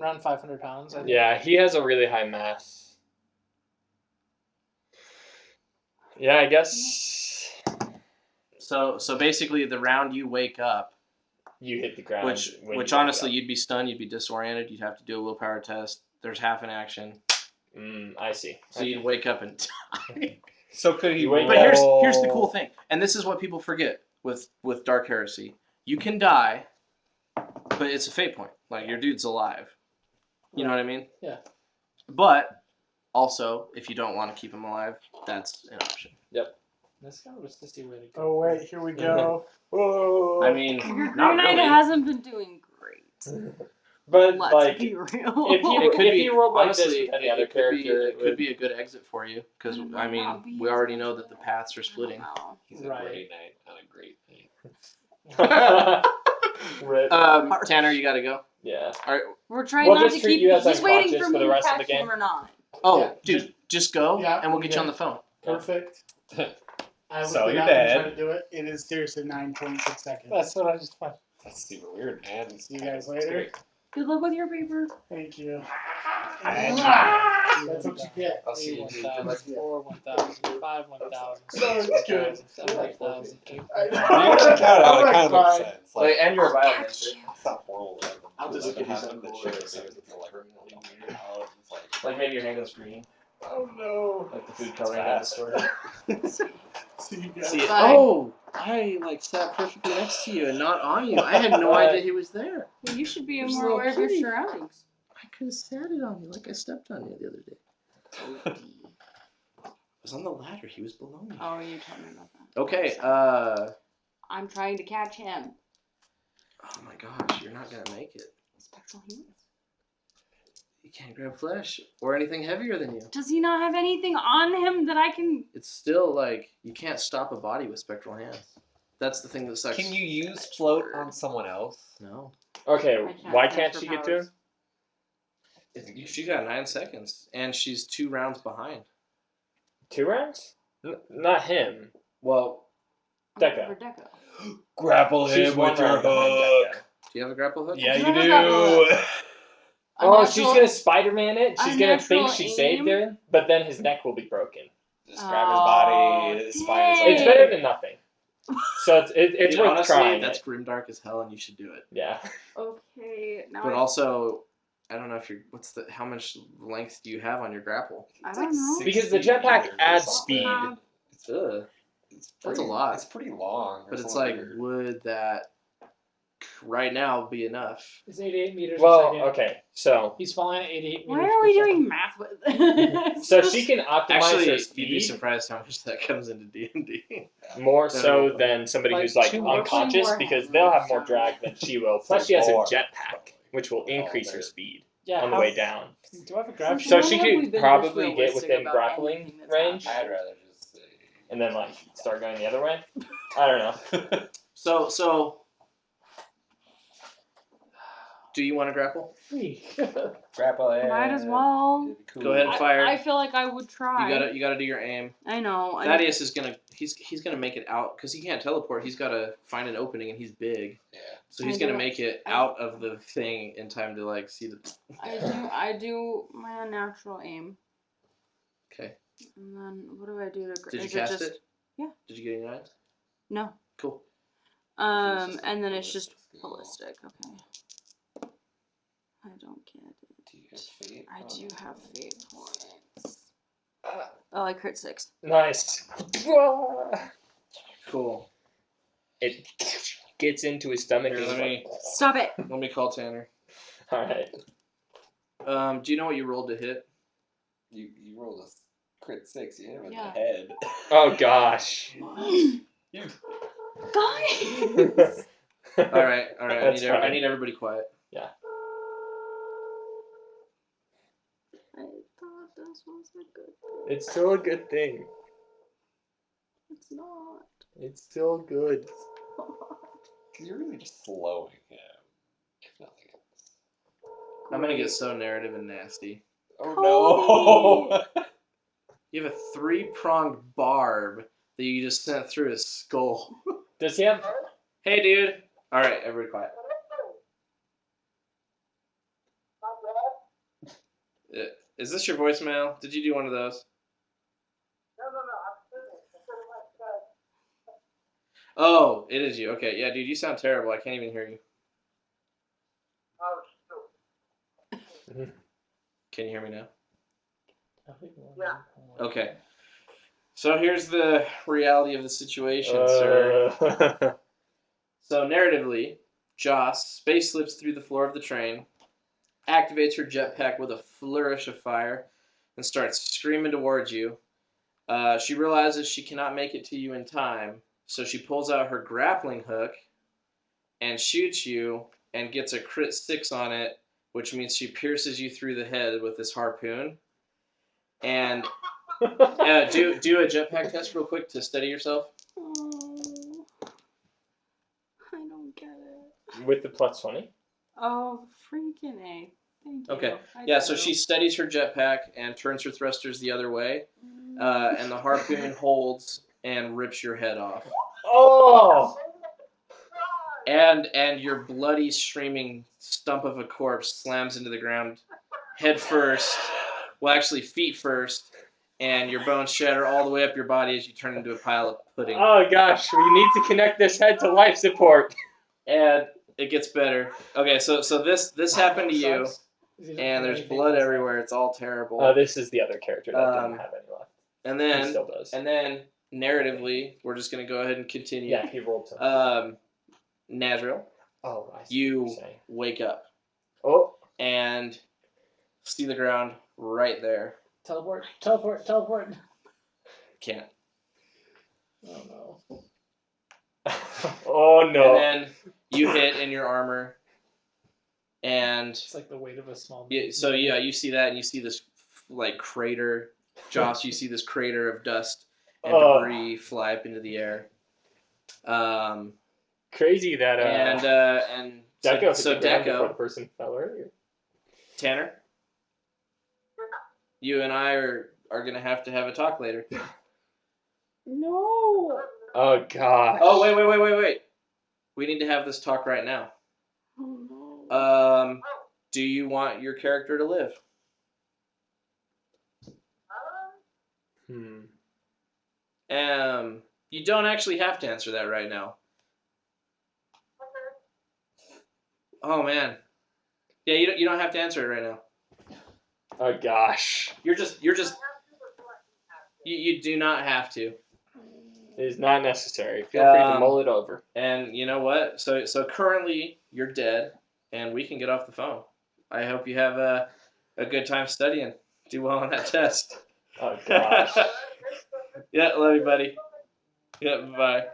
Around 500 pounds. I think. Yeah, he has a really high mass. Yeah, I guess so basically the round you wake up, you hit the ground. which when you honestly wake you'd be stunned, you'd be disoriented, you'd have to do a willpower test. There's half an action, up. I see. so you'd wake up and die. So could he? You wait- But roll- here's the cool thing, and this is what people forget with Dark Heresy. You can die, but it's a fate point. Like your dude's alive. You know what I mean? Yeah. But also, if you don't want to keep him alive, that's an option. That's kind of a sissy way to go. Oh wait, here we go. Whoa! I mean, Your not grenade really. hasn't been doing great. But Let's like, be real. if you rolled like this with any other it could be, character, it could be a good exit for you because It I might mean not be we as already much know of that the a- paths are splitting. Wow. He's a Right. great night on a great night. Rip. Tanner, you got to go. Yeah. We're trying We'll not just to treat keep. you as He's waiting unconscious for for me the to rest of catch the game. him or not. Oh, Yeah, dude, just go Yeah, and we'll get you okay. on the phone. Perfect. I looked So it you're up and dead. tried to do it. It is seriously 9.6 seconds. That's what I just found. That's super weird, man. See you guys later. Good luck with your paper. Thank you. That's That's what you get. I'll see you. 1,000, 4, 1,000, 5, 1,000, So 6, it's good. 1,000, 7, 8,000, 8, I You gotta count it out. It kind of Fine. makes sense. Like, and you're a biomancer. it's not horrible. I'll just give you some the cool shit lyrics. is like, Like maybe your hand goes green, Oh no. like the food coloring at the store. See you guys. See, Bye. oh, I like sat perfectly next to you and not on you. I had no idea he was there. Well, you should be There's a more little aware of your kitty. surroundings. I could have sat it on you like I stepped on you the other day. I was on the ladder. He was below me. Oh, you told me about that. Okay. I'm trying to catch him. Oh my gosh, you're not gonna make it. Spectral hands. You can't grab flesh or anything heavier than you. Does he not have anything on him that I can? It's still like you can't stop a body with spectral hands. That's the thing that sucks. can you use float on someone else? No. Okay, I can't why transfer can't she get to powers. him? She got 9 seconds, and she's 2 rounds behind. 2 rounds? Not him. Well, Deca. For Deca. Grapple She's him 1 with your round behind hook. Deca. do you have a grapple hook? Yeah, Do you you have a grapple do. Oh, she's gonna Spider-Man it. a She's gonna think natural she aim? saved her, but then his neck will be broken. Just grab his body, Oh, spine his dang. It's better than nothing. So it's Dude, worth honestly, trying. that's grimdark as hell, and you should do it. Yeah. Okay. Now But I, also, I don't know if you're. How much length do you have on your grapple? I don't know. Because the jetpack adds speed. Ugh. It's That's a pretty- lot. It's pretty long. But It's it's a little like, weird. would that right now be enough? It's 88 meters a Well, second. okay, so He's falling at 88 meters Why are we per doing math with this? so she can optimize Actually, her you'd be speed surprised how much that comes into D&D. more No, so no. than somebody Like who's like 2 more unconscious Warhammer. because they'll have more drag than she will. Plus, she has a jetpack, which will increase her speed Yeah, on the how- way down. Do I have a grab Since So when she have we could been probably this get realistic within about grappling anything that's range I'd rather just say. and then like start going the other way. I don't know. So, do you want to grapple? Free. Grapple it. Might as well. It'd be cool. Go ahead and fire. I feel like I would try. You gotta do your aim. I know. Thaddeus is gonna he's gonna make it out because he can't teleport. He's gotta find an opening and he's big, Yeah. so he's I gonna do- make it out of the thing in time to like see the. I do my unnatural aim. Okay. And then what do I do to? Did you is cast just, it? Yeah. Did you get any knives? No. Cool. And then it's just ballistic. Okay. I don't get it. Do you have fate? I do have fate points. Oh, I crit 6. Nice. Cool. It gets into his stomach. Here, and Stop it! let me call Tanner. All right. Do you know what you rolled to hit? You rolled a crit 6. You hit him in Yeah. the head. Oh gosh. Guys! All right. That's I fine. need everybody quiet. Yeah. I thought this was a good thing. It's still a good thing. It's not. It's still good. Because you're really just slowing him. If nothing else. I'm gonna get so narrative and nasty. Oh no! You have a 3-pronged barb that you just sent through his skull. Does he have? Hey, dude. All right, everybody quiet. Is this your voicemail? Did you do one of those? Oh, it is you. Okay, yeah, dude, you sound terrible. I can't even hear you. Can you hear me now? Yeah. Okay. So here's the reality of the situation, sir. So narratively, Joss space slips through the floor of the train, activates her jetpack with a flourish of fire, and starts screaming towards you. She realizes she cannot make it to you in time, so she pulls out her grappling hook and shoots you and gets a crit 6 on it, which means she pierces you through the head with this harpoon. And do a jetpack test real quick to steady yourself. Oh, I don't get it. With the plus 20. Oh, freaking A. Thank you. Okay. I Yeah, so do. she steadies her jetpack and turns her thrusters the other way, and the harpoon holds and rips your head off. Oh! And your bloody, streaming stump of a corpse slams into the ground head first, well, actually feet first, and your bones shatter all the way up your body as you turn into a pile of pudding. Oh gosh, we need to connect this head to life support. And it gets better. Okay, so this happened to you, and there's blood everywhere. It's all terrible. This is the other character that didn't have any left. And He then, still does. narratively, we're just gonna go ahead and continue. Yeah, he rolled something. Nazriel, Oh, I see what you you're saying. wake up Oh, and see the ground right there. Teleport. Can't. Oh no. oh no. And then you hit in your armor, and It's like the weight of a small. you see that, and you see this like crater. Joss, you see this crater of dust and debris fly up into the air. Crazy that And Deco so hit the ground before Deco, the person fell earlier. Tanner, you and I are gonna have a talk later. No. Oh god. Oh wait. We need to have this talk right now. Oh no. Do you want your character to live? You don't actually have to answer that right now. Oh man. Yeah, you don't have to answer it right now. Oh gosh. You do not have to. It is not necessary. Feel free to mull it over. And you know what? So currently you're dead, and we can get off the phone. I hope you have a good time studying. Do well on that test. Oh gosh. Yeah, love you, buddy. Yeah, bye.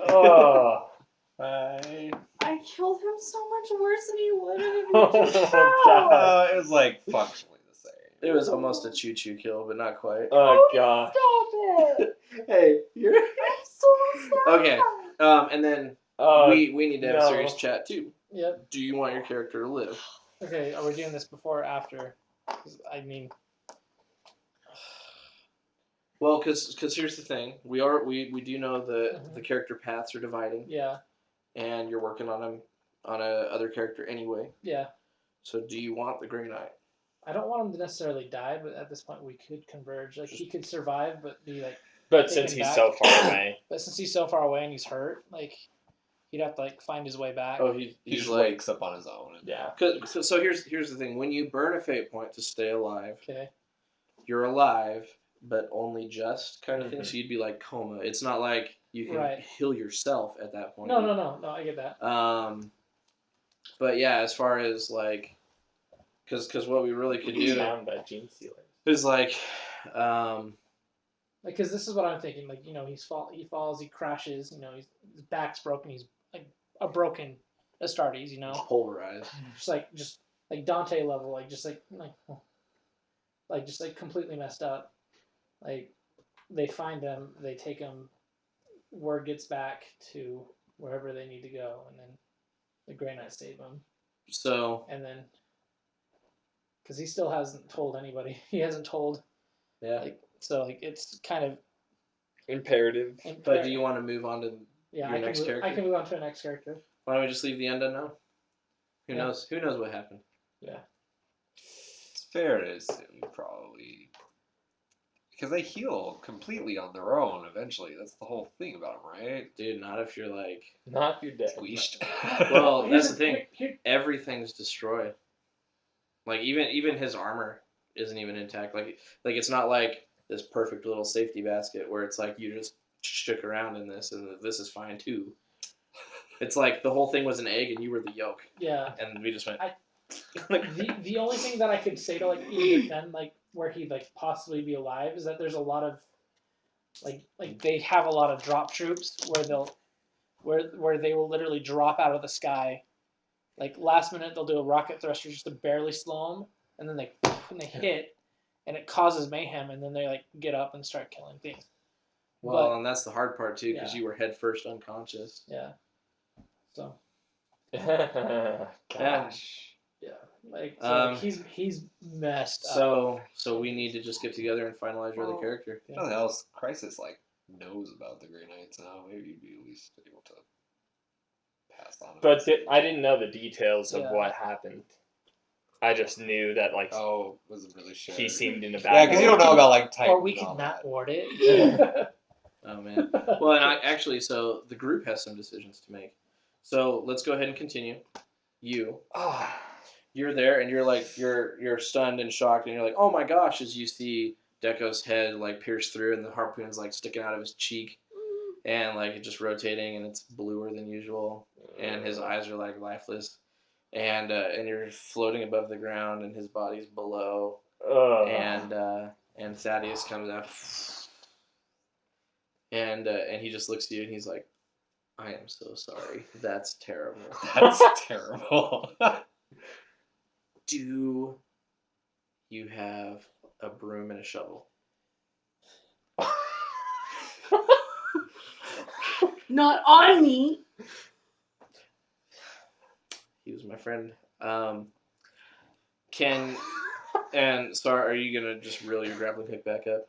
Oh. Bye. I killed him so much worse than he would have if he Oh, could God. It was like functionally the same. It was almost a choo-choo kill, but not quite. Oh gosh. Stop it! Hey, you're I'm so sad. okay. And then we need to have a serious chat too. Yep. Do you want your character to live? Okay, are we doing this before or after? 'Cause, I mean, Well, because here's the thing, we do know the character paths are dividing, yeah, and you're working on a other character anyway. yeah. So do you want the Grey Knight? I don't want him to necessarily die, but at this point we could converge. Like he could survive, but be like. But Take since him he's back. so far away. But since he's so far away and he's hurt, like He'd have to like find his way back. Oh, He he's just like. wakes up on his own. And, Yeah. So here's the thing. When you burn a fate point to stay alive, Okay. you're alive, but only just kind of thing. Mhm. So you'd be like coma. It's not like you can Right. heal yourself at that point. No. I get that. But yeah, as far as like, because what we really could do Found that gene sealer. is like, Like, because this is what I'm thinking. Like, he falls, he crashes. His back's broken. He's like a broken Astartes. pulverized. Just like Dante level. Like just completely messed up. Like, they find him. They take him. Word gets back to wherever they need to go, and then the Grey Knight save him. So And then, because he still hasn't told anybody. He hasn't told. yeah. So it's kind of Imperative. But do you want to move on to Yeah, your next character? I can move on to the next character. Why don't we just leave the end unknown? Who Yeah. knows? Who knows what happened? Yeah. It's fair to assume probably because they heal completely on their own eventually. That's the whole thing about them, right? Dude, not if you're like. Not if you're dead. Squeezed. Well, Here's that's the thing. here- Everything's destroyed. Like even his armor isn't even intact. Like it's not like this perfect little safety basket where it's like you just shook around in this and this is fine too. It's like the whole thing was an egg and you were the yolk, Yeah. and we just went. The only thing that I could say to like even defend like where he'd like possibly be alive is that there's a lot of like they have a lot of drop troops where they will literally drop out of the sky. Like last minute they'll do a rocket thruster just to barely slow them, and then they hit, and it causes mayhem, and then they like get up and start killing things. Well, But- and that's the hard part too, because Yeah. you were head first unconscious. Yeah. So Gosh. yeah, like he's messed up. So we need to just get together and finalize your other character. If nothing else, Crisis knows about the Grey Knights now. Maybe you'd be at least able to pass on. But I didn't know the details of Yeah. what happened. I just knew that wasn't really sure. he seemed in a Yeah, bad. because you don't know about Titan. Or we and can all not that. ward it. Oh man. Well, and actually, so the group has some decisions to make. So let's go ahead and continue. You're there, and you're like you're stunned and shocked, and you're like, oh my gosh, as you see Deco's head like pierce through, and the harpoon's like sticking out of his cheek, and like it's just rotating, and it's bluer than usual, and his eyes are like lifeless, and you're floating above the ground, and his body's below, and Thaddeus comes out, and he just looks at you, and he's like, I am so sorry. That's terrible. That's terrible. Do you have a broom and a shovel? Not on me. He was my friend. Sorry, are you gonna just reel your grappling hook back up?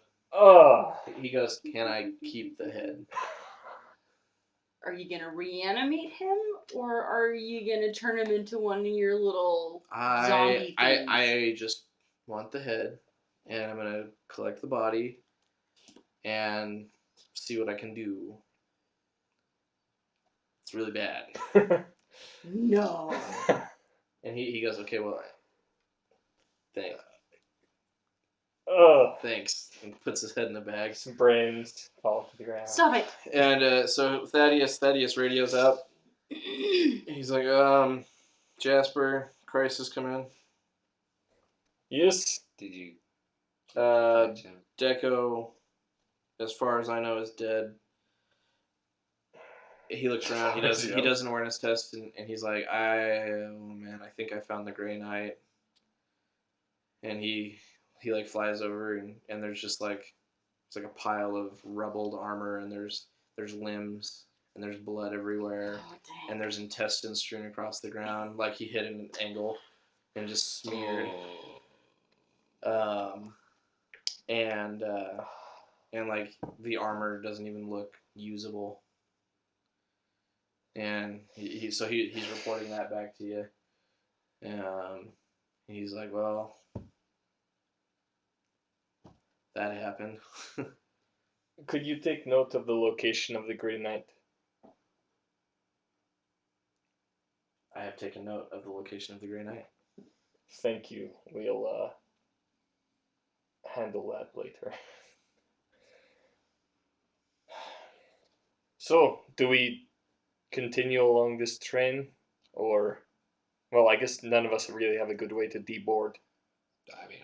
He goes, can I keep the head? Are you gonna reanimate him, or are you gonna turn him into one of your little zombie things? I just want the head, and I'm gonna collect the body, and see what I can do. It's really bad. No. And he goes, okay, well, thanks. Thanks. And puts his head in the bag. Some brains fall to the ground. Stop it. And so Thaddeus radios out. He's like, Jasper, Crisis, come in. Yes. Did you? Deco, as far as I know, is dead. He looks around. He does an awareness test, and he's like, I think I found the Grey Knight. And he like flies over, and there's just like it's like a pile of rubbled armor, and there's limbs, and there's blood everywhere, Oh, dang. and there's intestines strewn across the ground, like he hit an angle and just smeared. And like the armor doesn't even look usable. And he's reporting that back to you. He's like, well, that happened. Could you take note of the location of the Grey Knight? I have taken note of the location of the Grey Knight. Thank you. We'll handle that later. So, do we continue along this train, or? Well, I guess none of us really have a good way to deboard. I mean,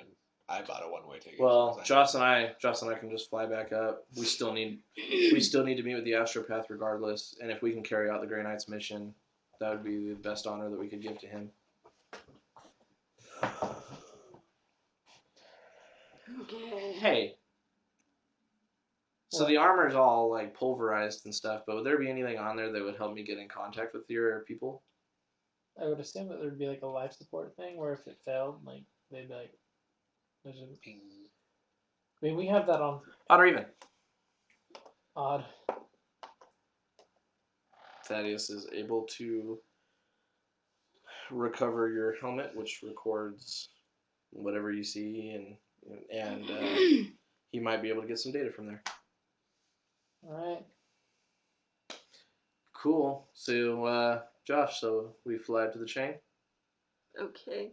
I bought a one-way ticket. Well, Joss and I can just fly back up. We still need to meet with the Astropath regardless, and if we can carry out the Grey Knight's mission, that would be the best honor that we could give to him. Okay. Hey. So the armor's all like pulverized and stuff, but would there be anything on there that would help me get in contact with your people? I would assume that there'd be like a life support thing where if it failed, like they'd be like, there's a ping. I mean, we have that on Odd or even? odd. Thaddeus is able to recover your helmet, which records whatever you see, and he might be able to get some data from there. All right. Cool. So, Josh, so we fly to the chain? Okay.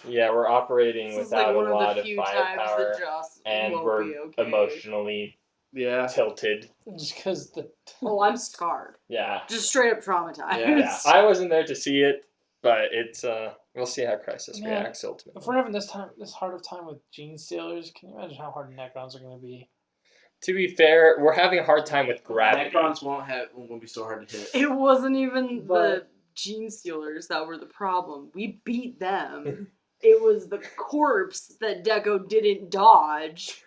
Yeah, we're operating This is without like one a lot of the of few times firepower, that Joss and won't we're be okay. emotionally tilted. Just because the. Oh, I'm scarred. Yeah. Just straight up traumatized. Yeah. I wasn't there to see it, but it's we'll see how Crisis Man, reacts ultimately. If we're having this hard of time with gene stealers, can you imagine how hard Necrons are going to be? To be fair, we're having a hard time with gravity. Necrons won't be so hard to hit. It wasn't even the gene stealers that were the problem. We beat them. It was the corpse that Deco didn't dodge,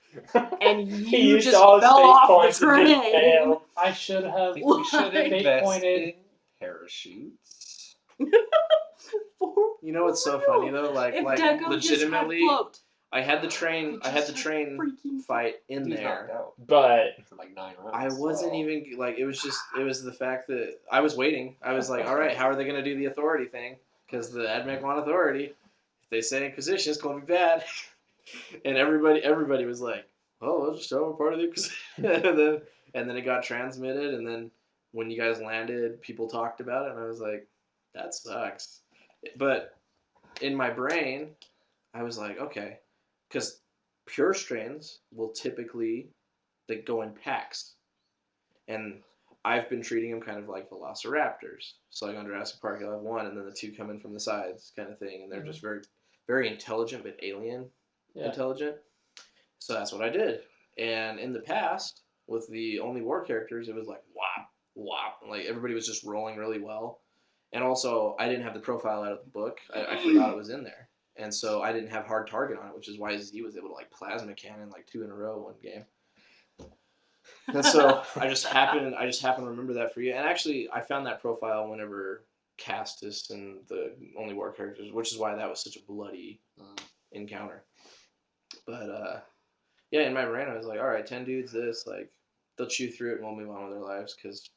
and you just fell off the train. I should have. I think we should Fate invest pointed. in parachutes. You know what's so funny though? Like Deco legitimately, just had float. I had the train fight in He's there. knocked out But for like 9 rounds. I wasn't even like it was the fact that I was waiting. I was like, all right, how are they gonna do the authority thing? Because the admech want authority. If they say Inquisition, it's gonna be bad. And everybody was like, oh, let's just show them part of the Inquisition. and then it got transmitted, and then when you guys landed, people talked about it, and I was like, that sucks. But in my brain, I was like, okay, because pure strains will typically go in packs, and I've been treating them kind of like velociraptors. So like on Jurassic Park, you'll have one, and then the two come in from the sides, kind of thing, and they're just very, very intelligent, but alien intelligent. So that's what I did. And in the past, with the only war characters, it was like whop, whop, and like everybody was just rolling really well. And also, I didn't have the profile out of the book. I forgot it was in there. And so I didn't have hard target on it, which is why Z was able to like plasma cannon like 2 in a row one game. And so I just happened to remember that for you. And actually, I found that profile whenever Castus and the only war characters, which is why that was such a bloody encounter. But yeah, in my brain, I was like, all right, 10 dudes, this, like, they'll chew through it and we'll move on with their lives, because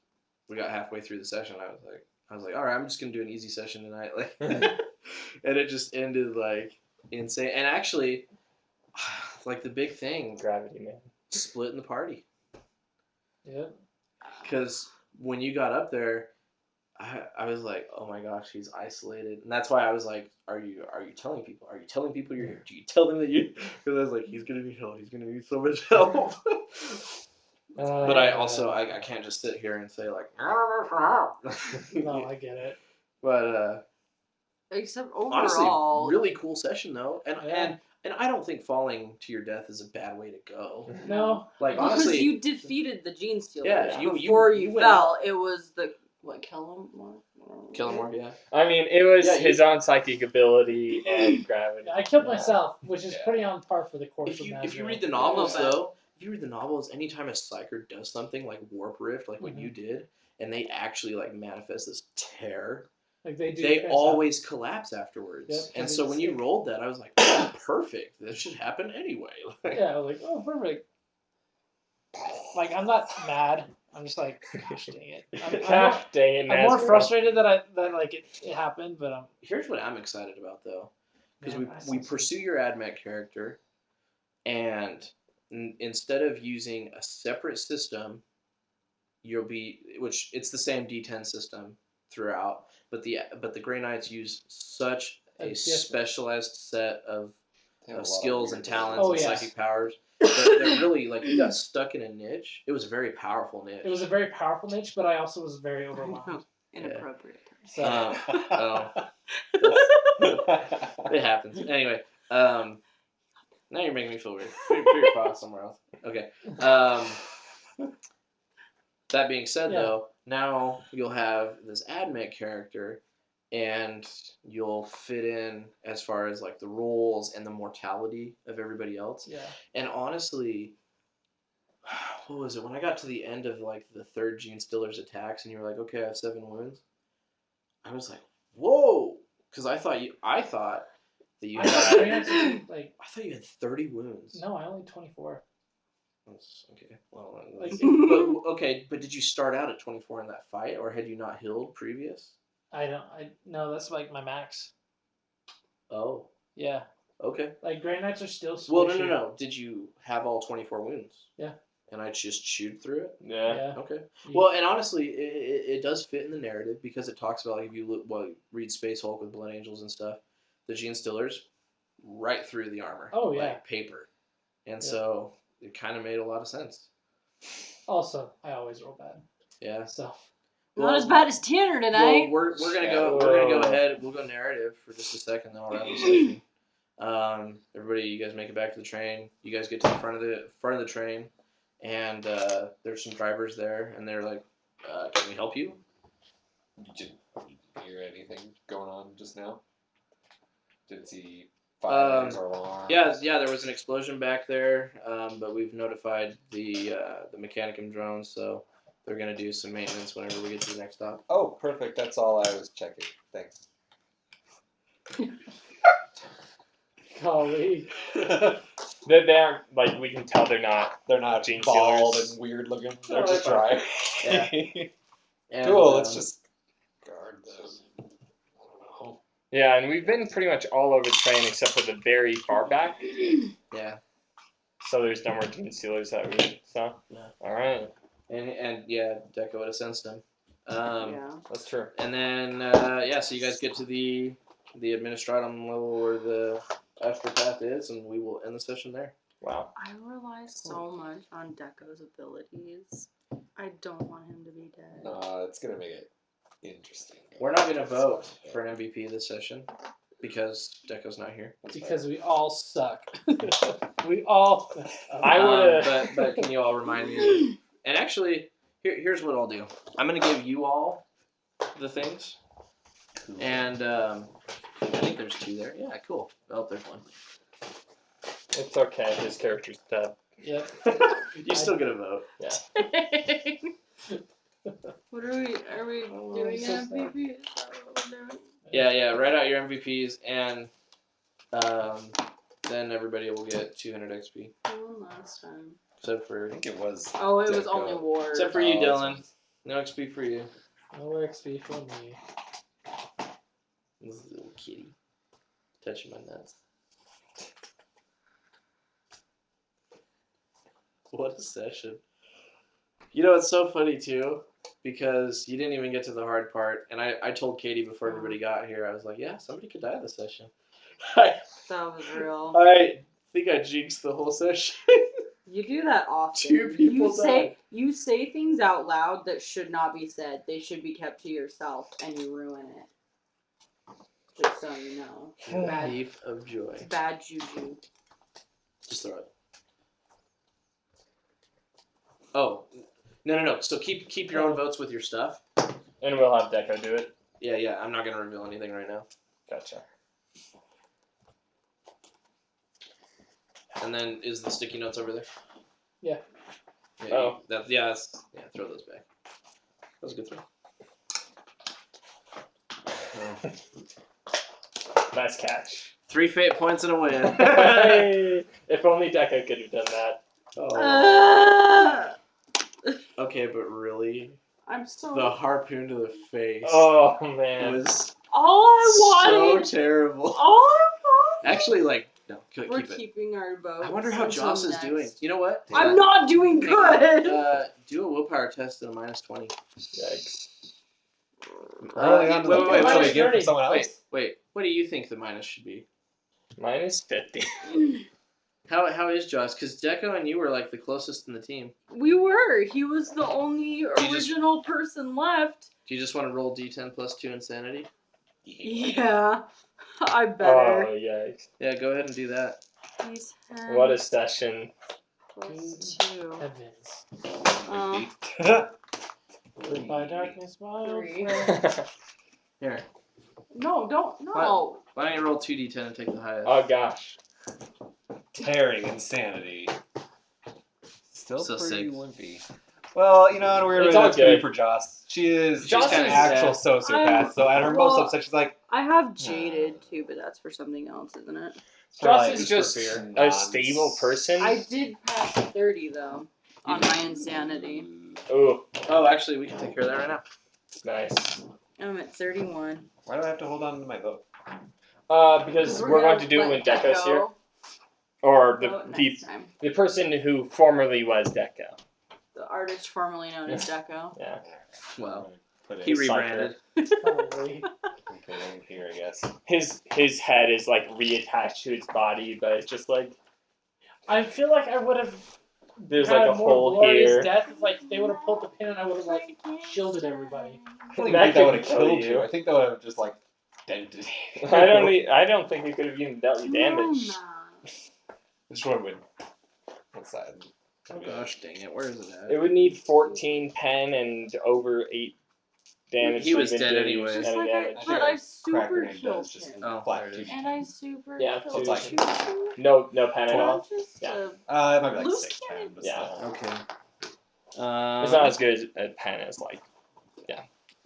we got halfway through the session. I was like, all right, I'm just gonna do an easy session tonight, like, and it just ended like insane. And actually, like the big thing, gravity, man, splitting the party. Yeah. Because when you got up there, I was like, oh my gosh, he's isolated, and that's why I was like, are you telling people? Are you telling people you're here? Do you tell them that you? Because I was like, he's gonna need help. He's gonna need so much help. But I also I can't just sit here and say like, no, I get it. But except overall, honestly, really cool session though, and I don't think falling to your death is a bad way to go. No, like honestly, because you defeated the gene stealer. Yeah, before you fell, out. It was the Killamore. Killamore, yeah. I mean, it was his own psychic ability and gravity. I killed myself, which is pretty on par for the course of Nazgul. If you read the novels, though, anytime a psyker does something like Warp Rift, like what you did, and they actually like manifest this tear, like they always collapse afterwards. Yep, and so when you rolled that, I was like, oh, perfect. This should happen anyway. Yeah, I was like, oh, perfect. Like, I'm not mad. I'm just like, gosh dang it. I'm more frustrated that it happened, but here's what I'm excited about though, because we pursue your AdMech character, and instead of using a separate system, which it's the same D10 system, throughout. But the Grey Knights use such a specialized set of skills and talents and psychic powers. They're really, like, you got stuck in a niche. It was a very powerful niche. It was a very powerful niche, but I also was very overwhelmed. Inappropriate. So. It happens. Anyway, now you're making me feel weird. Put your paws somewhere else. Okay. That being said, though, now you'll have this admech character, and you'll fit in as far as like the roles and the mortality of everybody else. Yeah. And honestly, what was it when I got to the end of like the third Gene Stiller's attacks, and you were like, "Okay, I have 7 wounds." I was like, "Whoa!" Because I thought that you had. Like, I thought you had 30 wounds. No, I only 24. Okay. Well, but did you start out at 24 in that fight, or had you not healed previous? No, that's like my max. Oh. Yeah. Okay. Like, Grey Knights are still squishy. Well, no. Did you have all 24 wounds? Yeah. And I just chewed through it? Yeah. Okay. Well, and honestly, it does fit in the narrative because it talks about, like, if you read Space Hulk with Blood Angels and stuff, the Gene Stillers right through the armor. Oh, yeah. Like paper. And so it kind of made a lot of sense. Also, I always roll bad. Yeah. So. Not as bad as Tanner tonight. Well, we're gonna go ahead. We'll go narrative for just a second, then I'll wrap the session. Everybody, you guys make it back to the train. You guys get to the front of the train, and there's some drivers there, and they're like, "Can we help you?" Did you hear anything going on just now? Did see fires or alarms? Yeah. There was an explosion back there, but we've notified the Mechanicum drones, so they're gonna do some maintenance whenever we get to the next stop. Oh, perfect. That's all I was checking. Thanks. Golly. They aren't, like, we can tell they're not Gene bald Stealers. and weird looking. They're just dry. Yeah. And, cool. Let's just guard those. Yeah, and we've been pretty much all over the train except for the very far back. Yeah. So there's no more Gene Stealers that we saw. Yeah. All right. And Deco would have sensed him. That's true. And then so you guys get to the administratum level where the astropath is, and we will end the session there. Wow. I rely so much on Deco's abilities. I don't want him to be dead. It's gonna make it interesting. We're not gonna vote for an MVP this session because Deco's not here. Because we all suck. We all. I would. But can you all remind me? And actually, here's what I'll do. I'm gonna give you all the things, and I think there's 2 there. Yeah, cool. Oh, there's 1. It's okay. His character's dead. Yep. You still get a vote. Yeah. What are we doing so an MVP? Is that what we're doing? Yeah. Write out your MVPs, and then everybody will get 200 XP. One last time. Except for I think it was. Oh, it was Deco. only Ward. Except for you, Dylan. No XP for you. No XP for me. This little kitty. Touching my nuts. What a session. You know, it's so funny, too, because you didn't even get to the hard part, and I told Katie before everybody got here, I was like, yeah, somebody could die this session. That was real. I think I jinxed the whole session. You do that often. 2 people died. You say things out loud that should not be said. They should be kept to yourself, and you ruin it. Just so you know. Bad, Leaf of joy. bad juju. Just throw it. Oh, no. So keep your own votes with your stuff. And we'll have Deco do it. Yeah. I'm not gonna reveal anything right now. Gotcha. And then is the sticky notes over there? Yeah. Throw those back. That was a good throw. Nice catch. 3 fate points and a win. Hey, if only Deco could have done that. Oh. Okay, but really, I'm so. the harpoon to the face Oh man. was All I wanted. so terrible. All I wanted. Actually, like, no, keep We're it. keeping our votes. I wonder how until Joss is next. doing. You know what? I'm not doing good. Do a willpower test at a -20. Yikes. Early on to the wait, so wait, we get it for wait, someone else. Wait. What do you think the minus should be? Minus 50. How is Josh? Because Deco and you were like the closest in the team. We were. He was the only just- original person left. Do you just want to roll D10 plus 2 insanity? Yeah, I better. Oh, yikes. Yeah, go ahead and do that. He's What a session. plus 2. Heavens. By darkness, my old 3. friend. Here. No, don't. No. Why don't you roll 2d10 and take the highest? Oh, gosh. Tearing insanity. Still So pretty 6. wimpy. Well, you know, in a weird way, It's all that's good good. for Joss. She is Joss she's an is actual sad. sociopath. So at her most well, upset, she's like, I have jaded too, but that's for something else, isn't it? Joss like, is for just fear. a stable person. I did pass 30 though on my insanity. Ooh, Oh, actually, we can take care of that right now. nice. I'm at 31. Why do I have to hold on to my vote? Because we're going to do it when Deco's here. Deco Or vote the next time. the person who formerly was Deco. The artist formerly known as Deco. Yeah. Well, Put it he in rebranded. Probably. here, I guess. His head is like reattached to his body, but it's just like I feel like I would have there's had like a a more hole glorious here. death if like they would have pulled the pin and I would have like shielded everybody. I don't even That think that could would have kill killed you. you. I think that would have just like dented you. I don't think it could have even dealt you damage. Which one would? What side? Oh gosh, dang it! Where is it at? It would need 14 pen and over 8 damage. He was to even dead do anyway. any Just like I, damage. but I Crack super grenade killed does just him. Oh, flat there it is. And I super Yeah, killed so it's him. No pen at all. Just Yeah. a It might be like Loose 6 cannon? pen, but Yeah. still. Okay. It's not as good as a pen as like.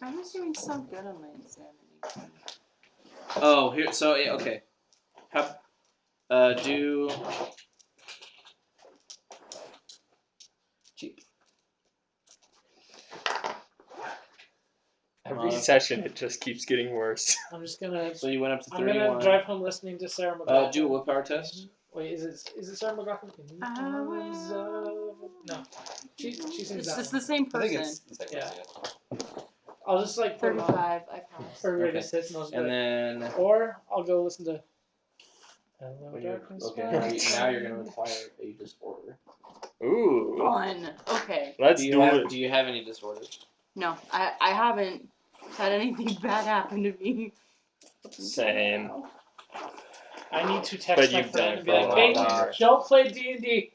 I'm just doing so good on my insanity. Oh, here. So yeah, okay. Do. Every session, it just keeps getting worse. I'm just gonna. So you went up to I'm 31. gonna drive home listening to Sarah McLachlan. Do a willpower test. Wait, is it Sarah McLachlan? In the arms of... No, she sings It's that just one. the same I think person. it's the same Yeah. person. I'll just like put it on 35. I passed. for Okay. greatest hits and I'll just be And like, then. or I'll go listen to. Hello, When you're, darkness, okay, my now you're friend. gonna require a disorder. Ooh. Fun. Okay. Let's Do you do have, it. do you have any disorders? No, I haven't had anything bad happen to me. Same. I need to text But my you've friend done and be it like, for a hey, lot longer. don't play D&D.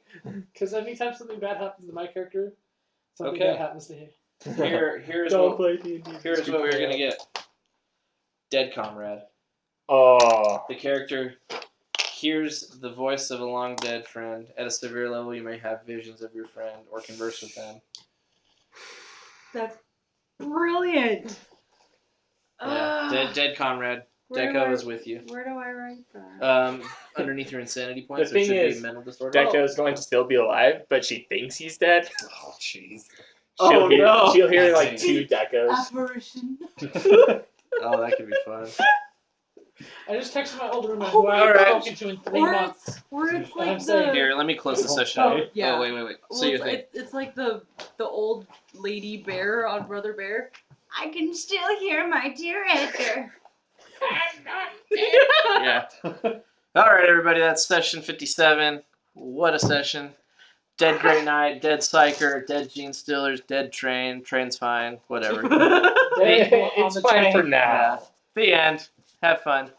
Because anytime something bad happens to my character, something Okay. bad happens to him. Here's Don't what, play D&D. here's what we're gonna get. Dead comrade. Oh. The character hears the voice of a long dead friend. At a severe level, you may have visions of your friend or converse with them. That's brilliant. Yeah, dead comrade. Where do Deco I- is with you. Where do I write that? Underneath your insanity points, The there thing should is, be mental disorder. Deco's going to still be alive, but she thinks he's dead. Oh, jeez. Oh, no. She'll hear like 2 Decos. Apparition. Oh, that could be fun. I just texted my older roommate Oh, who I haven't alright. spoken to in 3 Or months. it's I'm like saying the. Here, let me close the session. Oh, yeah. Oh, wait. Well, Say your thing. it's like the old lady bear on Brother Bear. I can still hear my dear Edgar. I'm not dead. Yeah. All right, everybody. That's session 57. What a session. Dead Grey Knight, dead Psyker, dead Gene Stealers, dead Train. Train's fine. Whatever. They- on It's the fine train. for now. The end. Have fun.